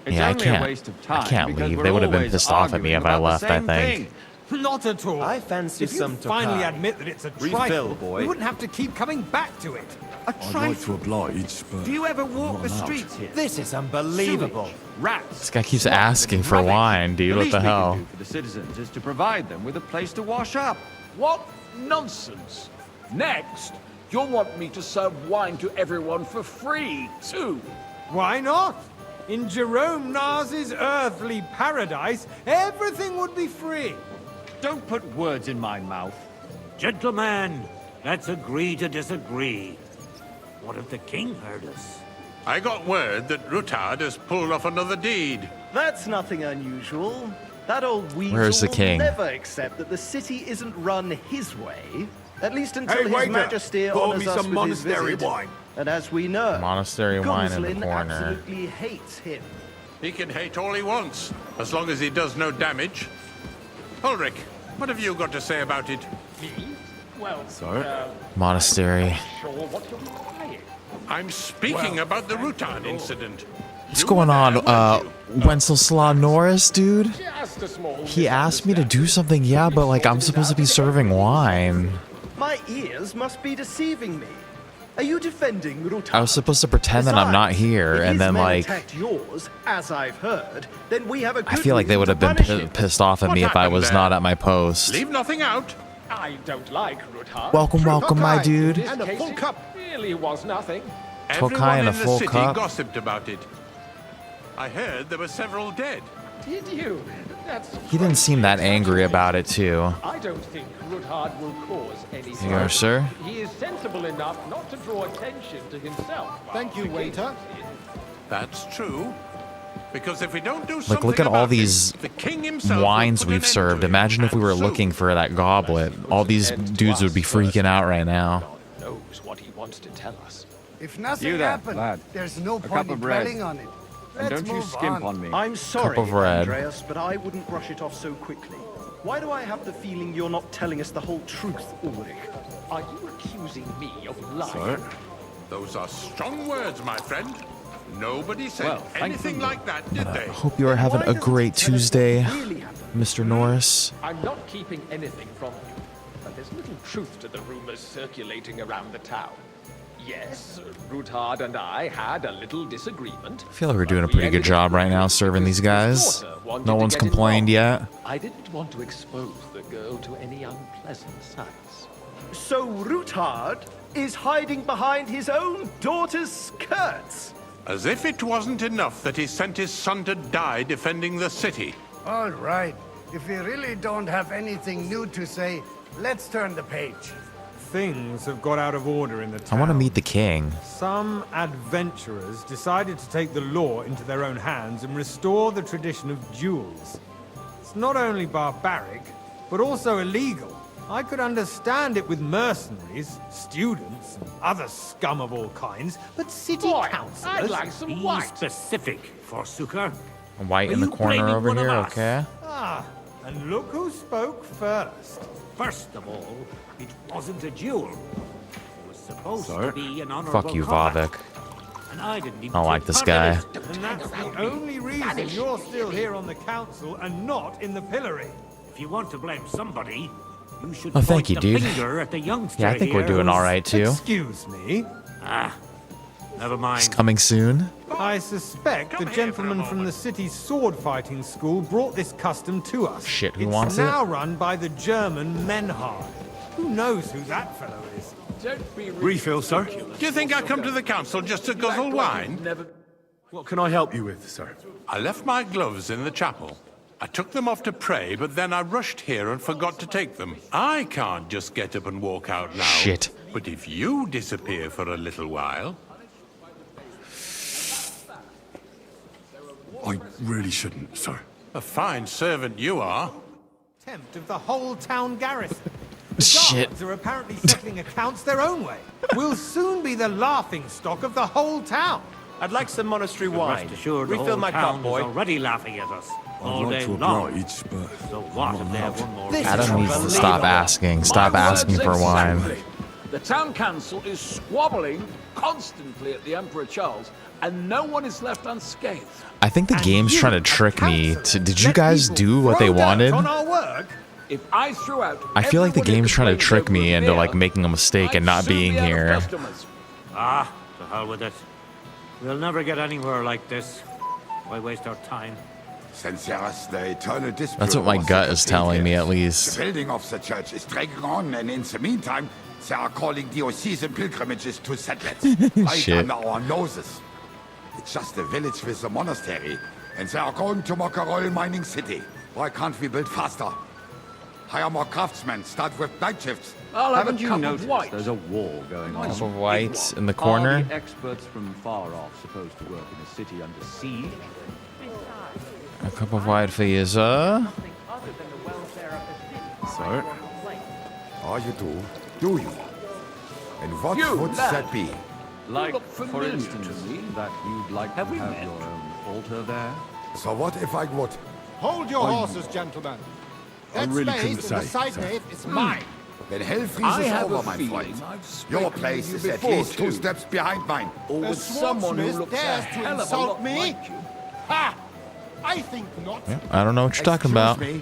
It's Yeah, I only can't. a waste of time I can't because leave. we're They would have been always pissed off at me arguing if I about the left, I same think. thing. Not at all. I fancy if some you finally Tokai. admit that it's a Refill, trifle, boy. we wouldn't have to keep coming back to it. A I'd like to oblige, but Do you ever walk not the allowed. streets here? This is unbelievable. Sewage, rats. This guy keeps slop, asking and for rubbish. wine, dude. The What least the we can hell? do for the citizens is to provide them with a place to wash up. What nonsense! Next, you'll want me to serve wine to everyone for free, too. Why not? In Jerome Nars's earthly paradise, everything would be free. Don't put words in my mouth. Gentlemen, let's agree to disagree. What if the king heard us? I got word that Ruthard has pulled off another deed. That's nothing unusual. That old weasel Where's the king? will never accept that the city isn't run his way. At least until Hey, His waiter, Majesty pour honors me us some with monastery his visit. wine. And as we know, Monastery wine in the Gunslin corner. absolutely hates him. He can hate all he wants, as long as he does no damage. Ulrich, what have you got to say about it? Me? Well, Monastery. sure what you're implying. I'm speaking about the Rutan incident. What's going on, Wenceslaw Norris, dude? Just a small He asked me to do something, yeah, but like I'm supposed to be serving wine. My ears must be deceiving me. Are you defending Ruthards? I was supposed to pretend that I'm not here, If and his then men like attacked yours, as I've heard, then we have a I good feel like they reason would have to been punish him. pissed off at me if I happened was there? not at my post. Leave nothing out. I don't like Ruthards. Welcome, welcome, my dude. In this case, it really was nothing. Tokai Everyone in in a the full city cup. gossiped about it. I heard there were several dead. Did you? That's He didn't seem that angry about it too. I don't think Ruthard will cause any Here you are, sir. He is sensible enough not to draw attention to himself. Thank you, waiter. That's true. Because if we don't do Like, something look at all about these it, the king himself will wines put an we've end served. to it. Imagine if we were And looking for that goblet. All these dudes would be freaking out right now. Knows what he wants to tell us. If nothing You there, happened, lad. there's no A point cup in of bread. dwelling on it. And Let's don't you move skimp on me. I'm sorry, of red. Andreas, but I wouldn't brush it off so quickly. Why do I have the feeling you're not telling us the whole truth, Ulrich? Are you accusing me of lying? Sir? Those are strong words, my friend. Nobody said Well, thank anything you. like that, did they? Hope you are having a great Tuesday, Mr. Norris. I'm not keeping anything from you, but there's little truth to the rumors circulating around the town. Yes, Ruthard and I had a little disagreement. I feel like we're doing a pretty good job right now serving these guys. No one's complained yet. I didn't want to expose the girl to any unpleasant sights. So Ruthard is hiding behind his own daughter's skirts. As if it wasn't enough that he sent his son to die defending the city. All right. If we really don't have anything new to say, let's turn the page. Things have got out of order in the town. I want to meet the king. Some adventurers decided to take the law into their own hands and restore the tradition of duels. It's not only barbaric, but also illegal. I could understand it with mercenaries, students, and other scum of all kinds, but city councillors... I'd like some Be white. specific, Forsooker. White Are in the you corner blaming over one of here, us? okay? Ah, and look who spoke first. First of all, it wasn't a duel. It was supposed Sir? to be an honorable Fuck you, combat. Vavik. And I didn't I even don't like take this part guy. in it. And that's the only reason you're still here on the council and not in the pillory. If you want to blame somebody, you should Oh, thank point you, the dude. finger at the youngster Yeah, I think we're here doing who's- all right too. Excuse me. Ah, never mind. It's coming soon. I suspect the gentleman from the city's sword fighting school brought this custom to us. Shit, who it's wants it? now run by the German Menhard. Who knows who that fellow is? Don't be Refill, sir. Do you think I come to the council just to guzzle wine? What can I help you with, sir? I left my gloves in the chapel. I took them off to pray, but then I rushed here and forgot to take them. I can't just get up and walk out now. Shit. But if you disappear for a little while... I really shouldn't, sir. A fine servant you are. Tempt of the whole town garrison. Shit. Guards are apparently settling accounts their own way. We'll soon be the laughing stock of the whole town. I'd like some monastery wine. Rest assured, the Refill whole my town cup, boy. is already laughing at us all I'd like day to long. oblige, but So what if they have one more? Adam needs to stop asking. Stop asking for wine. Exactly. The town council is squabbling constantly at the Emperor Charles, and no one is left unscathed. I think the game's trying to trick me. Did you guys do what they wanted? On our work? If I threw out I feel like the everyone in game's trying to plains trick over me a into beer, like making a mistake and not I'd soon being be out of here. customers. Ah, to hell with it. We'll never get anywhere like this. Why waste our time? Since there is the eternal dispute That's what my over gut the is telling me, at cathedral, least. The building of the church is dragging on, and in the meantime, they are calling diocesan pilgrimages to settlers, right Shit. under our noses. It's just a village with a monastery, and they are going to mock a royal mining city. Why can't we build faster? Hire more craftsmen, start with night shifts. Haven't you noticed there's a war going on? Cup of whites in the Are corner. the experts from far off supposed to work in a city under siege? A cup of white for you, sir. Sir? Oh, you do? Do you? And what You, would lad. that be? Like, look for familiar instance, that you'd like to have your own altar there? So what if I would? Hold your I- horses, gentlemen. I That really space couldn't in the say, side sir. nave is mine. Then hell I freezes have over, a my feeling friend. I've spoken Your with place you is at before, least two too. steps behind mine. Or with someone who looks a hell of a insult lot me? like you. Ha! I think not. Yeah, I don't know what you're talking about. Me?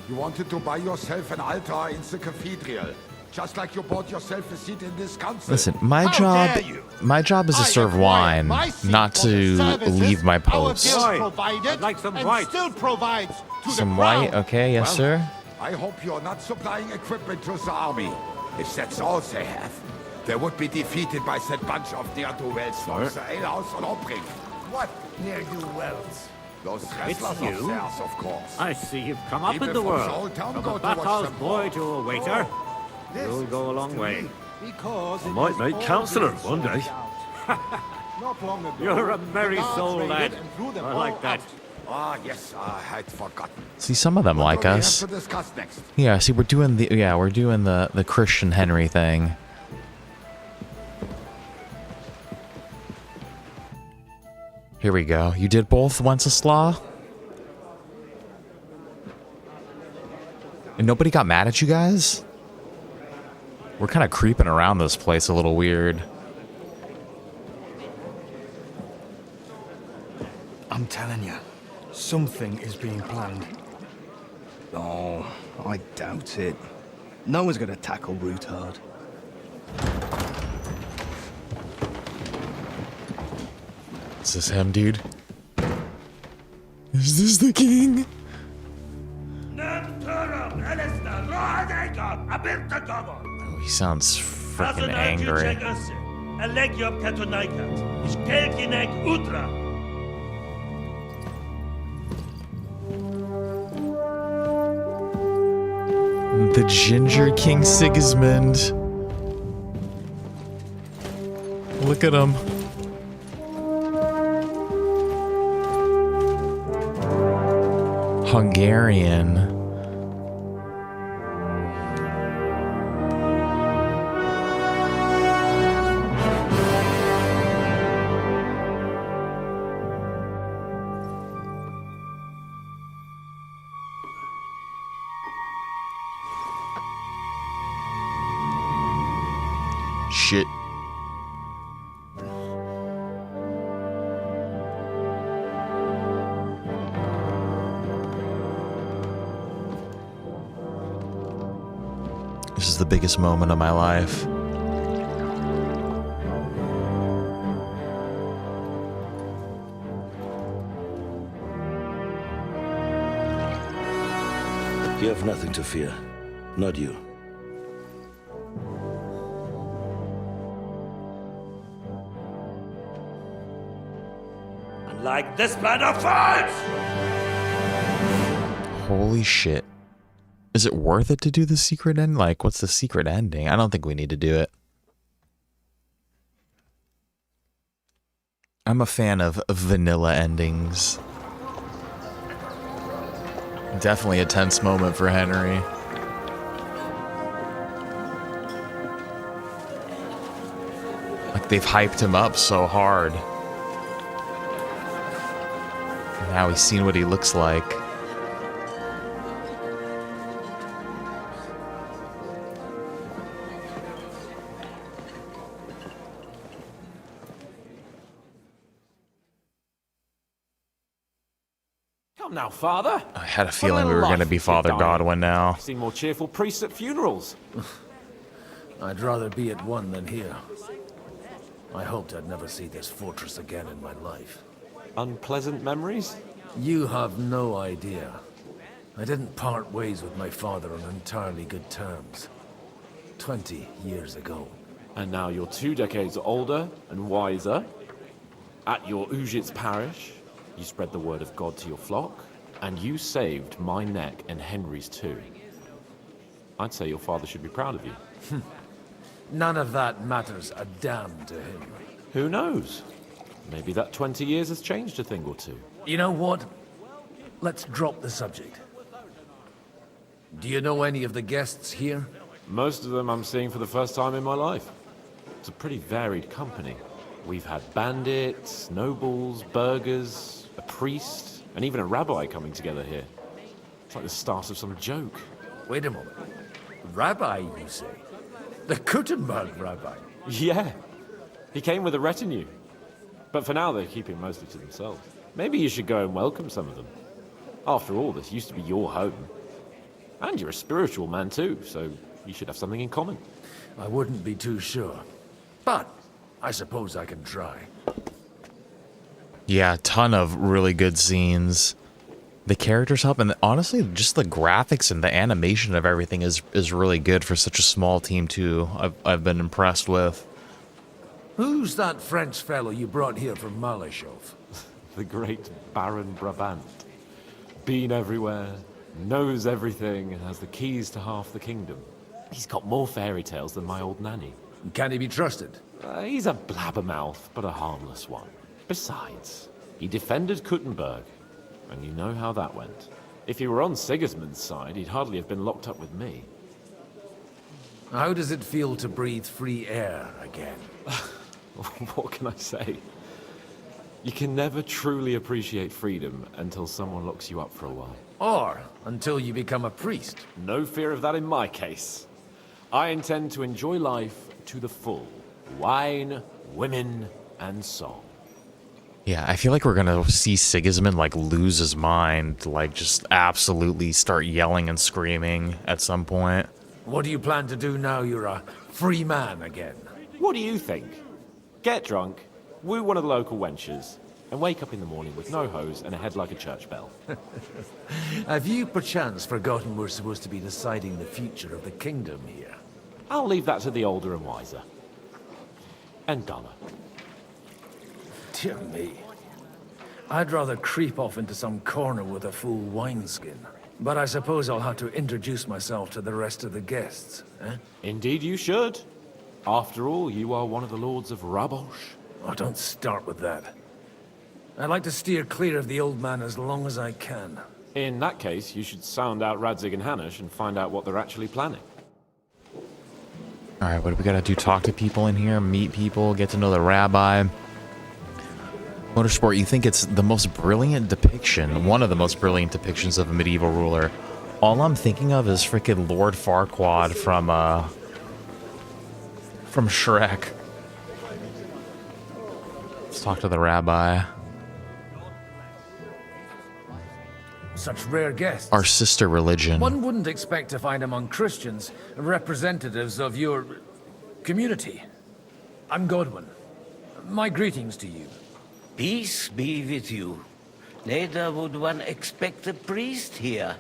You wanted to buy yourself an altar in the cathedral, just like you bought yourself a seat in this council. Listen, my How job dare you? is to serve wine, not to leave my post. Provided I'd like some and white. still provides to Some the white, crown. okay, yes, sir. I hope you're not supplying equipment to the army. If that's all they have, they would be defeated by that bunch of ne'er-do-wells from the alehouse on Obring. What ne'er-do-wells? Those It's wrestlers of you? theirs, of course. I see you've come up People in the from the world. old town From go a to watch bathhouse them boy to a waiter. You'll go a long way. Because I it might has make all councillor been one day. Not long ago, You're a merry the guards soul, raided lad. and threw them I all like that. out. Ah, yes, I had forgotten. See, some of them What like do we us. have to discuss next? Yeah, see, we're doing the Christian Henry thing. Here we go. You did both Wenceslaw? And nobody got mad at you guys? We're kind of creeping around this place a little weird. I'm telling you, something is being planned. Oh, I doubt it. No one's gonna tackle Ruthard. Is this him, dude? Is this the king? Oh, he sounds freaking angry. The Ginger King Sigismund. Look at him. Hungarian. Shit. This is the biggest moment of my life. You have nothing to fear. Not you. Like this plan of fight! Holy shit. Is it worth it to do the secret end? Like, what's the secret ending? I don't think we need to do it. I'm a fan of vanilla endings. Definitely a tense moment for Henry. Like, they've hyped him up so hard. Now he's seen what he looks like. Come now, Father. I had a What feeling we little were going to life be is your Father dying. Godwin now. I've seen more cheerful priests at funerals. I'd rather be at one than here. I hoped I'd never see this fortress again in my life. Unpleasant memories? You have no idea. I didn't part ways with my father on entirely good terms. 20 years ago. And now you're 2 decades older and wiser. At your Ujit's parish, you spread the word of God to your flock, and you saved my neck and Henry's too. I'd say your father should be proud of you. None of that matters a damn to him. Who knows? Maybe that 20 years has changed a thing or two. You know what? Let's drop the subject. Do you know any of the guests here? Most of them I'm seeing for the first time in my life. It's a pretty varied company. We've had bandits, nobles, burghers, a priest, and even a rabbi coming together here. It's like the start of some joke. Wait a moment. Rabbi, you say? The Kuttenberg rabbi? Yeah. He came with a retinue. But for now, they're keeping mostly to themselves. Maybe you should go and welcome some of them. After all, this used to be your home. And you're a spiritual man too, so you should have something in common. I wouldn't be too sure. But I suppose I can try. Yeah, a ton of really good scenes. The characters help, and honestly, just the graphics and the animation of everything is really good for such a small team too. I've been impressed with. Who's that French fellow you brought here from Maleshov? The great Baron Brabant. Been everywhere, knows everything, and has the keys to half the kingdom. He's got more fairy tales than my old nanny. Can he be trusted? He's a blabbermouth, but a harmless one. Besides, he defended Kuttenberg, and you know how that went. If he were on Sigismund's side, he'd hardly have been locked up with me. How does it feel to breathe free air again? What can I say? You can never truly appreciate freedom until someone locks you up for a while. Or until you become a priest. No fear of that in my case. I intend to enjoy life to the full. Wine, women, and song. Yeah, I feel like we're gonna see Sigismund like lose his mind, like just absolutely start yelling and screaming at some point. What do you plan to do now you're a free man again? What do you think? Get drunk, woo one of the local wenches, and wake up in the morning with no hose and a head like a church bell. Have you perchance forgotten we're supposed to be deciding the future of the kingdom here? I'll leave that to the older and wiser. And Donna. Dear me. I'd rather creep off into some corner with a full wineskin. But I suppose I'll have to introduce myself to the rest of the guests, eh? Indeed you should. After all, you are one of the lords of Rabosh. Oh, don't start with that. I'd like to steer clear of the old man as long as I can. In that case, you should sound out Radzig and Hanush and find out what they're actually planning. Alright, what do we gotta do? Talk to people in here, meet people, get to know the rabbi. Motorsport, you think it's the most brilliant depiction, one of the most brilliant depictions of a medieval ruler. All I'm thinking of is freaking Lord Farquaad from Shrek. Let's talk to the rabbi. Such rare guests. Our sister religion. One wouldn't expect to find among Christians representatives of your community. I'm Godwin. My greetings to you. Peace be with you. Neither would one expect a priest here.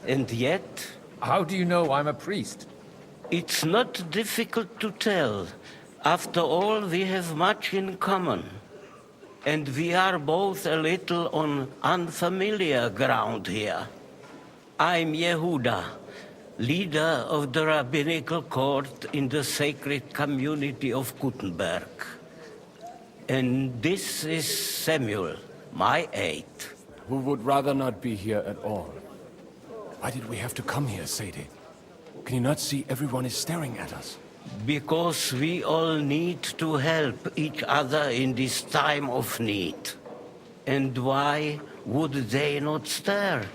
And yet... How do you know I'm a priest? It's not difficult to tell. After all, we have much in common. And we are both a little on unfamiliar ground here. I'm Yehuda, leader of the rabbinical court in the sacred community of Kuttenberg. And this is Samuel, my aide. Who would rather not be here at all. Why did we have to come here, Sadie? Can you not see everyone is staring at us? Because we all need to help each other in this time of need. And why would they not stare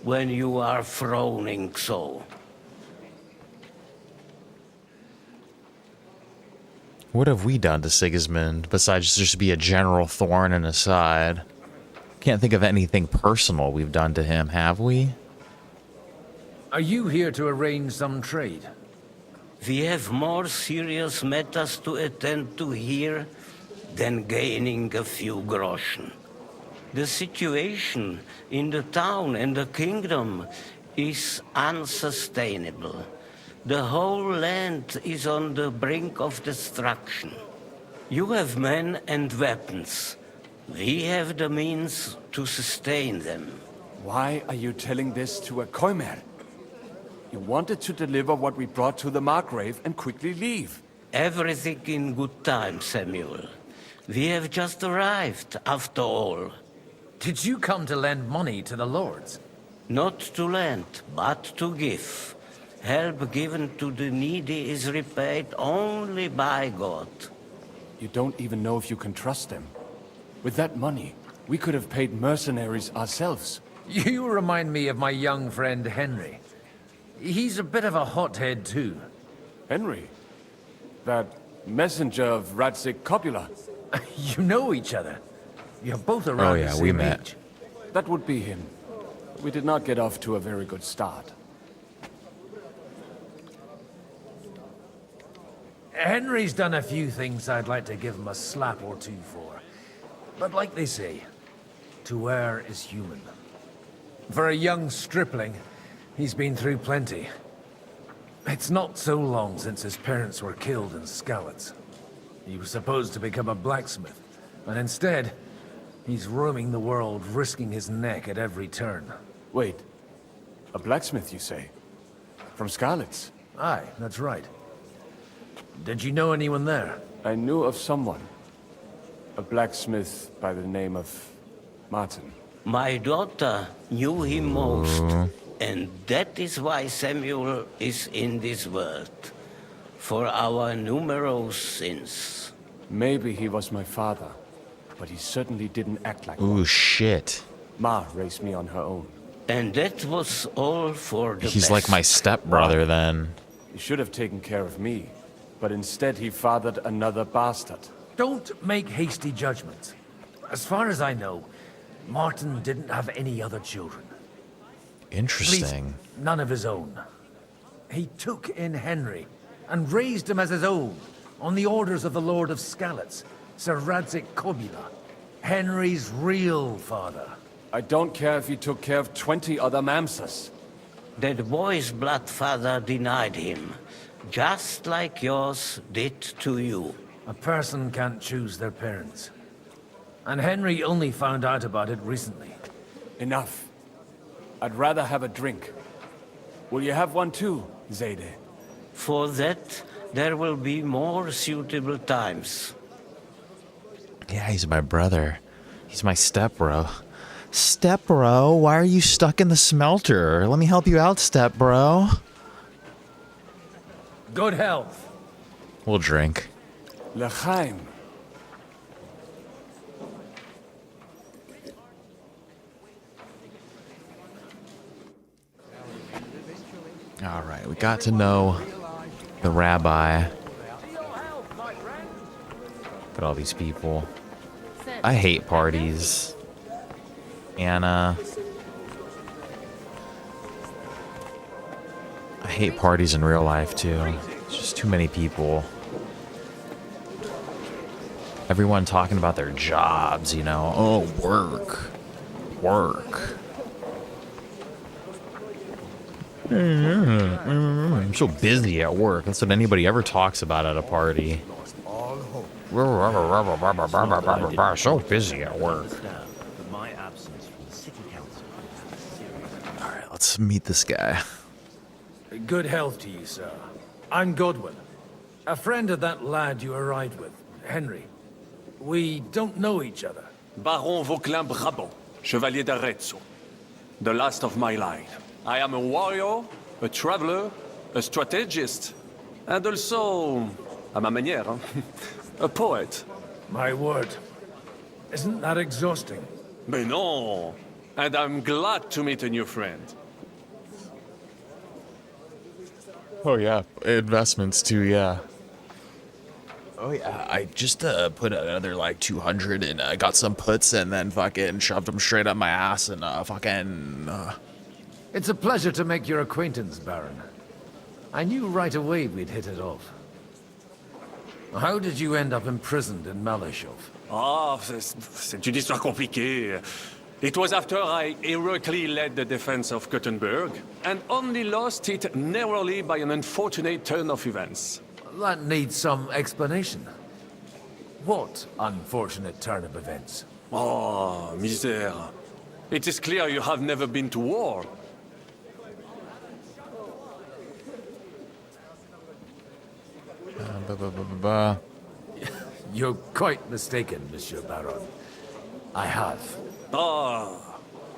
when you are frowning so? What have we done to Sigismund besides just be a general thorn in his side? Can't think of anything personal we've done to him, have we? Are you here to arrange some trade? We have more serious matters to attend to here than gaining a few groschen. The situation in the town and the kingdom is unsustainable. The whole land is on the brink of destruction. You have men and weapons. We have the means to sustain them. Why are you telling this to a Koimer? You wanted to deliver what we brought to the Margrave and quickly leave. Everything in good time, Samuel. We have just arrived, after all. Did you come to lend money to the lords? Not to lend, but to give. Help given to the needy is repaid only by God. You don't even know if you can trust them. With that money, we could have paid mercenaries ourselves. You remind me of my young friend Henry. He's a bit of a hothead too. Henry? That messenger of Radzik Copula? You know each other. You're both around the same age. That would be him. We did not get off to a very good start. Henry's done a few things I'd like to give him a slap or two for. But like they say, to err is human. For a young stripling, he's been through plenty. It's not so long since his parents were killed in Skalitz. He was supposed to become a blacksmith, and instead, he's roaming the world, risking his neck at every turn. Wait, a blacksmith, you say? From Skalitz? Aye, that's right. Did you know anyone there? I knew of someone. A blacksmith by the name of Martin. My daughter knew him most, and that is why Samuel is in this world. For our numerous sins. Maybe he was my father, but he certainly didn't act like Ooh, one. shit. Ma raised me on her own. And that was all for the He's best. like my stepbrother then. He should have taken care of me, but instead he fathered another bastard. Don't make hasty judgments. As far as I know, Martin didn't have any other children. Interesting. At least none of his own. He took in Henry and raised him as his own on the orders of the Lord of Skalitz, Sir Radzik Kobula, Henry's real father. I don't care if he took care of 20 other mamsas. That boy's blood father denied him, just like yours did to you. A person can't choose their parents. And Henry only found out about it recently. Enough. I'd rather have a drink. Will you have one too, Zayde? For that, there will be more suitable times. Yeah, he's my brother. He's my stepbro. Stepbro, why are you stuck in the smelter? Let me help you out, stepbro. Good health. We'll drink. L'chaim. All right, we got to know the rabbi. Look at all these people. I hate parties. Anna. I hate parties in real life too. It's just too many people. Everyone talking about their jobs, you know. Oh, work. Work. I'm so busy at work. That's what anybody ever talks about at a party. So busy at work. Alright, let's meet this guy. Good health to you, sir. I'm Godwin. A friend of that lad you arrived with, Henry. We don't know each other. Baron Vauquelin Brabant, Chevalier d'Arezzo. The last of my line. I am a warrior, a traveler, a strategist, and also, à ma manière, a poet. My word. Isn't that exhausting? Mais non! And I'm glad to meet a new friend. Oh yeah, investments too, yeah. Oh yeah, I just put another like 200 and got some puts and then fucking shoved them straight up my ass and It's a pleasure to make your acquaintance, Baron. I knew right away we'd hit it off. How did you end up imprisoned in Maleshov? Ah, c'est une histoire compliquée. It was after I heroically led the defense of Kuttenberg, and only lost it narrowly by an unfortunate turn of events. That needs some explanation. What unfortunate turn of events? Oh, misère. It is clear you have never been to war. You're quite mistaken, Monsieur Baron. I have. Ah,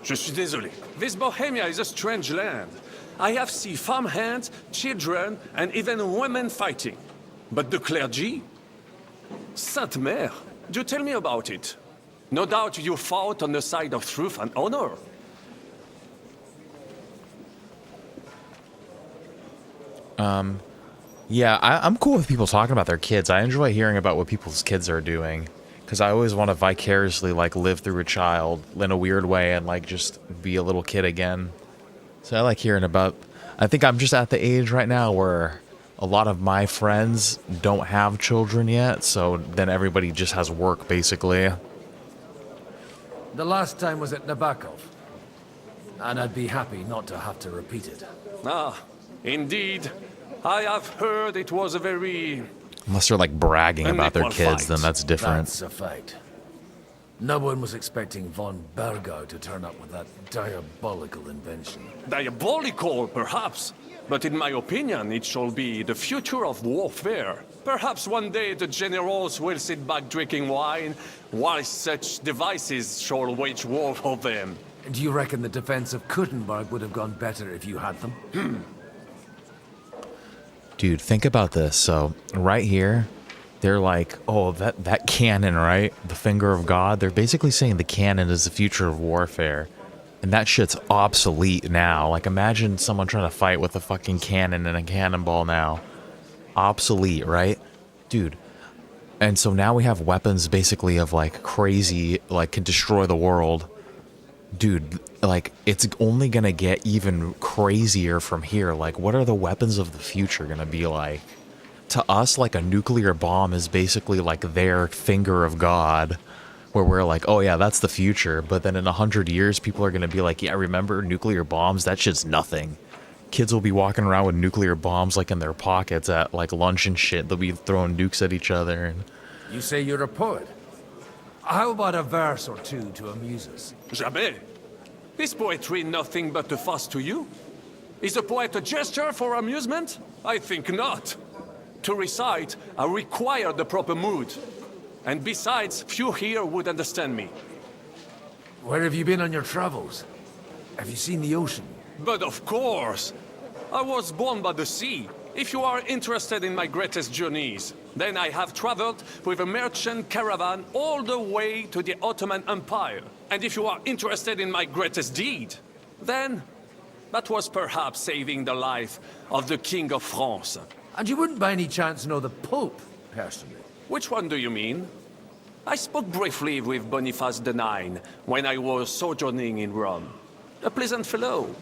je suis désolé. This Bohemia is a strange land. I have seen farmhands, children, and even women fighting. But the clergy? Sainte Mère, do tell me about it. No doubt you fought on the side of truth and honor. Yeah, I'm cool with people talking about their kids. I enjoy hearing about what people's kids are doing. Because I always want to vicariously, like, live through a child in a weird way and, like, just be a little kid again. So I like hearing about... I think I'm just at the age right now where a lot of my friends don't have children yet, so then everybody just has work, basically. The last time was at Nabokov. And I'd be happy not to have to repeat it. Ah, indeed. I have heard it was a very... Unless they're, like, bragging about their kids, then that's different. That's a fact. No one was expecting von Bergau to turn up with that diabolical invention. Diabolical, perhaps. But in my opinion, it shall be the future of warfare. Perhaps one day the generals will sit back drinking wine, while such devices shall wage war for them. Do you reckon the defense of Kuttenberg would have gone better if you had them? Dude, think about this. So, right here, they're like, oh, that cannon, right? The finger of God. They're basically saying the cannon is the future of warfare. And that shit's obsolete now. Like, imagine someone trying to fight with a fucking cannon and a cannonball now. Obsolete, right? Dude. And so now we have weapons basically of, like, crazy, like, can destroy the world. Dude, like, it's only gonna get even crazier from here. Like, what are the weapons of the future gonna be like? To us, like, a nuclear bomb is basically like their finger of God, where we're like, oh yeah, that's the future. But then in 100 years, people are gonna be like, yeah, remember nuclear bombs? That shit's nothing. Kids will be walking around with nuclear bombs, like, in their pockets at, like, lunch and shit. They'll be throwing nukes at each other. And... You say you're a poet? How about a verse or two to amuse us? Jamais. Is poetry nothing but a fuss to you? Is a poet a gesture for amusement? I think not. To recite, I require the proper mood. And besides, few here would understand me. Where have you been on your travels? Have you seen the ocean? But of course! I was born by the sea. If you are interested in my greatest journeys, then I have traveled with a merchant caravan all the way to the Ottoman Empire. And if you are interested in my greatest deed, then that was perhaps saving the life of the King of France. And you wouldn't by any chance know the Pope, personally? Which one do you mean? I spoke briefly with Boniface IX when I was sojourning in Rome. A pleasant fellow.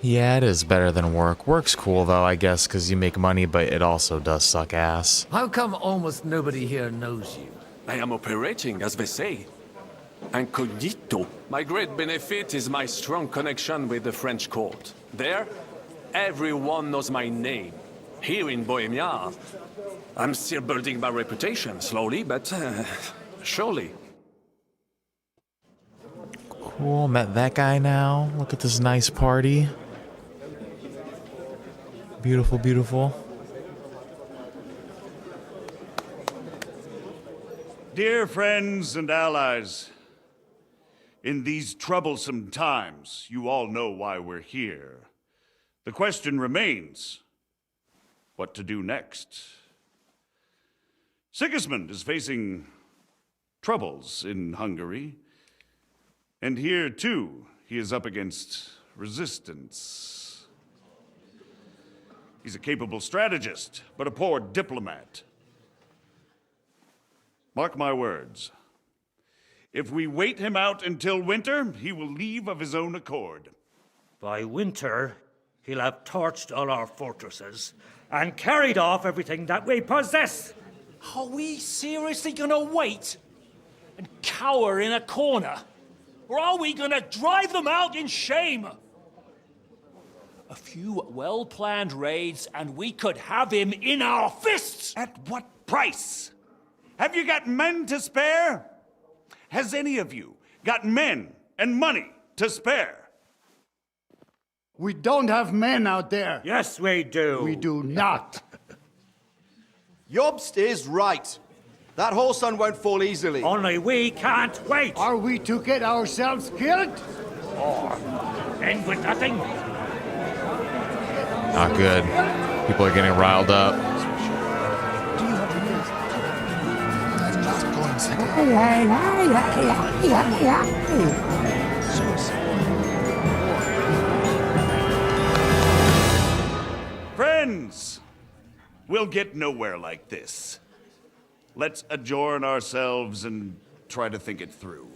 Yeah, it is better than work. Work's cool, though, I guess, because you make money, but it also does suck ass. How come almost nobody here knows you? I am operating, as they say. Incognito. My great benefit is my strong connection with the French court. There, everyone knows my name. Here in Bohemia, I'm still building my reputation, slowly, but surely. Cool, met that guy now. Look at this nice party. Beautiful, beautiful. Dear friends and allies, in these troublesome times, you all know why we're here. The question remains, what to do next? Sigismund is facing troubles in Hungary, and here, too, he is up against resistance. He's a capable strategist, but a poor diplomat. Mark my words. If we wait him out until winter, he will leave of his own accord. By winter, he'll have torched all our fortresses and carried off everything that we possess. Are we seriously gonna wait and cower in a corner? Or are we gonna drive them out in shame? A few well-planned raids and we could have him in our fists! At what price? Have you got men to spare? Has any of you got men and money to spare? We don't have men out there. Yes, we do. We do not. Jobst is right. That horse sun won't fall easily. Only we can't wait. Are we to get ourselves killed? Or end with nothing? Not good. People are getting riled up. Friends, we'll get nowhere like this. Let's adjourn ourselves and try to think it through.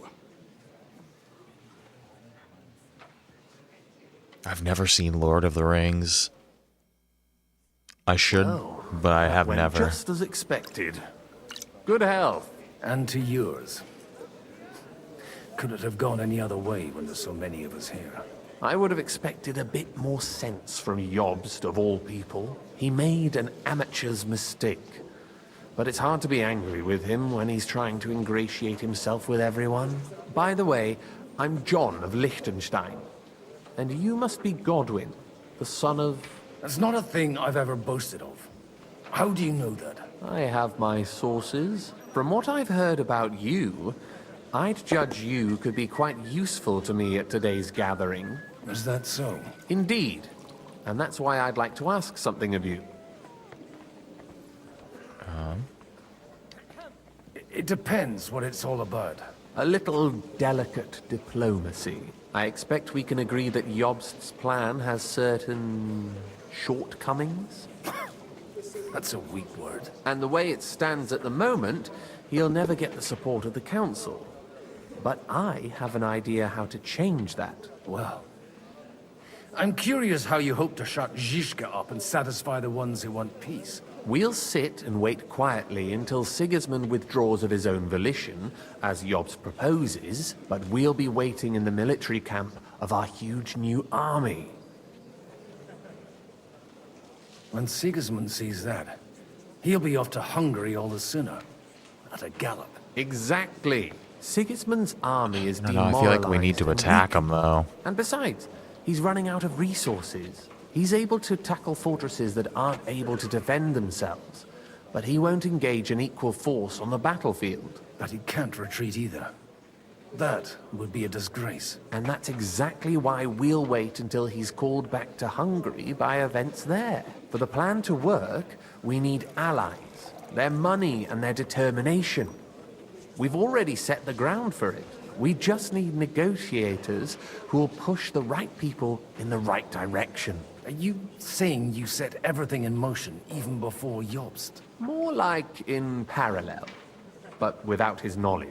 I've never seen Lord of the Rings. I should, but I have never. Just as expected. Good health. And to yours. Could it have gone any other way when there's so many of us here? I would have expected a bit more sense from Jobst, of all people. He made an amateur's mistake. But it's hard to be angry with him when he's trying to ingratiate himself with everyone. By the way, I'm John of Liechtenstein. And you must be Godwin, the son of... That's not a thing I've ever boasted of. How do you know that? I have my sources. From what I've heard about you, I'd judge you could be quite useful to me at today's gathering. Is that so? Indeed. And that's why I'd like to ask something of you. It depends what it's all about. A little delicate diplomacy. I expect we can agree that Jobst's plan has certain shortcomings? That's a weak word. And the way it stands at the moment, he'll never get the support of the council. But I have an idea how to change that. Well, I'm curious how you hope to shut Zizka up and satisfy the ones who want peace. We'll sit and wait quietly until Sigismund withdraws of his own volition, as Jobst proposes, but we'll be waiting in the military camp of our huge new army. When Sigismund sees that, he'll be off to Hungary all the sooner. At a gallop. Exactly. Sigismund's army is demoralized. I feel like we need to attack him, though. And besides, he's running out of resources. He's able to tackle fortresses that aren't able to defend themselves, but he won't engage an equal force on the battlefield. But he can't retreat either. That would be a disgrace. And that's exactly why we'll wait until he's called back to Hungary by events there. For the plan to work, we need allies, their money and their determination. We've already set the ground for it. We just need negotiators who will push the right people in the right direction. Are you saying you set everything in motion even before Jobst? More like in parallel, but without his knowledge.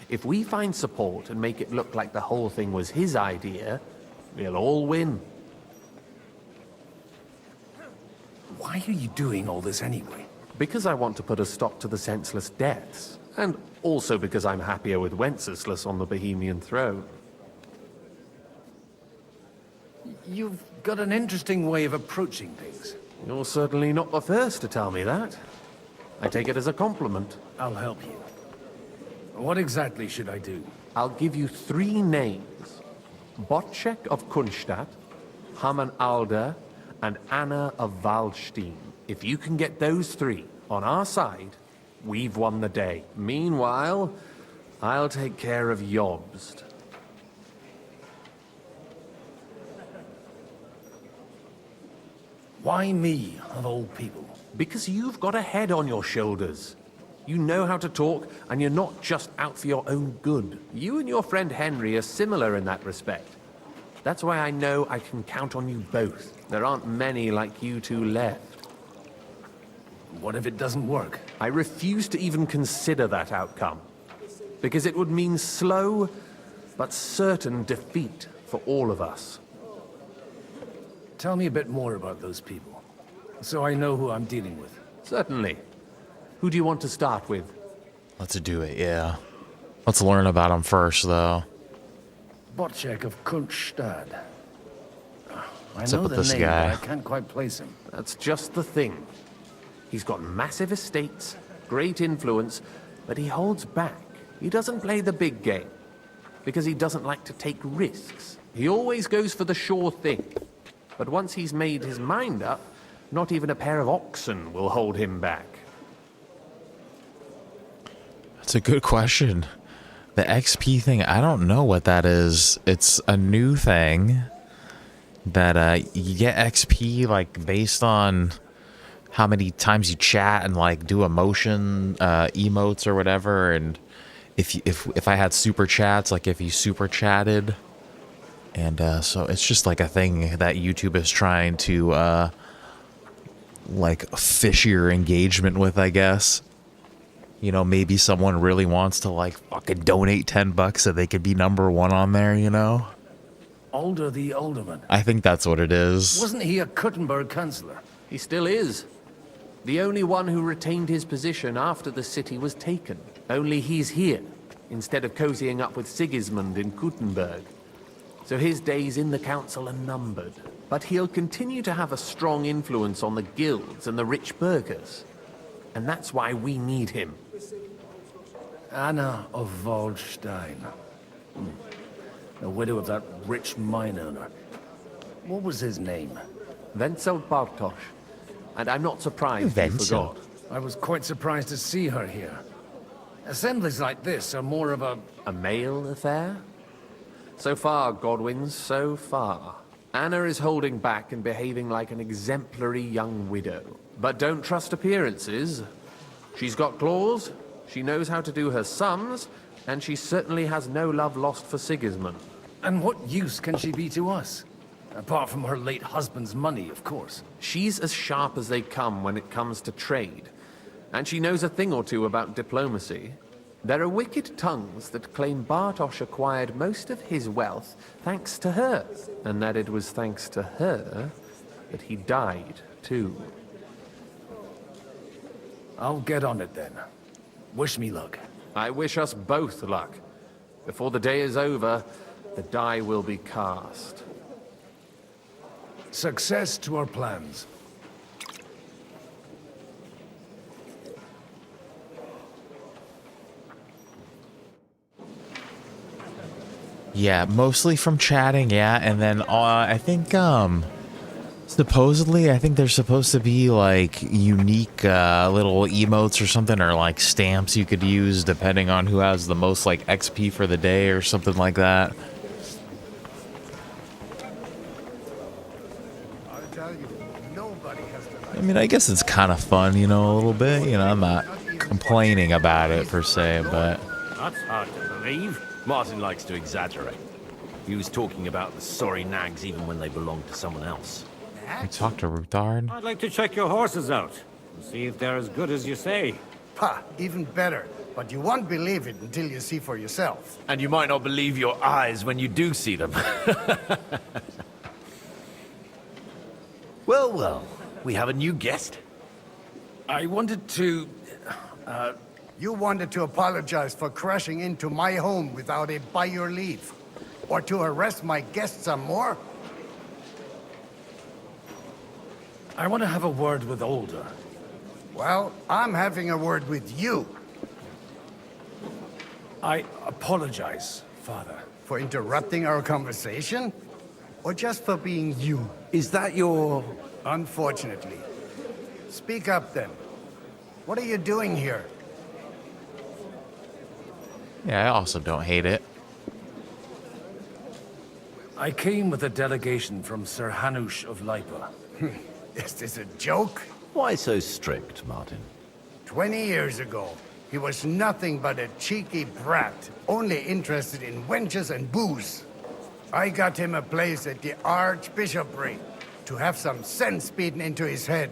If we find support and make it look like the whole thing was his idea, we'll all win. Why are you doing all this anyway? Because I want to put a stop to the senseless deaths. And also because I'm happier with Wenceslas on the Bohemian throne. You've got an interesting way of approaching things. You're certainly not the first to tell me that. I take it as a compliment. I'll help you. What exactly should I do? I'll give you 3 names. Botchek of Kunstadt, Haman Alder, and Anna of Waldstein. If you can get those 3 on our side, we've won the day. Meanwhile, I'll take care of Jobst. Why me, of all people? Because you've got a head on your shoulders. You know how to talk, and you're not just out for your own good. You and your friend Henry are similar in that respect. That's why I know I can count on you both. There aren't many like you two left. What if it doesn't work? I refuse to even consider that outcome. Because it would mean slow, but certain defeat for all of us. Tell me a bit more about those people, so I know who I'm dealing with. Certainly. Who do you want to start with? Let's do it, yeah. Let's learn about him first, though. Bocek of Kunststadt. What's I up know with the this name, guy? but I can't quite place him. That's just the thing. He's got massive estates, great influence, but he holds back. He doesn't play the big game, because he doesn't like to take risks. He always goes for the sure thing. But once he's made his mind up, not even a pair of oxen will hold him back. That's a good question. The XP thing, I don't know what that is. It's a new thing that you get XP like based on how many times you chat and like do emotion emotes or whatever. And if I had super chats, like if you super chatted, and so it's just like a thing that YouTube is trying to like fish your engagement with, I guess. You know, maybe someone really wants to like fucking donate $10 so they could be #1 on there, you know? Alder the Alderman. I think that's what it is. Wasn't he a Kuttenberg councillor? He still is. The only one who retained his position after the city was taken. Only he's here, instead of cozying up with Sigismund in Kuttenberg. So his days in the council are numbered. But he'll continue to have a strong influence on the guilds and the rich burghers. And that's why we need him. Anna of Waldstein. The widow of that rich mine owner. What was his name? Wenzel Bartosz. And I'm not surprised you forgot. I was quite surprised to see her here. Assemblies like this are more of a male affair? So far, Godwin, so far. Anna is holding back and behaving like an exemplary young widow. But don't trust appearances. She's got claws, she knows how to do her sums, and she certainly has no love lost for Sigismund. And what use can she be to us? Apart from her late husband's money, of course. She's as sharp as they come when it comes to trade. And she knows a thing or two about diplomacy. There are wicked tongues that claim Bartosz acquired most of his wealth thanks to her, and that it was thanks to her that he died, too. I'll get on it then. Wish me luck. I wish us both luck. Before the day is over, the die will be cast. Success to our plans. Yeah, mostly from chatting, yeah, and then I think supposedly I think there's supposed to be like unique little emotes or something, or like stamps you could use depending on who has the most like XP for the day or something like that. I mean, I guess it's kind of fun, you know, a little bit. You know, I'm not complaining about it per se, but That's hard to believe. Martin likes to exaggerate. He was talking about the sorry nags even when they belonged to someone else. we talked to Ruthard. I'd like to check your horses out and see if they're as good as you say. Ha, even better. But you won't believe it until you see for yourself. And you might not believe your eyes when you do see them. Well, well, we have a new guest. I wanted to... You wanted to apologize for crashing into my home without it by your leave. Or to harass my guests some more? I want to have a word with Alder. Well, I'm having a word with you. I apologize, Father. For interrupting our conversation? Or just for being you? Is that your... Unfortunately. Speak up then. What are you doing here? Yeah, I also don't hate it. I came with a delegation from Sir Hanush of Lipa. Is this a joke? Why so strict, Martin? 20 years ago, he was nothing but a cheeky brat, only interested in wenches and booze. I got him a place at the Archbishopric to have some sense beaten into his head.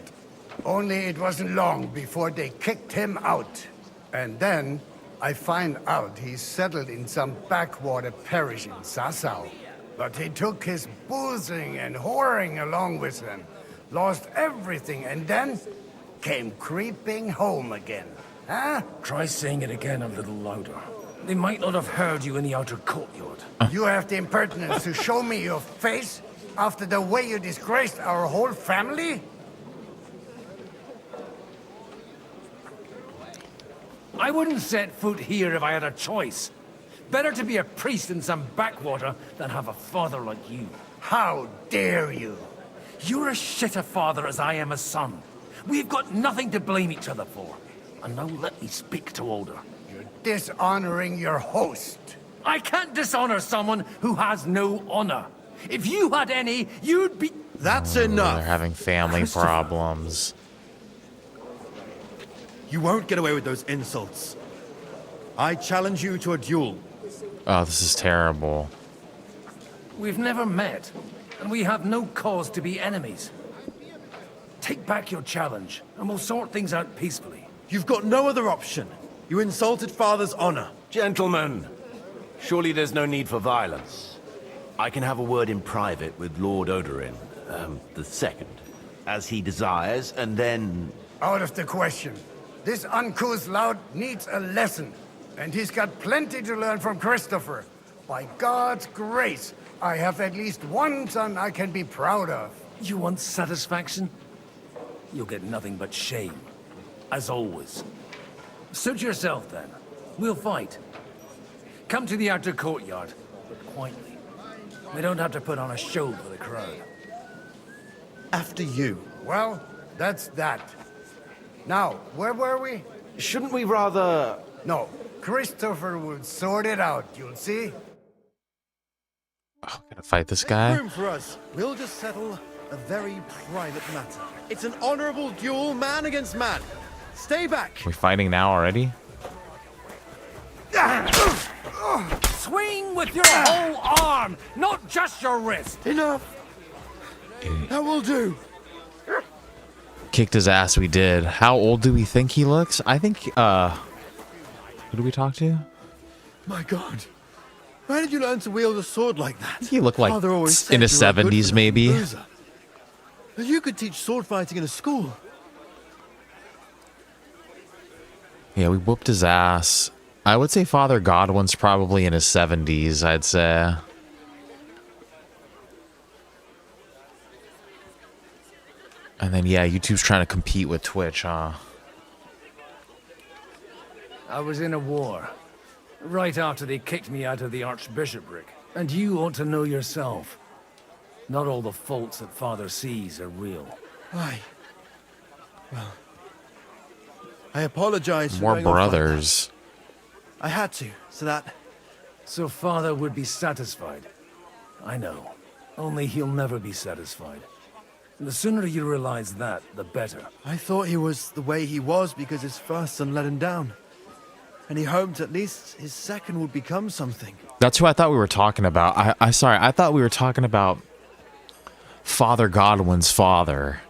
Only it wasn't long before they kicked him out. And then I find out he's settled in some backwater parish in Sassau. But he took his boozing and whoring along with him, lost everything, and then came creeping home again. Huh? Try saying it again a little louder. They might not have heard you in the outer courtyard. You have the impertinence to show me your face after the way you disgraced our whole family? I wouldn't set foot here if I had a choice. Better to be a priest in some backwater than have a father like you. How dare you? You're as shit a father as I am a son. We've got nothing to blame each other for. And now let me speak to Older. You're dishonoring your host. I can't dishonor someone who has no honor. If you had any, you'd be... That's enough. They're having family problems. You won't get away with those insults. I challenge you to a duel. Oh, this is terrible. We've never met, and we have no cause to be enemies. Take back your challenge, and we'll sort things out peacefully. You've got no other option. You insulted Father's honor. Gentlemen, surely there's no need for violence. I can have a word in private with Lord Odorin, the second, as he desires, and then... Out of the question. This uncouth lout needs a lesson, and he's got plenty to learn from Christopher. By God's grace, I have at least one son I can be proud of. You want satisfaction? You'll get nothing but shame. As always. Suit yourself, then. We'll fight. Come to the outer courtyard, but quietly. We don't have to put on a show for the crowd. After you. Well, that's that. Now, where were we? Shouldn't we rather... No, Christopher will sort it out, you'll see. Oh, gonna fight this guy? Make room for us. We'll just settle a very private matter. It's an honorable duel, man against man. Stay back. We're fighting now already? Swing with your whole arm, not just your wrist. Enough. That will do. Kicked his ass, we did. How old do we think he looks? I think, who do we talk to? My God. Why did you learn to wield a sword like that? He looked like Father always said in his you were good 70s, for maybe. Rosa. You could teach sword fighting in a school. Yeah, we whooped his ass. I would say Father Godwin's probably in his 70s, I'd say. And then, yeah, YouTube's trying to compete with Twitch, huh? I was in a war. Right after they kicked me out of the archbishopric. And you ought to know yourself. Not all the faults that Father sees are real. Why? Well, I apologize for More going off like brothers. that. I had to, so that... So Father would be satisfied. I know. Only he'll never be satisfied. The sooner you realize that, the better. I thought he was the way he was because his first son let him down. And he hoped at least his second would become something. That's who I thought we were talking about. Sorry, I thought we were talking about Father Godwin's father.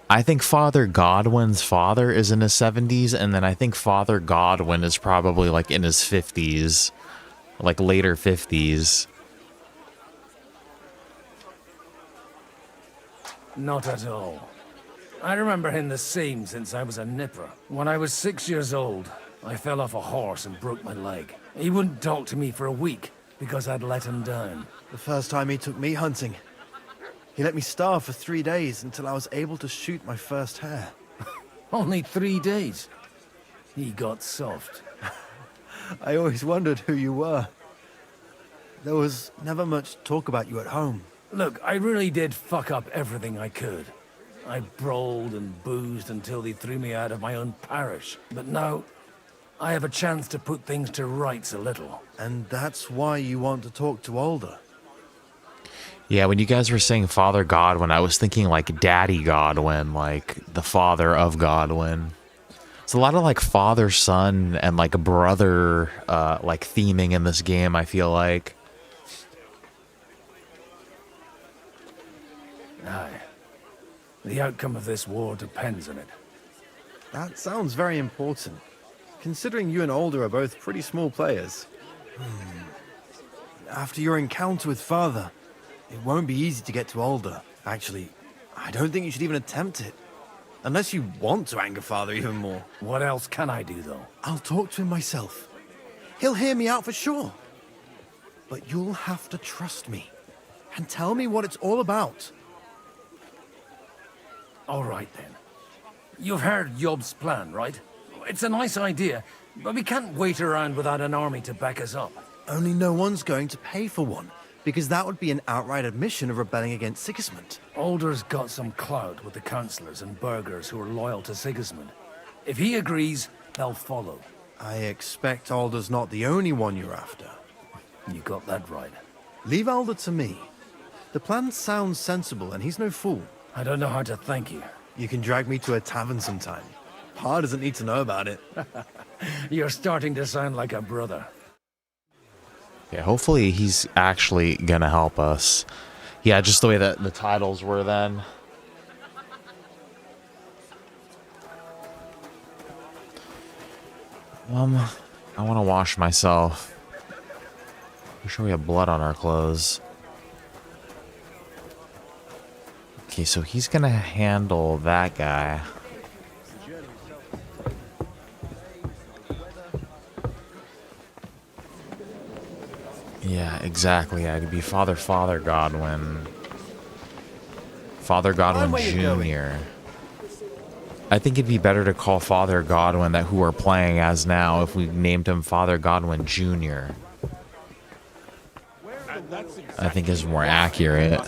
I think Father Godwin's father is in his 70s, and then I think Father Godwin is probably like in his 50s. Like later 50s. Not at all. I remember him the same since I was a nipper. When I was 6 years old, I fell off a horse and broke my leg. He wouldn't talk to me for a week because I'd let him down. The first time he took me hunting, he let me starve for 3 days until I was able to shoot my first hare. Only 3 days. He got soft. I always wondered who you were. There was never much talk about you at home. Look, I really did fuck up everything I could. I brawled and boozed until they threw me out of my own parish. But now, I have a chance to put things to rights a little. And that's why you want to talk to Older. Yeah, when you guys were saying Father Godwin, I was thinking like Daddy Godwin, like the father of Godwin. It's a lot of like father, son, and like a brother like theming in this game, I feel like. Aye. The outcome of this war depends on it. That sounds very important, considering you and Alder are both pretty small players. After your encounter with Father, it won't be easy to get to Alder. Actually, I don't think you should even attempt it. Unless you want to anger Father even more. What else can I do, though? I'll talk to him myself. He'll hear me out for sure. But you'll have to trust me and tell me what it's all about. All right, then. You've heard Yob's plan, right? It's a nice idea, but we can't wait around without an army to back us up. Only no one's going to pay for one, because that would be an outright admission of rebelling against Sigismund. Alder's got some clout with the councillors and burghers who are loyal to Sigismund. If he agrees, they'll follow. I expect Alder's not the only one you're after. You got that right. Leave Alder to me. The plan sounds sensible, and he's no fool. I don't know how to thank you. You can drag me to a tavern sometime. Pa doesn't need to know about it. You're starting to sound like a brother. Yeah, hopefully he's actually gonna help us. Yeah, just the way that the titles were then. I want to wash myself. I'm sure we have blood on our clothes. Okay, so he's gonna handle that guy. Yeah, exactly. Yeah, it'd be Father Godwin. Father Godwin Jr. I think it'd be better to call Father Godwin that who we're playing as now if we named him Father Godwin Jr. I think is more accurate.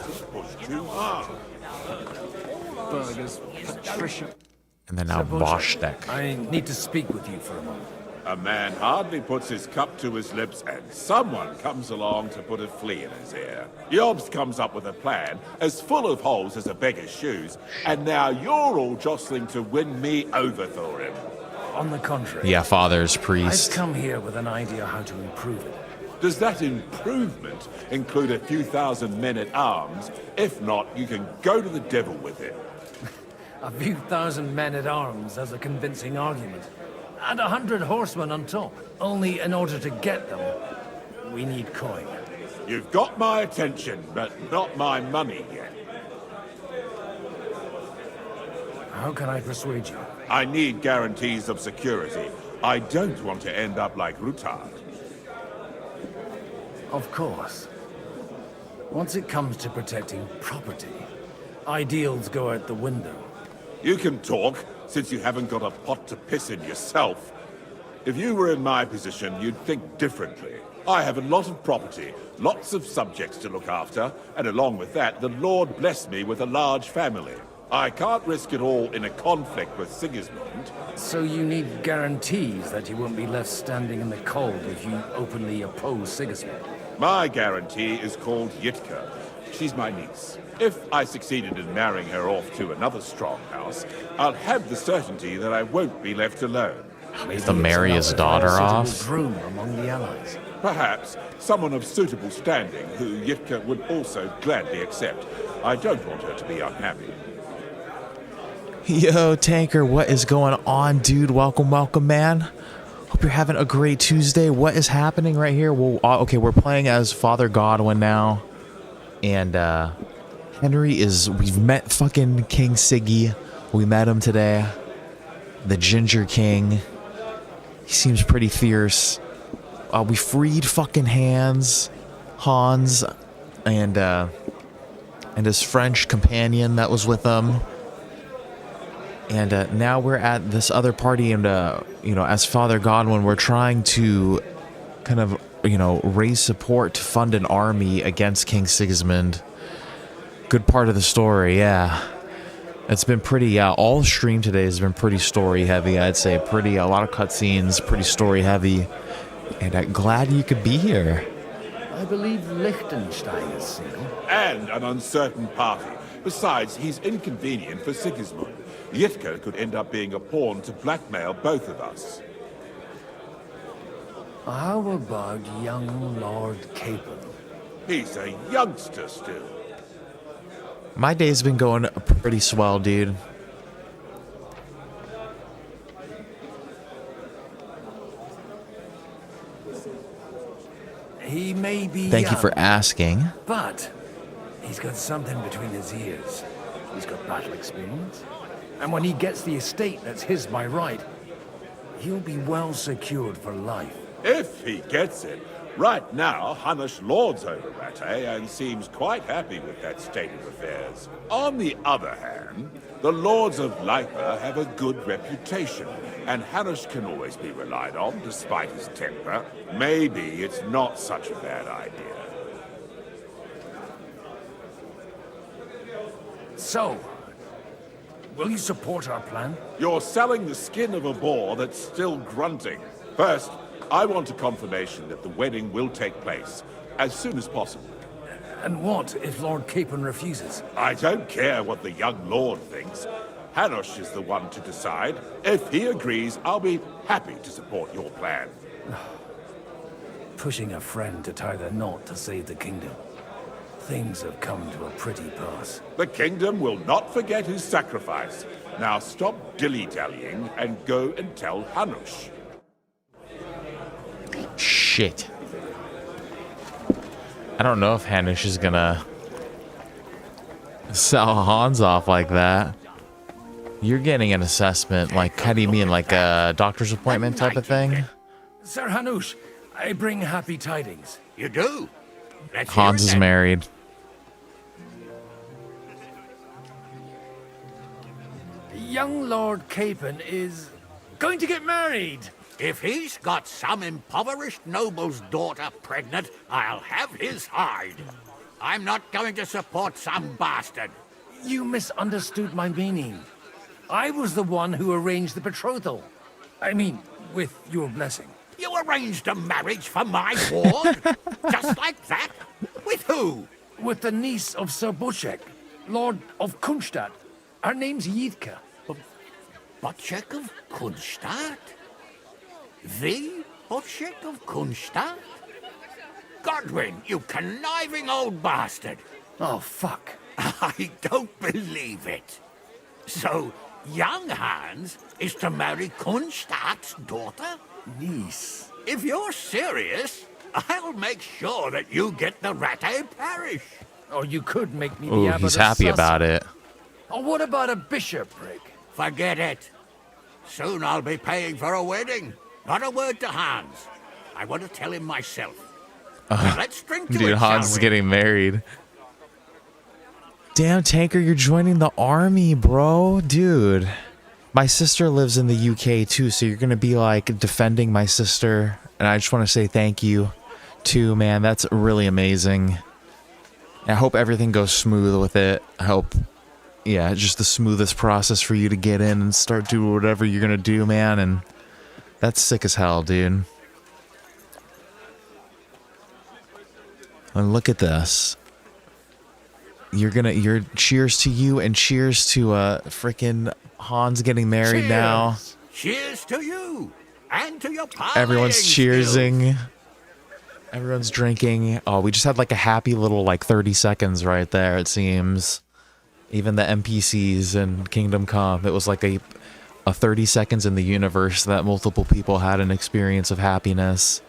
And then now Boschtek. I need to speak with you for a moment. A man hardly puts his cup to his lips and someone comes along to put a flea in his ear. Yobs comes up with a plan as full of holes as a beggar's shoes, and now you're all jostling to win me over for him. On the contrary. Yeah, Father's priest. I've come here with an idea how to improve it. Does that improvement include a few thousand men at arms? If not, you can go to the devil with it. A few thousand men at arms as a convincing argument. And 100 horsemen on top. Only in order to get them, we need coin. You've got my attention, but not my money yet. How can I persuade you? I need guarantees of security. I don't want to end up like Ruthard. Of course. Once it comes to protecting property, ideals go out the window. You can talk, since you haven't got a pot to piss in yourself. If you were in my position, you'd think differently. I have a lot of property, lots of subjects to look after, and along with that, the Lord blessed me with a large family. I can't risk it all in a conflict with Sigismund. So you need guarantees that you won't be left standing in the cold if you openly oppose Sigismund? My guarantee is called Yitka. She's my niece. If I succeeded in marrying her off to another strong house, I'll have the certainty that I won't be left alone. To marry his daughter off? Groom among the allies. Perhaps someone of suitable standing who Yitka would also gladly accept. I don't want her to be unhappy. Yo, Tanker, what is going on, dude? Welcome, welcome, man. Hope you're having a great Tuesday. What is happening right here? Well, okay, we're playing as Father Godwin now. And, we've met fucking King Sigi. We met him today. The Ginger King. He seems pretty fierce. We freed fucking Hans, and his French companion that was with him. And now we're at this other party, and as Father Godwin, we're trying to kind of, raise support to fund an army against King Sigismund. Good part of the story, yeah. It's been pretty, all stream today has been pretty story heavy, I'd say. A lot of cutscenes, pretty story heavy. And I'm glad you could be here. I believe Liechtenstein is single. And an uncertain party. Besides, he's inconvenient for Sigismund. Yitka could end up being a pawn to blackmail both of us. How about young Lord Capon? He's a youngster still. My day's been going pretty swell, dude. He may be Thank you young, for asking. but he's got something between his ears. He's got battle experience. And when he gets the estate that's his by right, he'll be well secured for life. If he gets it. Right now, Hanush lords over Rattay and seems quite happy with that state of affairs. On the other hand, the lords of Lipa have a good reputation, and Hanush can always be relied on despite his temper. Maybe it's not such a bad idea. So, will you support our plan? You're selling the skin of a boar that's still grunting. First, I want a confirmation that the wedding will take place as soon as possible. And what if Lord Capon refuses? I don't care what the young lord thinks. Hanush is the one to decide. If he agrees, I'll be happy to support your plan. Pushing a friend to tie the knot to save the kingdom. Things have come to a pretty pass. The kingdom will not forget his sacrifice. Now stop dilly-dallying and go and tell Hanush. Shit. I don't know if Hanush is gonna sell Hans off like that. You're getting an assessment, like, how do you mean, like a doctor's appointment type of thing? Sir Hanush, I bring happy tidings. You do? Let's Hans is married. Young Lord Capon is going to get married. If he's got some impoverished noble's daughter pregnant, I'll have his hide. I'm not going to support some bastard. You misunderstood my meaning. I was the one who arranged the betrothal. I mean, with your blessing. You arranged a marriage for my ward? Just like that? With who? With the niece of Sir Butchek, Lord of Kunstadt. Her name's Yitka. Butchek of Kunstadt? The Butchek of Kunstadt? Godwin, you conniving old bastard. Oh, fuck. I don't believe it. So, young Hans is to marry Kunstadt's daughter? Niece. If you're serious, I'll make sure that you get the Rattay parish. Or you could make me Ooh, the abbot he's of happy Sussex. about it. Or what about a bishopric? Forget it. Soon I'll be paying for a wedding. Not a word to Hans. I want to tell him myself. Let's drink to Dude, it, Hans shall is we? getting married. Damn, Tanker, you're joining the army, bro. Dude. My sister lives in the UK too, so you're going to be like defending my sister. And I just want to say thank you too, man. That's really amazing. I hope everything goes smooth with it. I hope, yeah, just the smoothest process for you to get in and start doing whatever you're going to do, man. And that's sick as hell, dude. And look at this. You're cheers to you and cheers to frickin' Hans getting married Cheers. now. Cheers to you and to your parlaying Everyone's skills. cheersing. Everyone's drinking. Oh, we just had like a happy little like 30 seconds right there, it seems. Even the NPCs in Kingdom Come, it was like a 30 seconds in the universe that multiple people had an experience of happiness.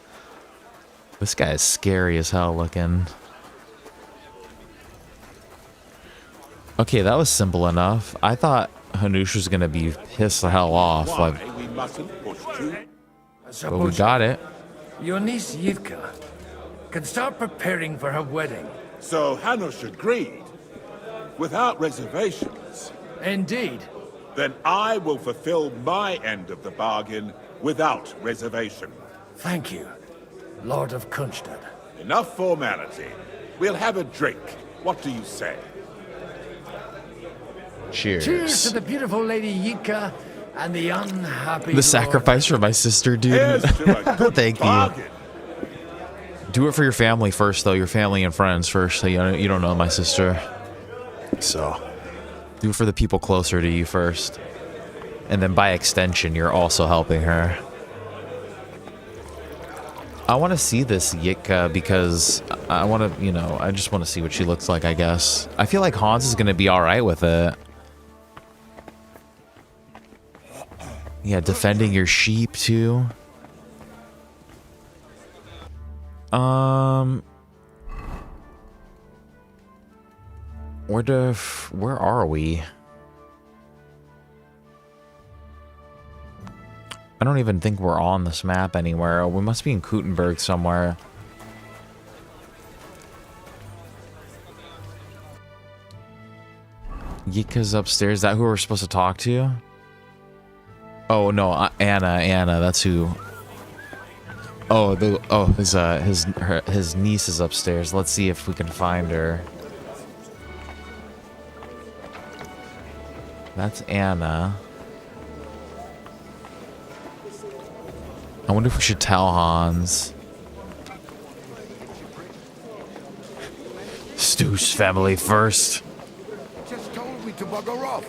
This guy is scary as hell looking. Okay, that was simple enough. I thought Hanush was gonna be pissed the hell off. Like, We mustn't push too. but we got it. Your niece Yitka can start preparing for her wedding. So Hanush agreed, without reservations. Indeed. Then I will fulfill my end of the bargain without reservation. Thank you, Lord of Kunstadt. Enough formality. We'll have a drink. What do you say? Cheers. Cheers to the beautiful Lady Yitka and the unhappy The sacrifice for my sister, dude. Here's to a good Thank you. bargain. Do it for your family first, though. Your family and friends first. So you don't know my sister. So, do it for the people closer to you first. And then by extension, you're also helping her. I want to see this Yitka because I want to, you know, I just want to see what she looks like, I guess. I feel like Hans is going to be all right with it. Yeah, defending your sheep too. Where are we? I don't even think we're on this map anywhere. We must be in Kuttenberg somewhere. Yitka's upstairs. Is that who we're supposed to talk to? Oh no, Anna. That's who. Oh, his niece is upstairs. Let's see if we can find her. That's Anna. I wonder if we should tell Hans. Stoosh family first. Just told me to bugger off.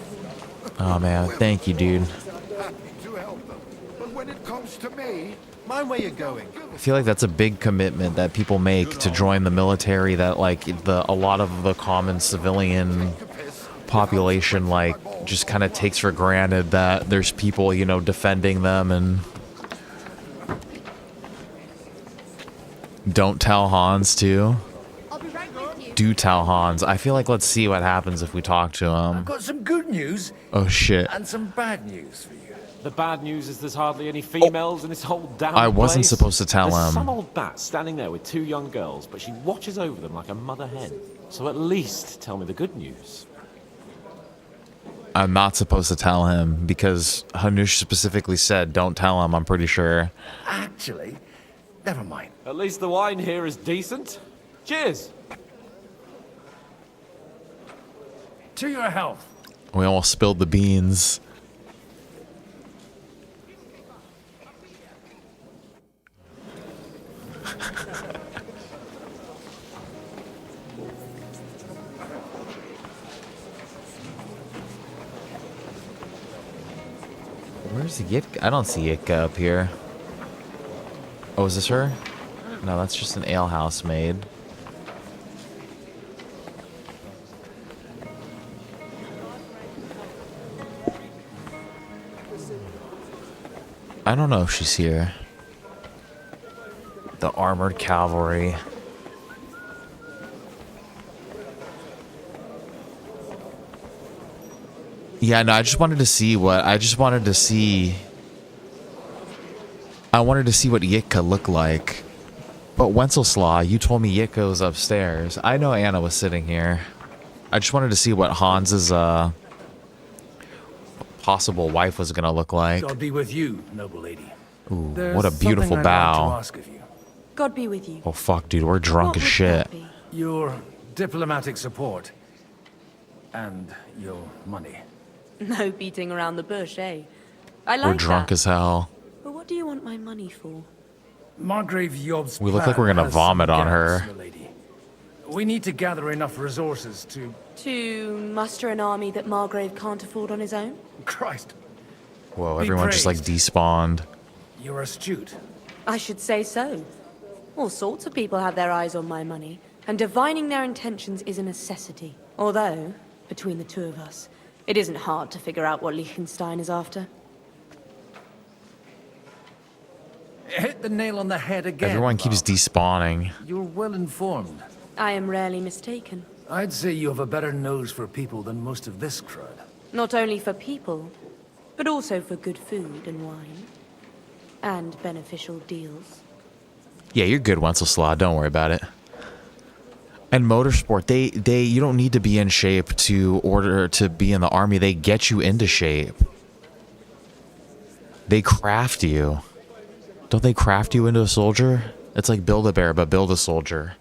Oh man, thank you, dude. Happy to help them. But when it comes to me, mind where you're going. I feel like that's a big commitment that people make to join the military, that like a lot of the common civilian population like just kind of takes for granted that there's people, you know, defending them. And don't tell Hans too. Do tell Hans. I feel like let's see what happens if we talk to him. I've got some good news. Oh shit. And some bad news for you. The bad news is there's hardly any females in this whole damn I wasn't place. supposed to tell There's him. some old bat standing there with 2 young girls, but she watches over them like a mother hen. So at least tell me the good news. I'm not supposed to tell him because Hanush specifically said don't tell him, I'm pretty sure. Actually, never mind. At least the wine here is decent. Cheers! To your health. We almost spilled the beans. Where's Yitka? I don't see Yitka up here. Oh, is this her? No, that's just an alehouse maid. I don't know if she's here. The armored cavalry. Yeah, no, I just wanted to see what I wanted to see what Yitka looked like. But Wenceslaw, you told me Yitka was upstairs. I know Anna was sitting here. I just wanted to see what Hans's possible wife was gonna look like. God be with you, noble lady. Ooh, There's what a beautiful something I'd like to bow. ask of you. God be with you. Oh fuck, dude, we're drunk as shit. Your diplomatic support. And your money. No beating around the bush, eh? I like We're drunk that. as hell. But what do you want my money for? Margrave Yob's We look like plan we're gonna has vomit on gaps, her. milady. We need to gather enough resources to... To muster an army that Margrave can't afford on his own? Christ. Whoa, Be everyone just like despawned. You're astute. I should say so. All sorts of people have their eyes on my money, and divining their intentions is a necessity. Although, between the two of us, it isn't hard to figure out what Liechtenstein is after. Hit the nail on the head again. Everyone keeps despawning. You're well informed. I am rarely mistaken. I'd say you have a better nose for people than most of this crowd. Not only for people, but also for good food and wine. And beneficial deals. Yeah, you're good, Wenceslaw. Don't worry about it. And motorsport, you don't need to be in shape to be in the army. They get you into shape. They craft you. Don't they craft you into a soldier? It's like Build-A-Bear, but build a soldier.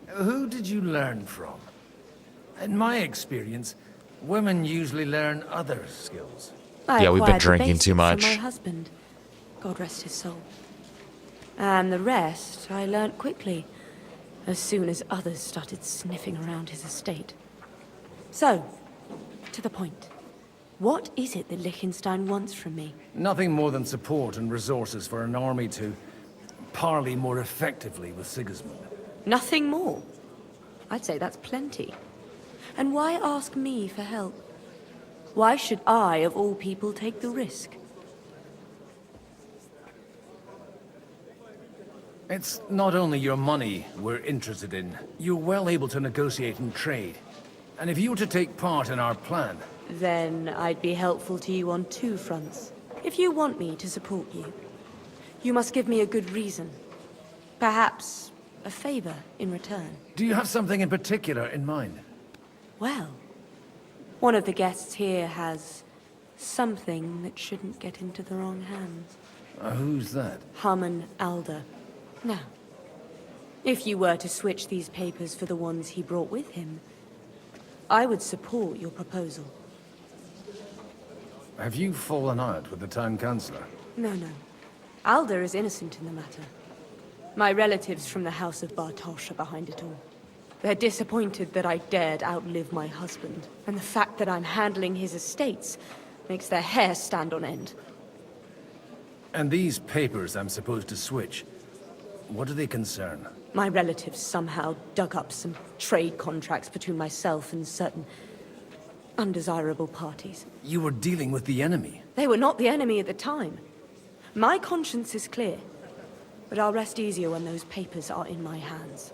Who did you learn from? In my experience, women usually learn other skills. Yeah, we've been acquired the drinking basics too much. From my husband. God rest his soul. And the rest I learnt quickly, as soon as others started sniffing around his estate. So, to the point. What is it that Liechtenstein wants from me? Nothing more than support and resources for an army to parley more effectively with Sigismund. Nothing more? I'd say that's plenty. And why ask me for help? Why should I, of all people, take the risk? It's not only your money we're interested in. You're well able to negotiate and trade. And if you were to take part in our plan... Then I'd be helpful to you on two fronts. If you want me to support you, you must give me a good reason. Perhaps a favor in return. Do you have something in particular in mind? Well, one of the guests here has something that shouldn't get into the wrong hands. Who's that? Haman Alder. Now, if you were to switch these papers for the ones he brought with him, I would support your proposal. Have you fallen out with the town councillor? No. Alder is innocent in the matter. My relatives from the House of Bartosz are behind it all. They're disappointed that I dared outlive my husband, and the fact that I'm handling his estates makes their hair stand on end. And these papers I'm supposed to switch, what do they concern? My relatives somehow dug up some trade contracts between myself and certain undesirable parties. You were dealing with the enemy. They were not the enemy at the time. My conscience is clear, but I'll rest easier when those papers are in my hands.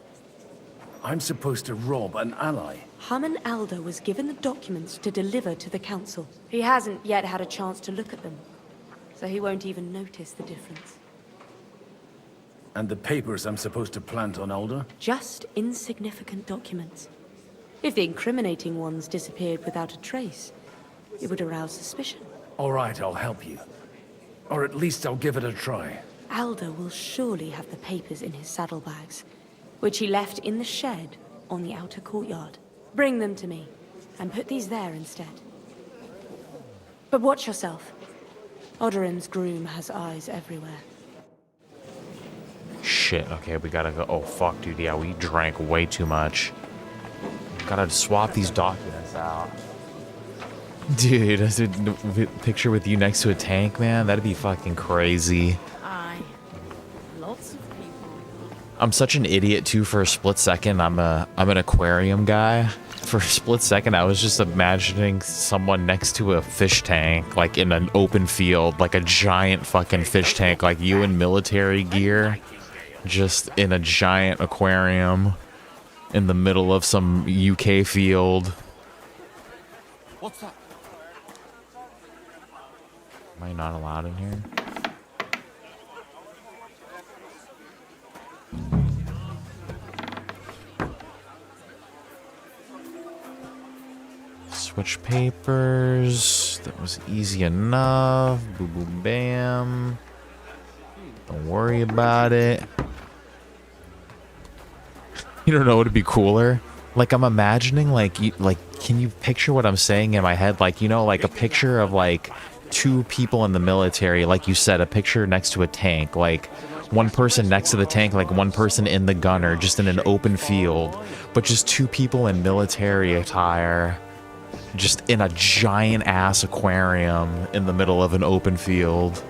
I'm supposed to rob an ally. Haman Alder was given the documents to deliver to the council. He hasn't yet had a chance to look at them, so he won't even notice the difference. And the papers I'm supposed to plant on Alder? Just insignificant documents. If the incriminating ones disappeared without a trace, it would arouse suspicion. All right, I'll help you. Or at least I'll give it a try. Alder will surely have the papers in his saddlebags, which he left in the shed on the outer courtyard. Bring them to me, and put these there instead. But watch yourself. Odorin's groom has eyes everywhere. Shit, okay, we gotta go. Oh, fuck, dude, yeah, we drank way too much. Gotta swap these documents out. Dude, that's a picture with you next to a tank, man. That'd be fucking crazy. Aye. Lots of people. I'm such an idiot, too, for a split second. I'm an aquarium guy. For a split second, I was just imagining someone next to a fish tank, like in an open field, like a giant fucking fish tank, like you in military gear, just in a giant aquarium in the middle of some UK field. What's that? Am I not allowed in here? Switch papers. That was easy enough. Boom, boom, bam. Don't worry about it. You don't know what would be cooler? Like, I'm imagining, like, can you picture what I'm saying in my head? Like, you know, like a picture of, like, two people in the military, like you said, a picture next to a tank, like one person next to the tank, like one person in the gunner, just in an open field, but just two people in military attire, just in a giant ass aquarium in the middle of an open field.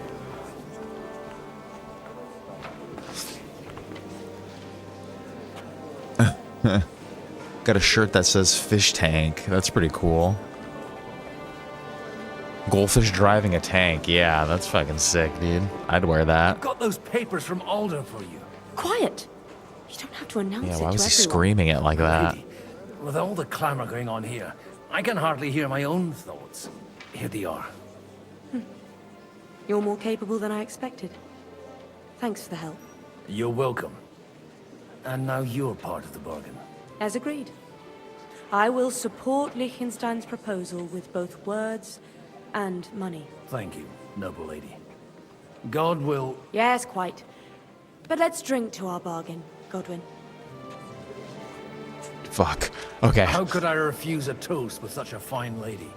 Got a shirt that says fish tank. That's pretty cool. Goldfish driving a tank. Yeah, that's fucking sick, dude. I'd wear that. Got those papers from Alder for you. Quiet. You don't have to announce it Yeah, to why was he everyone. screaming it like that? Lady, with all the clamor going on here, I can hardly hear my own thoughts. Here they are. You're more capable than I expected. Thanks for the help. You're welcome. And now you're part of the bargain. As agreed. I will support Liechtenstein's proposal with both words and money. Thank you, noble lady. God will... Yes, quite. But let's drink to our bargain, Godwin. Fuck. Okay. How could I refuse a toast with such a fine lady?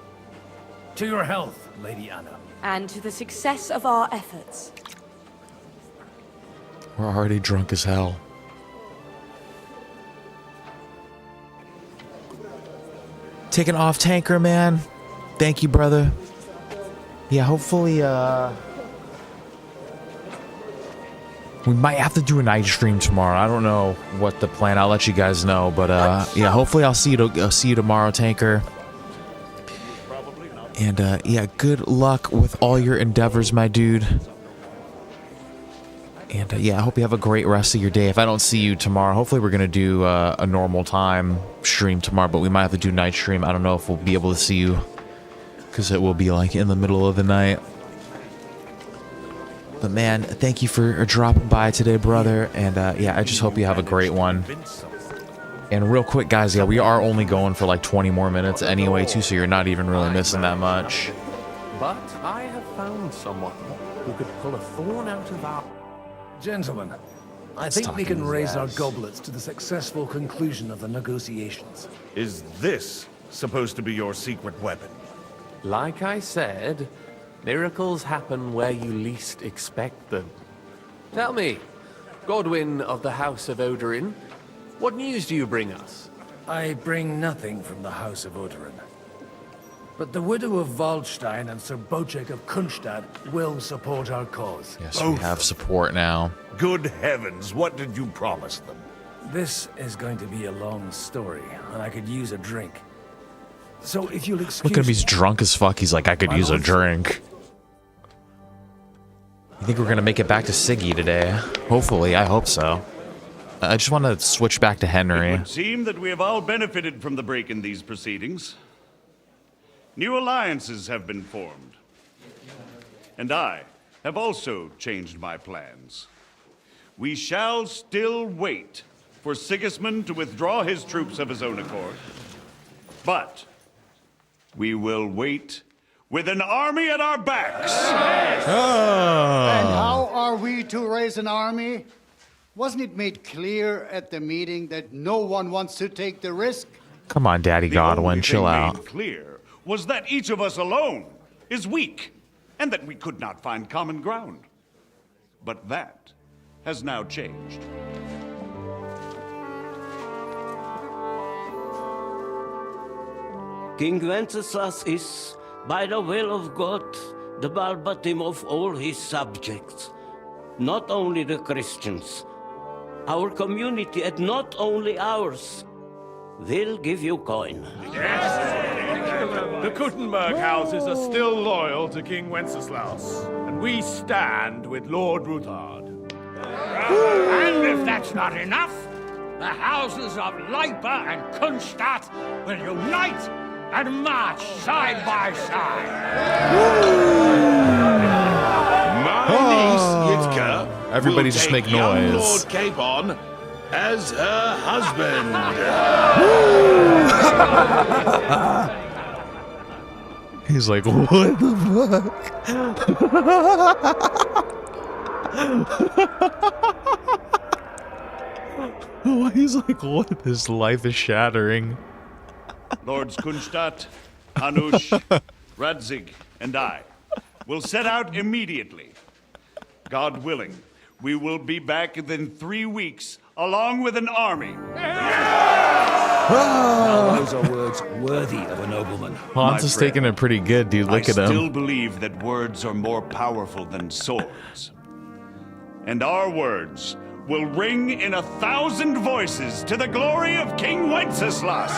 To your health, Lady Anna. And to the success of our efforts. We're already drunk as hell. Taking off tanker, man. Thank you, brother. Yeah, hopefully, we might have to do a night stream tomorrow. I don't know what the plan. I'll let you guys know, but yeah, hopefully I'll see you tomorrow, Tanker. And yeah, good luck with all your endeavors, my dude. And yeah, I hope you have a great rest of your day. If I don't see you tomorrow, hopefully we're gonna do a normal time stream tomorrow, but we might have to do night stream. I don't know if we'll be able to see you because it will be like in the middle of the night. But man, thank you for dropping by today, brother. And yeah, I just hope you have a great one. And real quick, guys, yeah, we are only going for like 20 more minutes anyway, too, so you're not even really missing that much. But I have found someone who could pull a thorn out of our... Gentlemen, I think we can raise our goblets to the successful conclusion of the negotiations. Is this supposed to be your secret weapon? Like I said, miracles happen where you least expect them. Tell me, Godwin of the House of Odorin, what news do you bring us? I bring nothing from the House of Odorin. But the widow of Waldstein and Sir Bocek of Kunstad will support our cause. Yes, we have support now. Good heavens, what did you promise them? This is going to be a long story, and I could use a drink. So if you'll excuse... Look at him, he's drunk as fuck. He's like, I could use a drink. You think we're gonna make it back to Sigi today? Hopefully, I hope so. I just want to switch back to Henry. It would seem that we have all benefited from the break in these proceedings. New alliances have been formed. And I have also changed my plans. We shall still wait for Sigismund to withdraw his troops of his own accord. But we will wait with an army at our backs. And how are we to raise an army? Wasn't it made clear at the meeting that no one wants to take the risk? Come on, Daddy Godwin, chill out. Made clear was that each of us alone is weak, and that we could not find common ground. But that has now changed. King Wenceslas is, by the will of God, the Balbatim of all his subjects. Not only the Christians, our community, and not only ours, will give you coin. The Kuttenberg houses are still loyal to King Wenceslas, and we stand with Lord Ruthard. And if that's not enough, the houses of Leipa and Kunstadt will unite and march side by side. My niece, Yitka, everybody will just take make young noise. Lord Capon as her husband. He's like, what the fuck? He's like, what? His life is shattering. Lords Kunstadt, Hanush, Radzig, and I will set out immediately. God willing, we will be back within 3 weeks, along with an army. Now those are words worthy of a nobleman. Hans is taking it pretty good, dude. Look at I still him. believe that words are more powerful than swords. And our words will ring in 1,000 voices to the glory of King Wenceslas.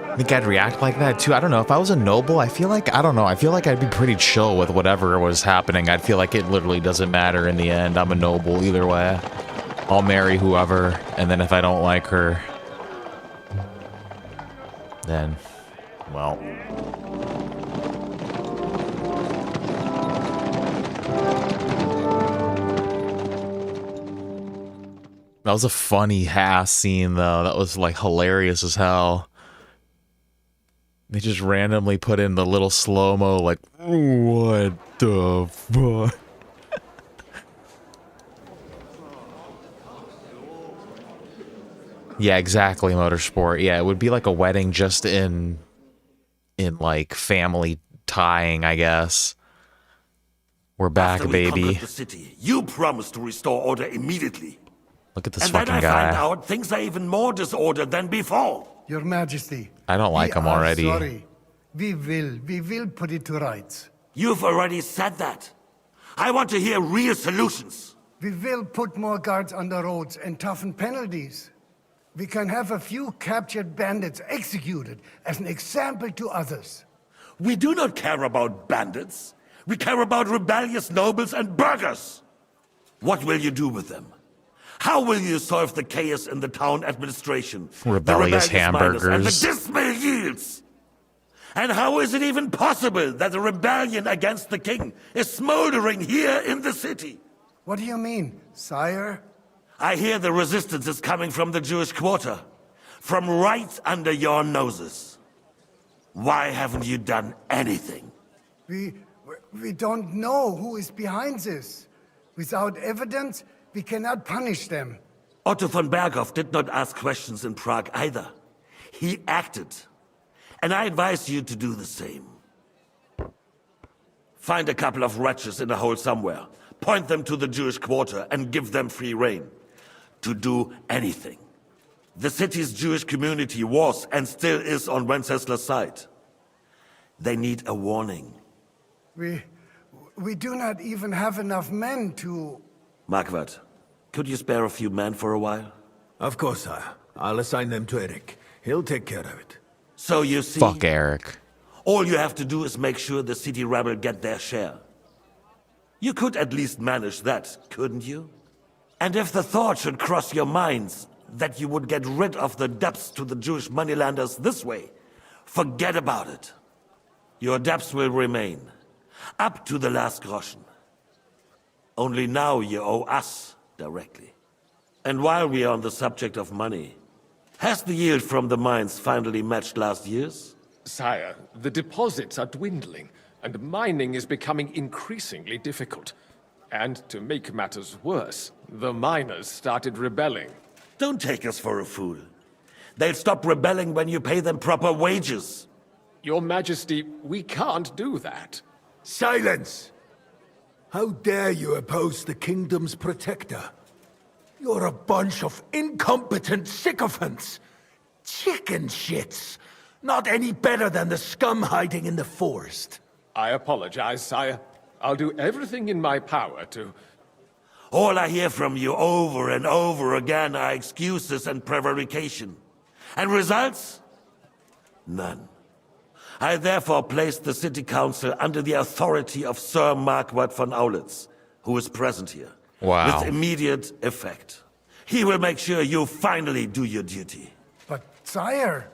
I think I'd react like that too. I don't know. If I was a noble, I feel like, I don't know. I feel like I'd be pretty chill with whatever was happening. I'd feel like it literally doesn't matter in the end. I'm a noble either way. I'll marry whoever, and then if I don't like her, then, well. That was a funny ass scene though. That was like hilarious as hell. They just randomly put in the little slow-mo like, what the fuck? Yeah, exactly, Motorsport. Yeah, it would be like a wedding just in like family tying, I guess. We're back, After we baby. conquered the city, you promised to restore order immediately. Look at this and fucking then I find guy. out things are even more disordered than before. Your Majesty. I don't like we him are already. Sorry. We will put it to rights. You've already said that. I want to hear real solutions. We will put more guards on the roads and toughen penalties. We can have a few captured bandits executed as an example to others. We do not care about bandits. We care about rebellious nobles and burghers. What will you do with them? How will you solve the chaos in the town administration? Rebellious the miners, and the hamburgers. dismal yields? And how is it even possible that a rebellion against the king is smoldering here in the city? What do you mean, sire? I hear the resistance is coming from the Jewish quarter, from right under your noses. Why haven't you done anything? We don't know who is behind this. Without evidence, we cannot punish them. Otto von Berghoff did not ask questions in Prague either. He acted. And I advise you to do the same. Find a couple of wretches in a hole somewhere, point them to the Jewish quarter, and give them free rein to do anything. The city's Jewish community was and still is on Wencesla's side. They need a warning. We do not even have enough men to... Marquardt, could you spare a few men for a while? Of course, sire. I'll assign them to Eric. He'll take care of it. So you see... Fuck Eric. All you have to do is make sure the city rebel get their share. You could at least manage that, couldn't you? And if the thought should cross your minds that you would get rid of the debts to the Jewish moneylanders this way, forget about it. Your debts will remain, up to the last groschen. Only now you owe us directly. And while we are on the subject of money, has the yield from the mines finally matched last year's? Sire, the deposits are dwindling, and mining is becoming increasingly difficult. And to make matters worse, the miners started rebelling. Don't take us for a fool. They'll stop rebelling when you pay them proper wages. Your Majesty, we can't do that. Silence! How dare you oppose the kingdom's protector? You're a bunch of incompetent sycophants! Chicken shits! Not any better than the scum hiding in the forest. I apologize, sire. I'll do everything in my power to... All I hear from you over and over again are excuses and prevarication. And results? None. I therefore placed the city council under the authority of Sir Marquardt von Aulitz, who is present here. Wow. With immediate effect. He will make sure you finally do your duty. But, sire,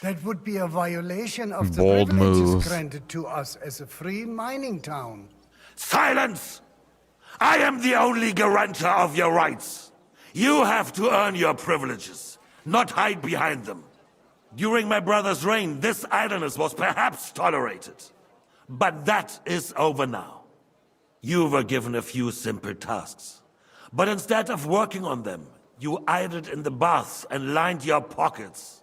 that would be a violation of the Bold privileges move. granted to us as a free mining town. Silence! I am the only guarantor of your rights. You have to earn your privileges, not hide behind them. During my brother's reign, this idleness was perhaps tolerated. But that is over now. You were given a few simple tasks. But instead of working on them, you idled in the baths and lined your pockets.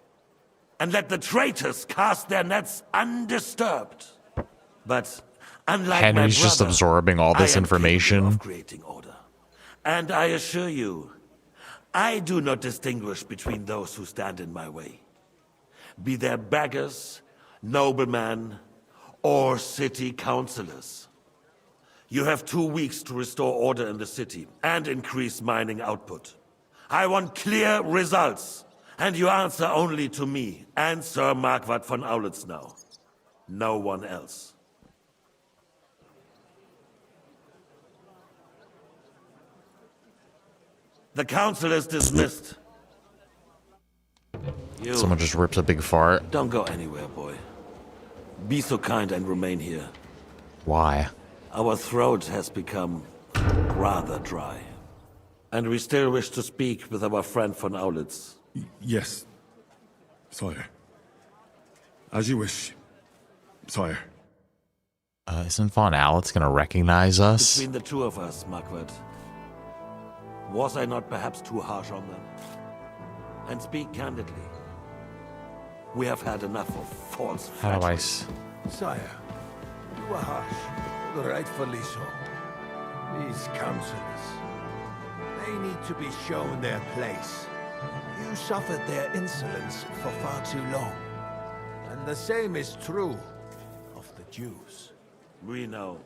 And let the traitors cast their nets undisturbed. But unlike Henry's my just brother, absorbing all this I am information. capable of creating order. And I assure you, I do not distinguish between those who stand in my way. Be they beggars, noblemen, or city councillors. You have 2 weeks to restore order in the city and increase mining output. I want clear results, and you answer only to me and Sir Marquardt von Aulitz now. No one else. The council is dismissed. You, Someone just rips a big fart. don't go anywhere, boy. Be so kind and remain here. Why? Our throat has become rather dry. And we still wish to speak with our friend von Aulitz. Yes, sire. As you wish, sire. Isn't Von Aulitz gonna recognize us? Between the two of us, Marquardt, was I not perhaps too harsh on them? And speak candidly. We have had enough of false How do I flattery. Sire, you are harsh, rightfully so. These councillors, they need to be shown their place. You suffered their insolence for far too long. And the same is true of the Jews. We know.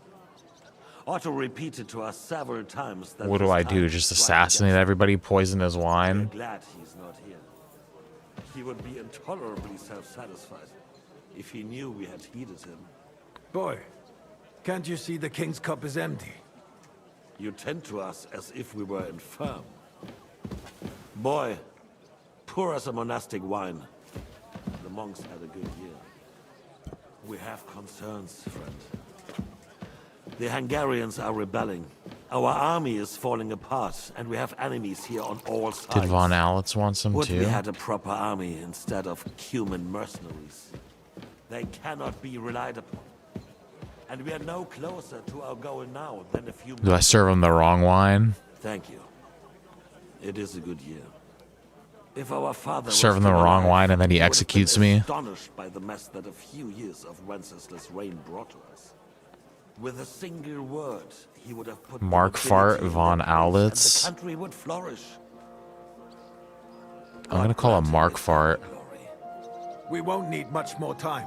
Otto repeated to us several times that What do I do? Just assassinate everybody, poison his we're wine? glad he's not here. He would be intolerably self-satisfied if he knew we had heeded him. Boy, can't you see the king's cup is empty? You tend to us as if we were infirm. Boy, pour us a monastic wine. The monks had a good year. We have concerns, friend. The Hungarians are rebelling. Our army is falling apart, and we have enemies here on all sides. Did Von Alitz want some Would too? we had a proper army instead of human mercenaries? They cannot be relied upon. And we are no closer to our goal now than a few Do I serve him the wrong wine? Thank you. It is a good year. If our father Serve him was the still wrong alive, wine and then he would have executes been me? astonished by the mess that a few years of Wenceslas' reign brought to us. With a single word, he would have put Mark Fart Von Alitz. the country would flourish. I'm gonna call him Mark Fart. We won't need much more time.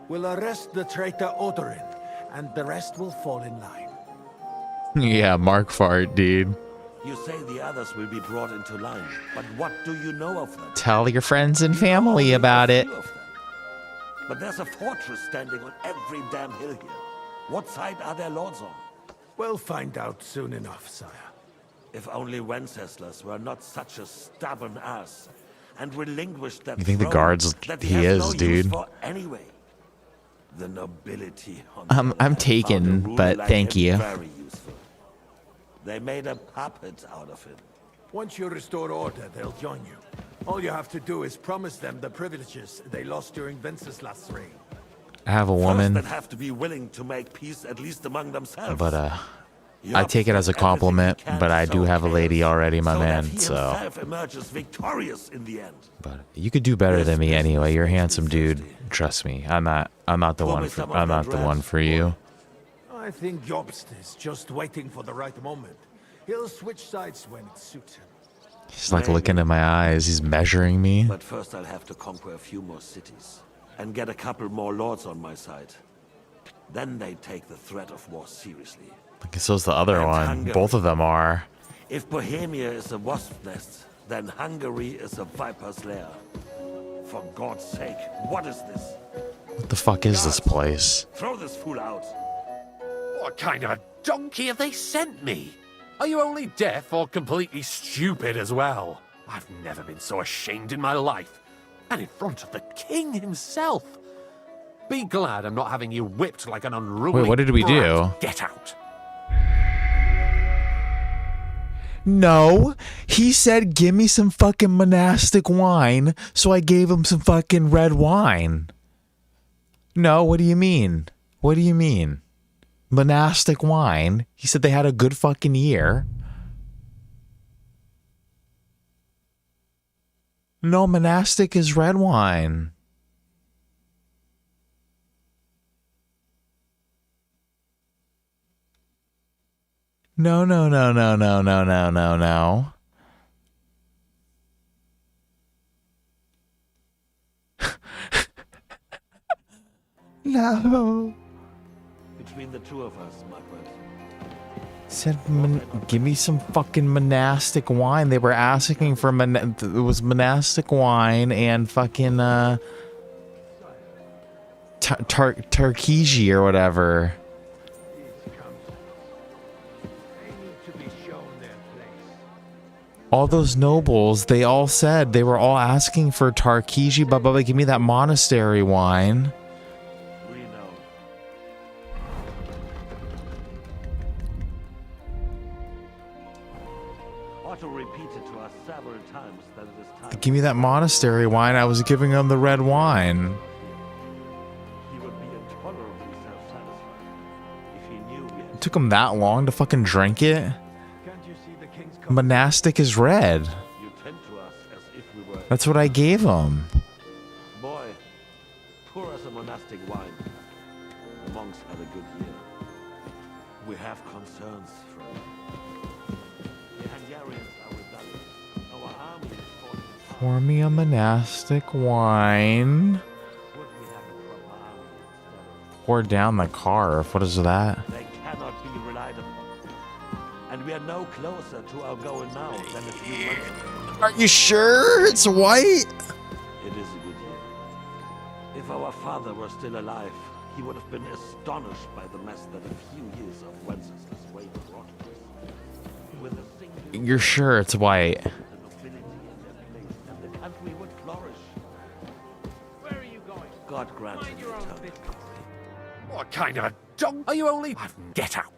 We'll arrest the traitor Odorin, and the rest will fall in line. Yeah, Mark Fart, dude. You say the others will be brought into line, but what do you know of them? Tell your friends and family about it. But there's a fortress standing on every damn hill here. What side are their lords on? We'll find out soon enough, sire. If only Wenceslas were not such a stubborn ass and relinquished that You think the throne guards that he has is, no use dude. for anyway. The nobility on I'm taken, but like thank him you. very useful. They made a puppet out of him. Once you restore order, they'll join you. All you have to do is promise them the privileges they lost during Wenceslas' reign. I have a First, woman, they'd have to be willing to make peace at least among themselves. but I take it as a compliment, but I do have a lady already, my so that man, he so. himself emerges victorious in the end. But you could do better than me anyway. You're a handsome dude. Trust me. I'm not the one for you. I think Jobst is just waiting for the right moment. He'll switch sides when it suits him. He's like looking in my eyes. He's measuring me. But first I'll have to conquer a few more cities and get a couple more lords on my side. Then they take the threat of war seriously. I guess so's the other And one. Hungary. Both of them are. If Bohemia is a wasp nest, then Hungary is a viper's lair. For God's sake, what is this? What the fuck is this place? Throw this fool out. What kind of a donkey have they sent me? Are you only deaf or completely stupid as well? I've never been so ashamed in my life. And in front of the king himself. Be glad I'm not having you whipped like an unruly Wait, what did we brat. do? Get out. No, he said give me some fucking monastic wine, so I gave him some fucking red wine. No, what do you mean? What do you mean? Monastic wine? He said they had a good fucking year. No, monastic is red wine. No, no, no, no, no, no, no, no, no. No. Between the two of us, Margaret. Said, give me some fucking monastic wine. They were asking for it was monastic wine and fucking Tarkiji or whatever. All those nobles, they all said they were all asking for Tarkiji, blah blah blah. Give me that monastery wine. We know. Otto repeated to us several times that it is time. Give me that monastery wine. I was giving them the red wine. He would be intolerably self-satisfied if he knew we had. It took him that long to fucking drink it. Monastic is red. You tend to us as if we were. That's what I gave him. Boy, pour us a monastic wine. The monks had a good year. We have concerns, friend. The Hungarians are rebelling. Our army is falling apart. Pour me a monastic wine. Pour down the carve. What is that? They cannot be relied upon. And we are no closer to our goal now than a few months ago. Are you sure it's white? It is a good year. If our father were still alive, he would have been astonished by the mess that a few years of Wenceslas reign brought us. With a single You're sure it's white? the nobility in their place, and the country would flourish. Where are you going? God grant him Your own eternal business. glory. What kind of a dog are you only? Get out.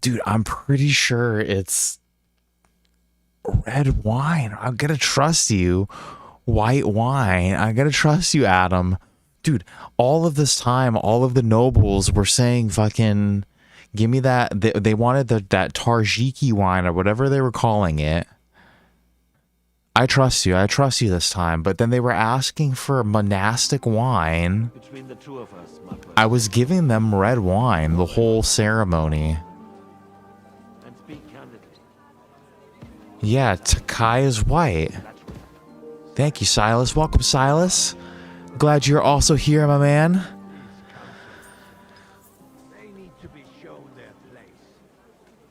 Dude, I'm pretty sure it's red wine. I'm gonna trust you. White wine. I gotta trust you, Adam. Dude, all of this time, all of the nobles were saying fucking, give me that. They wanted that Tarjiki wine or whatever they were calling it. I trust you. I trust you this time. But then they were asking for monastic wine. Between the two of us, my brother. I was giving them red wine the whole ceremony. And speak candidly. Yeah, Takai is white. Thank you, Silas. Welcome, Silas. Glad you're also here, my man. They need to be shown their place.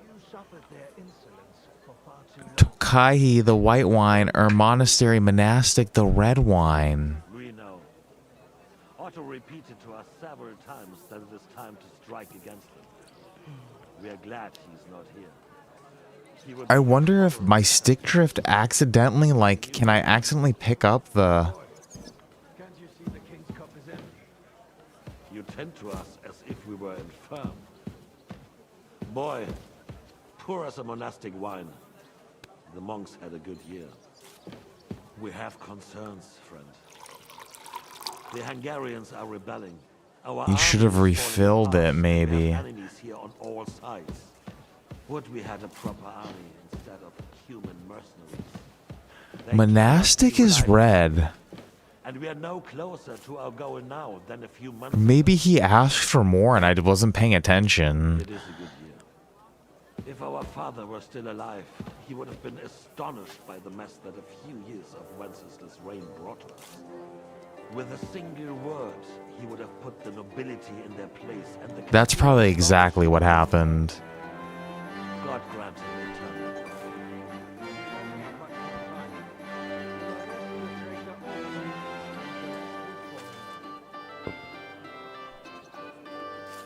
You suffered their insolence for far too long. Tokai, the white wine, or monastery monastic, the red wine. We know. Otto repeated to us several times that it is time to strike against him. We are glad he's not here. He would I wonder if my stick drift accidentally, like, can I accidentally pick up the... Can't you see the king's cup is empty? You tend to us as if we were infirm. Boy, pour us a monastic wine. The monks had a good year. We have concerns, friend. The Hungarians are rebelling. Our You should have army is falling refilled apart. it, maybe. We have enemies here on all sides. Would we had a proper army instead of human mercenaries? They Monastic cannot be is relied red. and we are no closer to our goal now than a few months Maybe he asked for more and I wasn't paying attention. It is a good year. If our father were still alive, he would have been astonished by the mess that a few years of Wenceslas' reign brought us. With a single word, he would have put the nobility in their place and the That's probably exactly what happened. God grant him eternal glory.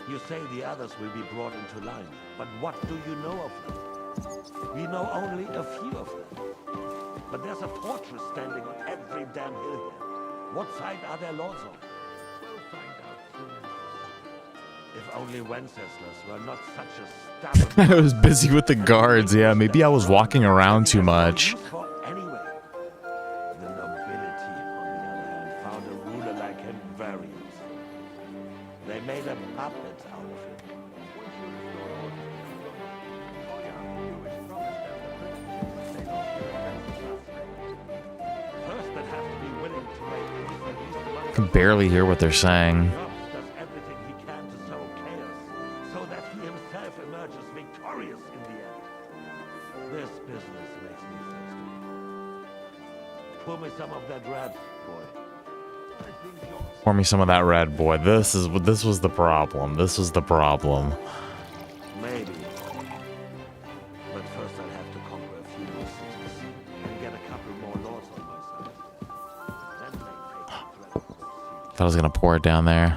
You say the others will be brought into line, but what do you know of them? We know only a few of them. But there's a fortress standing on every damn hill here. What side are their lords on? We'll find out soon. If only Wenceslas were not such a stubborn... I was busy with the guards, yeah. Maybe I was walking around too much. Anyway, the nobility, on the other hand, found a ruler like him very useful. They made a puppet out of him. First, they'd have to be willing to make peace at least among I can barely hear what they're saying. Ruthards does everything he can to sow chaos, so that he himself emerges victorious in the end. This business makes me thirsty. Pour me some of that red, boy. Pour me some of that red, boy. This was the problem. This was the problem. Maybe. But first I'll have to conquer a few more cities and get a couple more lords on my side. Then they take the threat. Thought I was gonna pour it down there.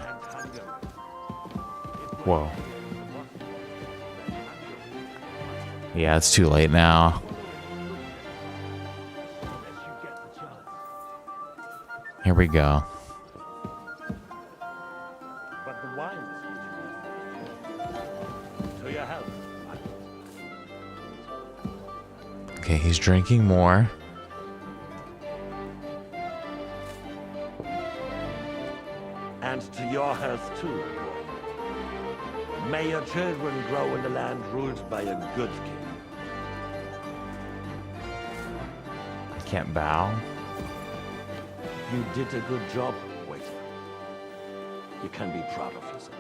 Whoa. Yeah, it's too late now. Here we go. But the wine is reaching to your health. Okay, he's drinking more. And to your health too, boy. May your children grow in a land ruled by a good king. Can't bow. You did a good job, waiting. You can be proud of yourself.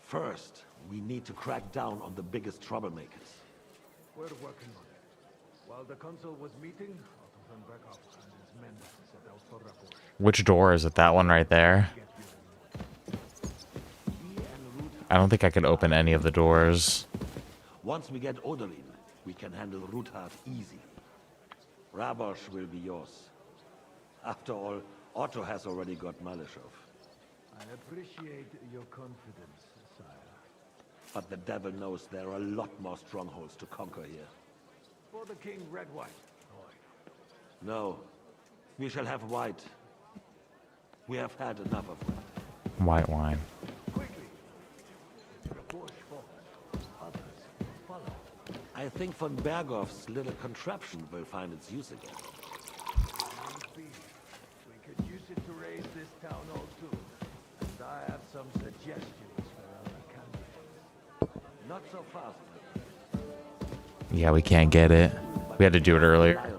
First, we need to crack down on the biggest troublemakers. We're working on it. While the council was meeting, Kuttenberg and his men set out for Regrouping. Which door is it? That one right there? I don't think I could open any of the doors. Once we get Odorin, we can handle Ruthards easy. Rabosh will be yours. After all, Otto has already got Maleshov. I appreciate your confidence, sire. But the devil knows there are a lot more strongholds to conquer here. For the king, red wine. No, we shall have white. We have had enough of red. White wine. I think von Berghoff's little contraption will find its use again. We could use it to raise this town hall too. And I have some suggestions for other candidates. Not so fast. Yeah, we can't get it. We had to do it earlier. Bring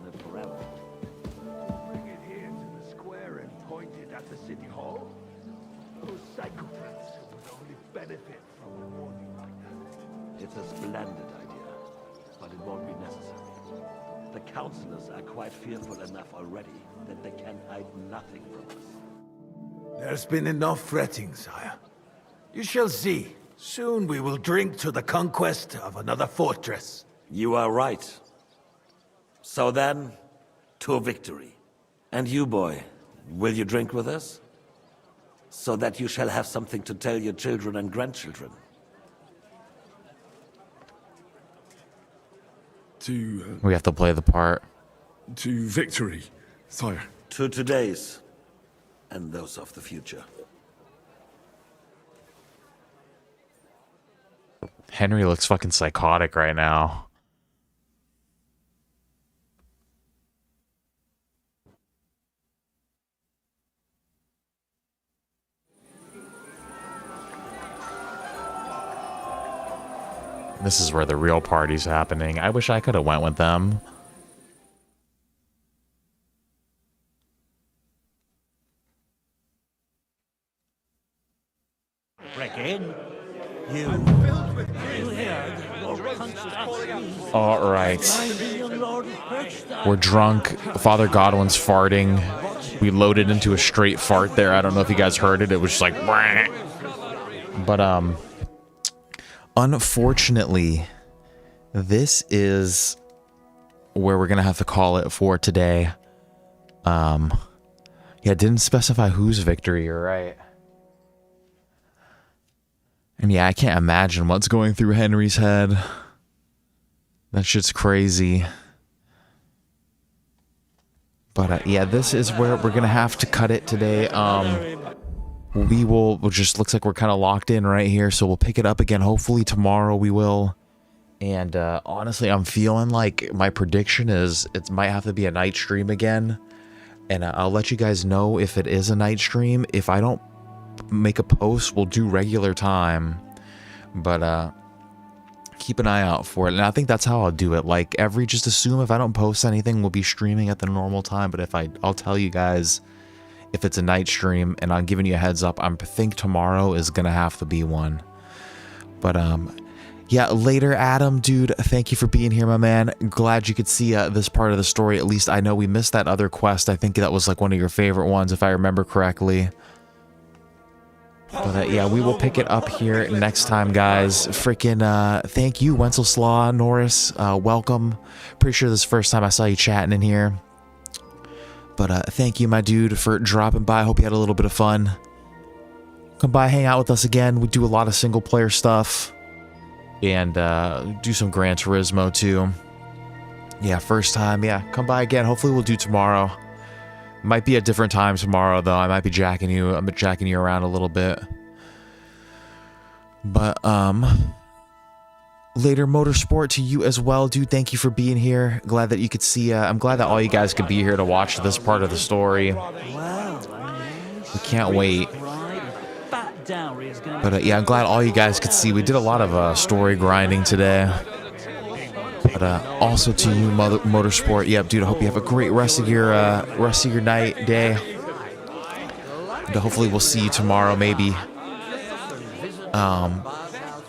it here to the square and point it at the city hall. Those psychopaths would only benefit from a warning like that. It's a splendid idea, but it won't be necessary. The councillors are quite fearful enough already that they can hide nothing from us. There's been enough fretting, sire. You shall see. Soon we will drink to the conquest of another fortress. You are right. So then, to victory. And you, boy, will you drink with us? So that you shall have something to tell your children and grandchildren. We have to play the part. To victory, sire. To today's, and those of the future. Henry looks fucking psychotic right now. This is where the real party's happening. I wish I could have went with them. Break in. You heard All right. We're drunk. Father Godwin's farting. We loaded into a straight fart there. I don't know if you guys heard it. It was just like... But, unfortunately, this is where we're going to have to call it for today. Yeah, it didn't specify whose victory, you're right. And yeah, I can't imagine what's going through Henry's head. That shit's crazy. But yeah, this is where we're gonna have to cut it today. We'll just looks like we're kind of locked in right here, so we'll pick it up again. Hopefully tomorrow we will. And honestly, I'm feeling like my prediction is it might have to be a night stream again. And I'll let you guys know if it is a night stream. If I don't make a post, we'll do regular time. But keep an eye out for it. And I think that's how I'll do it. Like just assume if I don't post anything, we'll be streaming at the normal time. But if I'll tell you guys if it's a night stream, and I'm giving you a heads up. I think tomorrow is gonna have to be one. But yeah, later, Adam, dude, thank you for being here, my man. Glad you could see this part of the story. At least I know we missed that other quest. I think that was like one of your favorite ones, if I remember correctly. But yeah, we will pick it up here next time, guys. Freaking thank you, Wenceslaw Norris. Welcome. Pretty sure this is the first time I saw you chatting in here. But thank you, my dude, for dropping by. Hope you had a little bit of fun. Come by, hang out with us again. We do a lot of single-player stuff. And do some Gran Turismo, too. Yeah, first time. Yeah, come by again. Hopefully we'll do tomorrow. Might be a different time tomorrow, though. I might be jacking you. I'm jacking you around a little bit. But, later, Motorsport, to you as well, dude. Thank you for being here. Glad that you could see. I'm glad that all you guys could be here to watch this part of the story. We can't wait. But yeah, I'm glad all you guys could see. We did a lot of story grinding today. But also to you, Motorsport. Yep, dude. I hope you have a great rest of your night, day. And hopefully we'll see you tomorrow, maybe.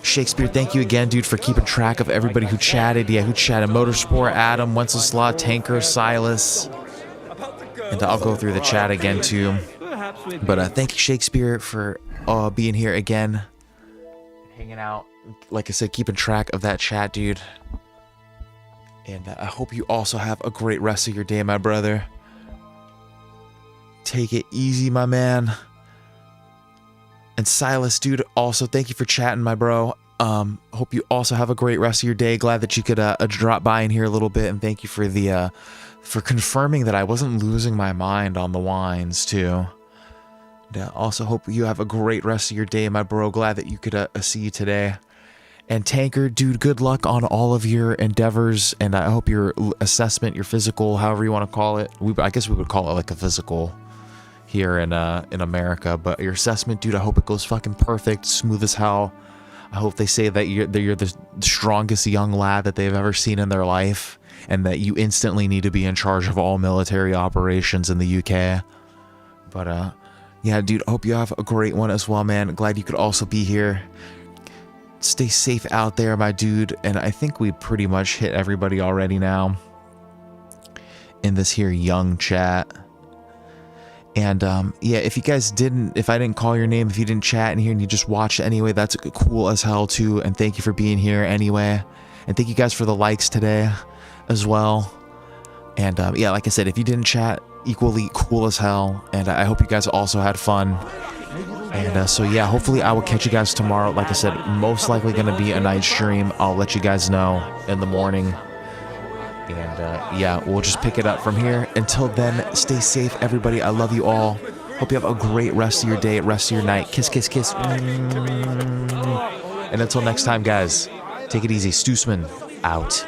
Shakespeare, thank you again, dude, for keeping track of everybody who chatted. Yeah, who chatted? Motorsport, Adam, Wenceslaw, Tanker, Silas. And I'll go through the chat again, too. But thank you, Shakespeare, for being here again. Hanging out. Like I said, keeping track of that chat, dude. And I hope you also have a great rest of your day, my brother. Take it easy, my man. And Silas, dude, also thank you for chatting, my bro. Hope you also have a great rest of your day. Glad that you could drop by in here a little bit, and thank you for the for confirming that I wasn't losing my mind on the wines too. And, also hope you have a great rest of your day, my bro. Glad that you could see you today. And Tanker, dude, good luck on all of your endeavors, and I hope your assessment, your physical, however you want to call it. I guess we would call it like a physical here in America, but your assessment, dude, I hope it goes fucking perfect, smooth as hell. I hope they say that you're the strongest young lad that they've ever seen in their life, and that you instantly need to be in charge of all military operations in the UK. But yeah, dude, I hope you have a great one as well, man. Glad you could also be here. Stay safe out there, my dude. And I think we pretty much hit everybody already now in this here young chat. And yeah, if you guys if I didn't call your name, if you didn't chat in here and you just watched anyway, that's cool as hell too. And thank you for being here anyway. And thank you guys for the likes today as well. And yeah, like I said, if you didn't chat, equally cool as hell. And I hope you guys also had fun. And so yeah, hopefully I will catch you guys tomorrow. Like I said, most likely going to be a night stream. I'll let you guys know in the morning. And yeah, we'll just pick it up from here. Until then, stay safe, everybody. I love you all. Hope you have a great rest of your day, rest of your night. Kiss, kiss, kiss. And until next time, guys, take it easy. Stoosman, out.